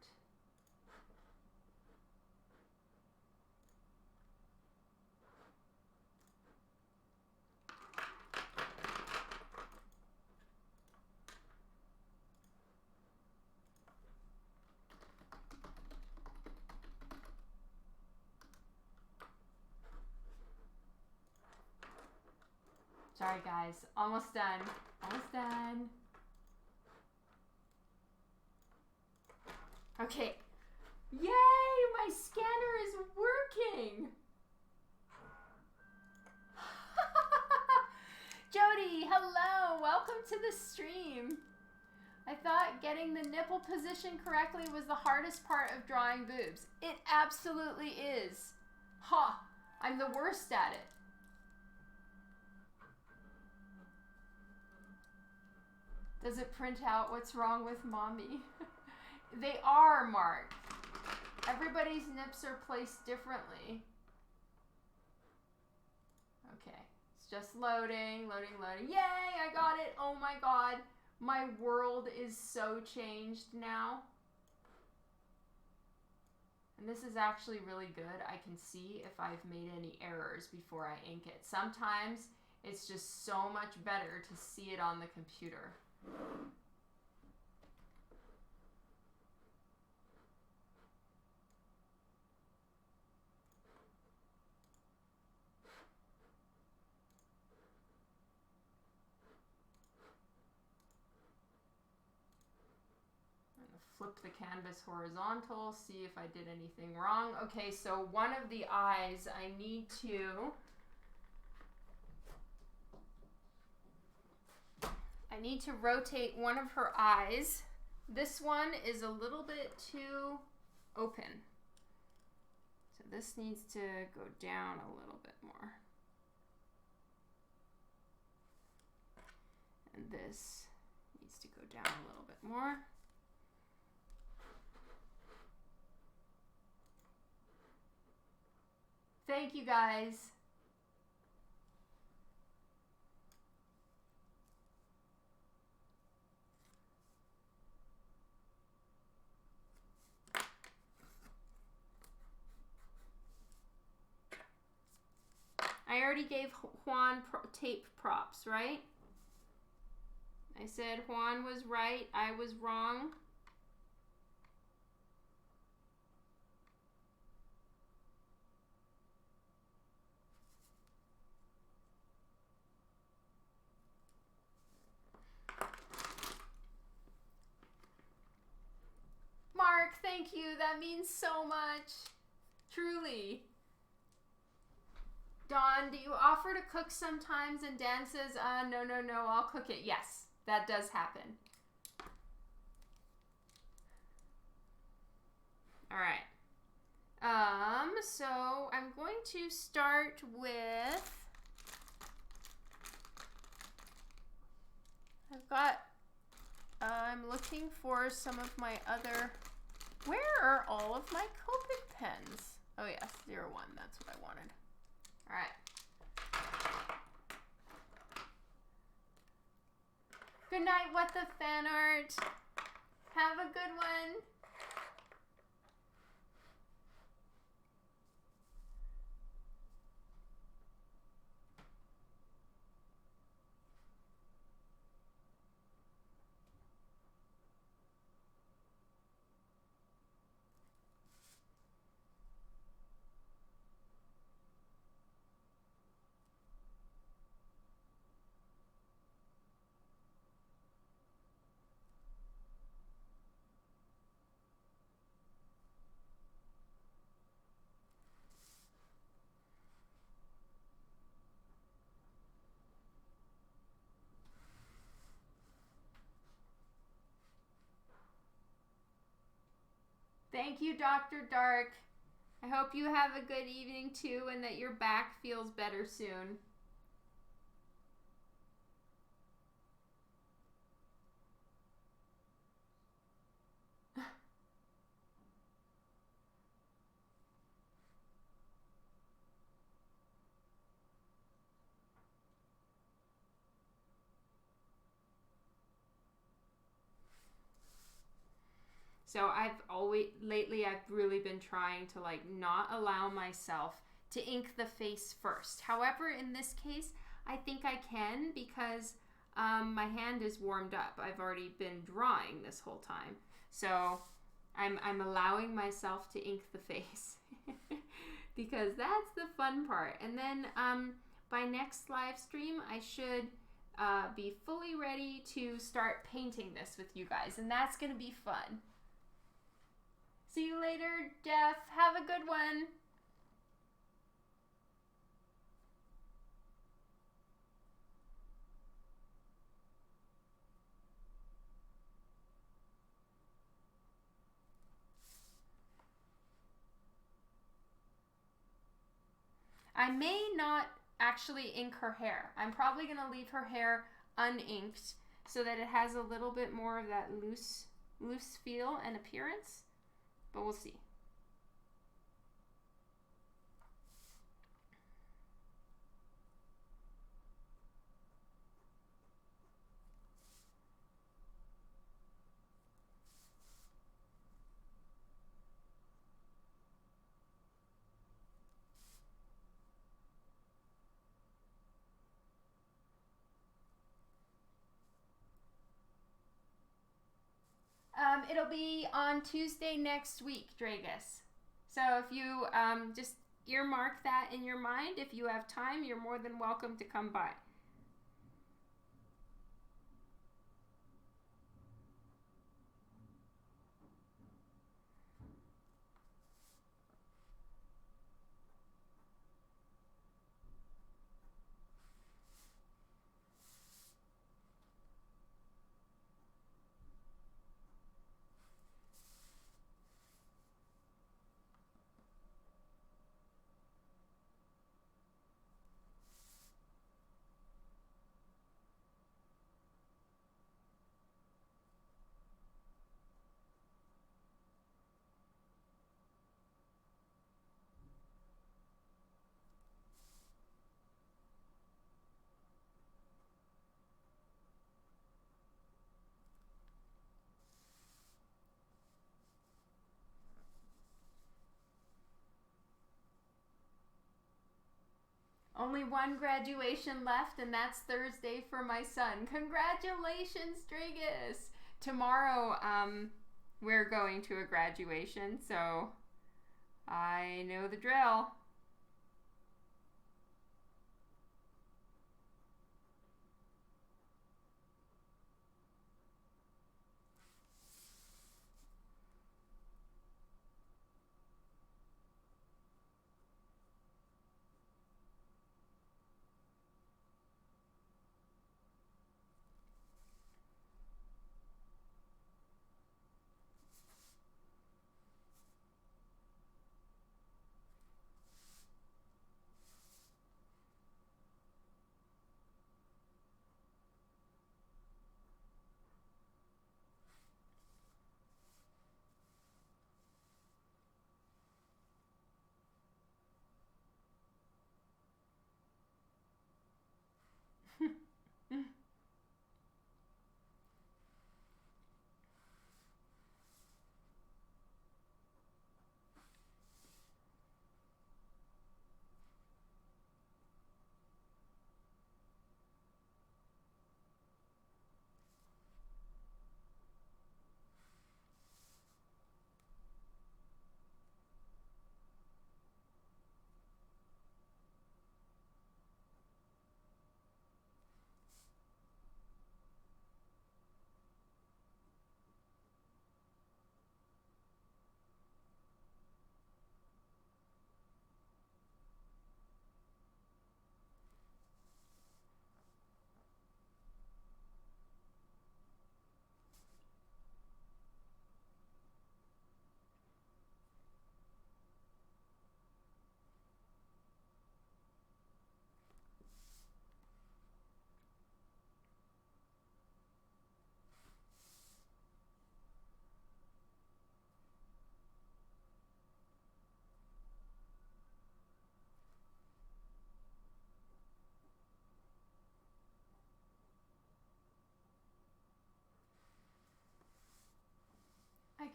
Sorry guys, almost done. Almost done. Okay. Yay, my scanner is working. Jody, hello. Welcome to the stream. I thought getting the nipple position correctly was the hardest part of drawing boobs. It absolutely is. Ha! I'm the worst at it. Does it print out what's wrong with mommy? They are, Mark. Everybody's nips are placed differently. Okay, it's just loading. Yay, I got it. Oh my God. My world is so changed now. And this is actually really good. I can see if I've made any errors before I ink it. Sometimes it's just so much better to see it on the computer. Flip the canvas horizontal, see if I did anything wrong. Okay, so one of the eyes I need to rotate one of her eyes. This one is a little bit too open. So this needs to go down a little bit more. And this needs to go down a little bit more. Thank you guys. I already gave Juan tape props, right? I said Juan was right, I was wrong. Mark, thank you. That means so much. Truly. Dawn, do you offer to cook sometimes? And Dan says, no, I'll cook it. Yes, that does happen. All right. So I'm going to start with I'm looking for some of my other, where are all of my Copic pens? Oh yes, 01, that's what I wanted. All right. Good night, What the Fan Art. Have a good one. Thank you, Dr. Dark. I hope you have a good evening too and that your back feels better soon. So lately I've really been trying to like not allow myself to ink the face first. However, in this case, I think I can because my hand is warmed up. I've already been drawing this whole time. So I'm allowing myself to ink the face because that's the fun part. And then by next live stream, I should be fully ready to start painting this with you guys. And that's going to be fun. See you later, Jeff. Have a good one. I may not actually ink her hair. I'm probably going to leave her hair uninked so that it has a little bit more of that loose feel and appearance. But we'll see. It'll be on Tuesday next week, Dragus. So if you just earmark that in your mind, if you have time, you're more than welcome to come by. Only one graduation left, and that's Thursday for my son. Congratulations, Dragus! Tomorrow, we're going to a graduation, so I know the drill.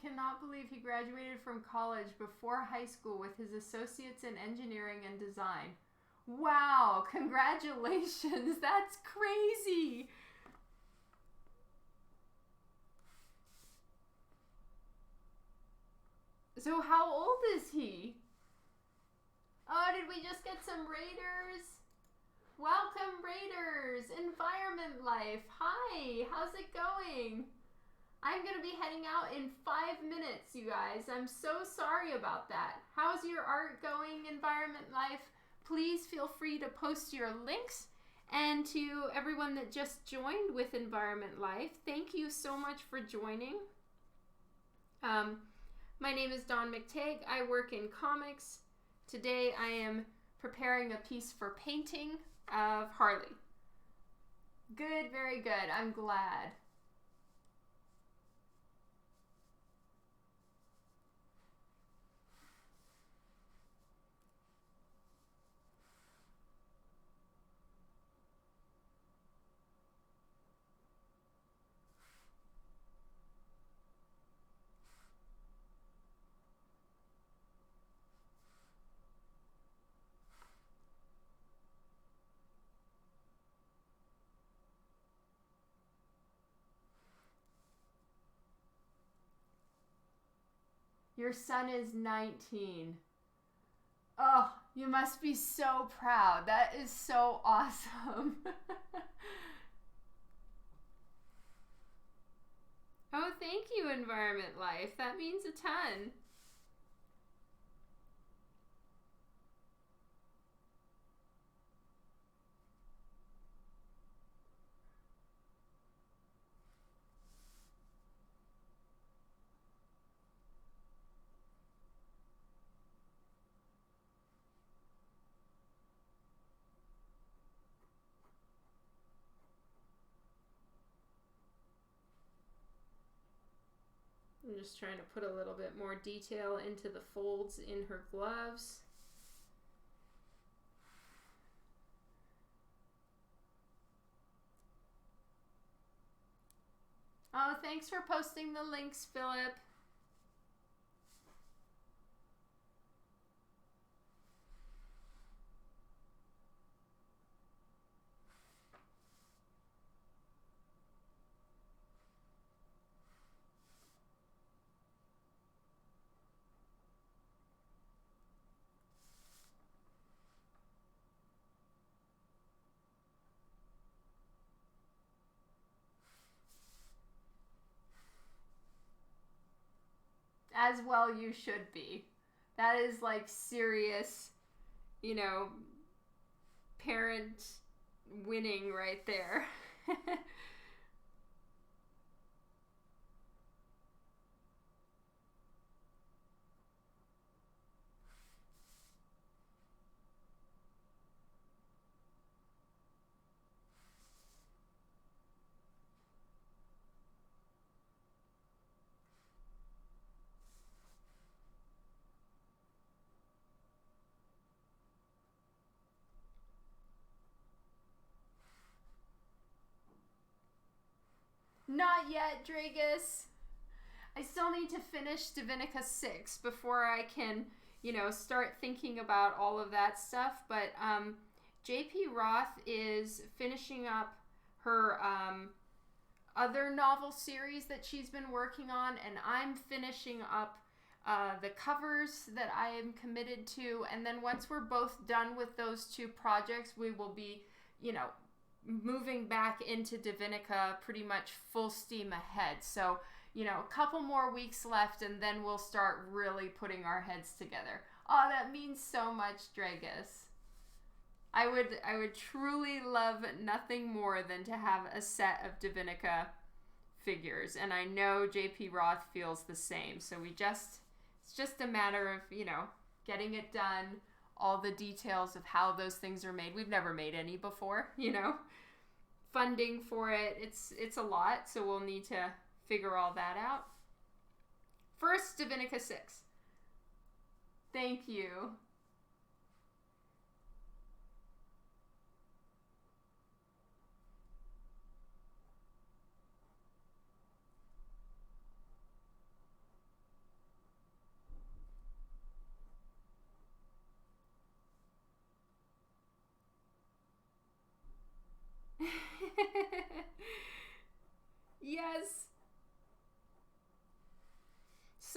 cannot believe he graduated from college before high school with his associates in engineering and design. Wow, congratulations. That's crazy. So how old is he? Oh, did we just get some raiders? Welcome, raiders. Environment Life. Hi, how's it going? I'm going to be heading out in 5 minutes, you guys. I'm so sorry about that. How's your art going, Environment Life? Please feel free to post your links. And to everyone that just joined with Environment Life, thank you so much for joining. My name is Dawn McTagg. I work in comics. Today I am preparing a piece for painting of Harley. Good, very good. I'm glad. Your son is 19. Oh, you must be so proud. That is so awesome. Oh, thank you, Environment Life. That means a ton. I'm just trying to put a little bit more detail into the folds in her gloves. Oh, thanks for posting the links, Philip. As well you should be. That is like serious, you know, parent winning right there. Not yet, Dragus. I still need to finish Divinica 6 before I can, you know, start thinking about all of that stuff. But JP Roth is finishing up her other novel series that she's been working on, and I'm finishing up the covers that I am committed to. And then once we're both done with those two projects, we will be, you know, moving back into Divinica pretty much full steam ahead. So, you know, a couple more weeks left and then we'll start really putting our heads together. Oh, that means so much, Dragus. I would truly love nothing more than to have a set of Divinica figures, and I know JP Roth feels the same. So it's just a matter of, you know, getting it done, all the details of how those things are made. We've never made any before, you know. Funding for it, it's a lot, so we'll need to figure all that out. First, Divinica 6. Thank you.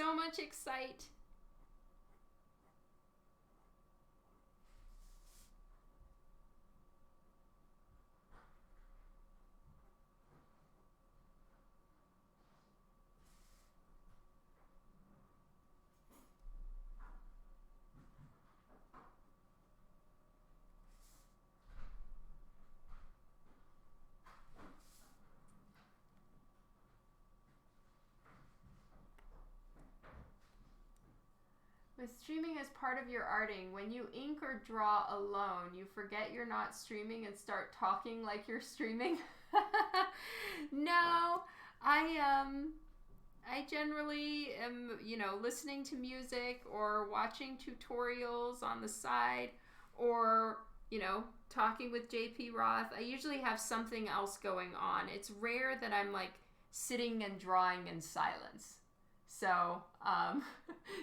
so much excite. With streaming as part of your arting, when you ink or draw alone, you forget you're not streaming and start talking like you're streaming? No, I generally am, listening to music or watching tutorials on the side or, talking with JP Roth. I usually have something else going on. It's rare that I'm like sitting and drawing in silence. So,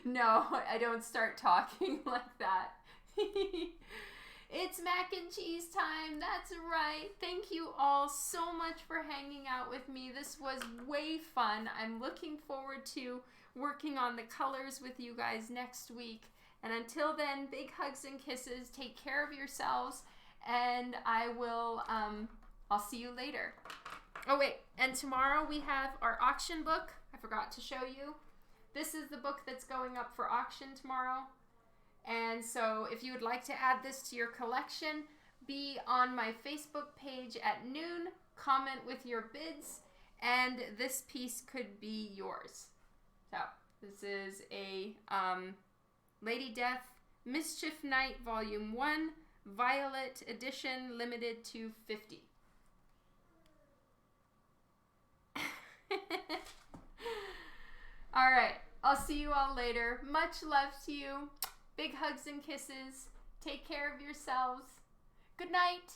no, I don't start talking like that. It's mac and cheese time. That's right. Thank you all so much for hanging out with me. This was way fun. I'm looking forward to working on the colors with you guys next week. And until then, big hugs and kisses. Take care of yourselves. And I'll see you later. Oh, wait. And tomorrow we have our auction book. I forgot to show you. This is the book that's going up for auction tomorrow. And so if you would like to add this to your collection, be on my Facebook page at noon, comment with your bids, and this piece could be yours. So this is a Lady Death Mischief Night Volume 1, Violet Edition, limited to 50. All right, I'll see you all later. Much love to you. Big hugs and kisses. Take care of yourselves. Good night.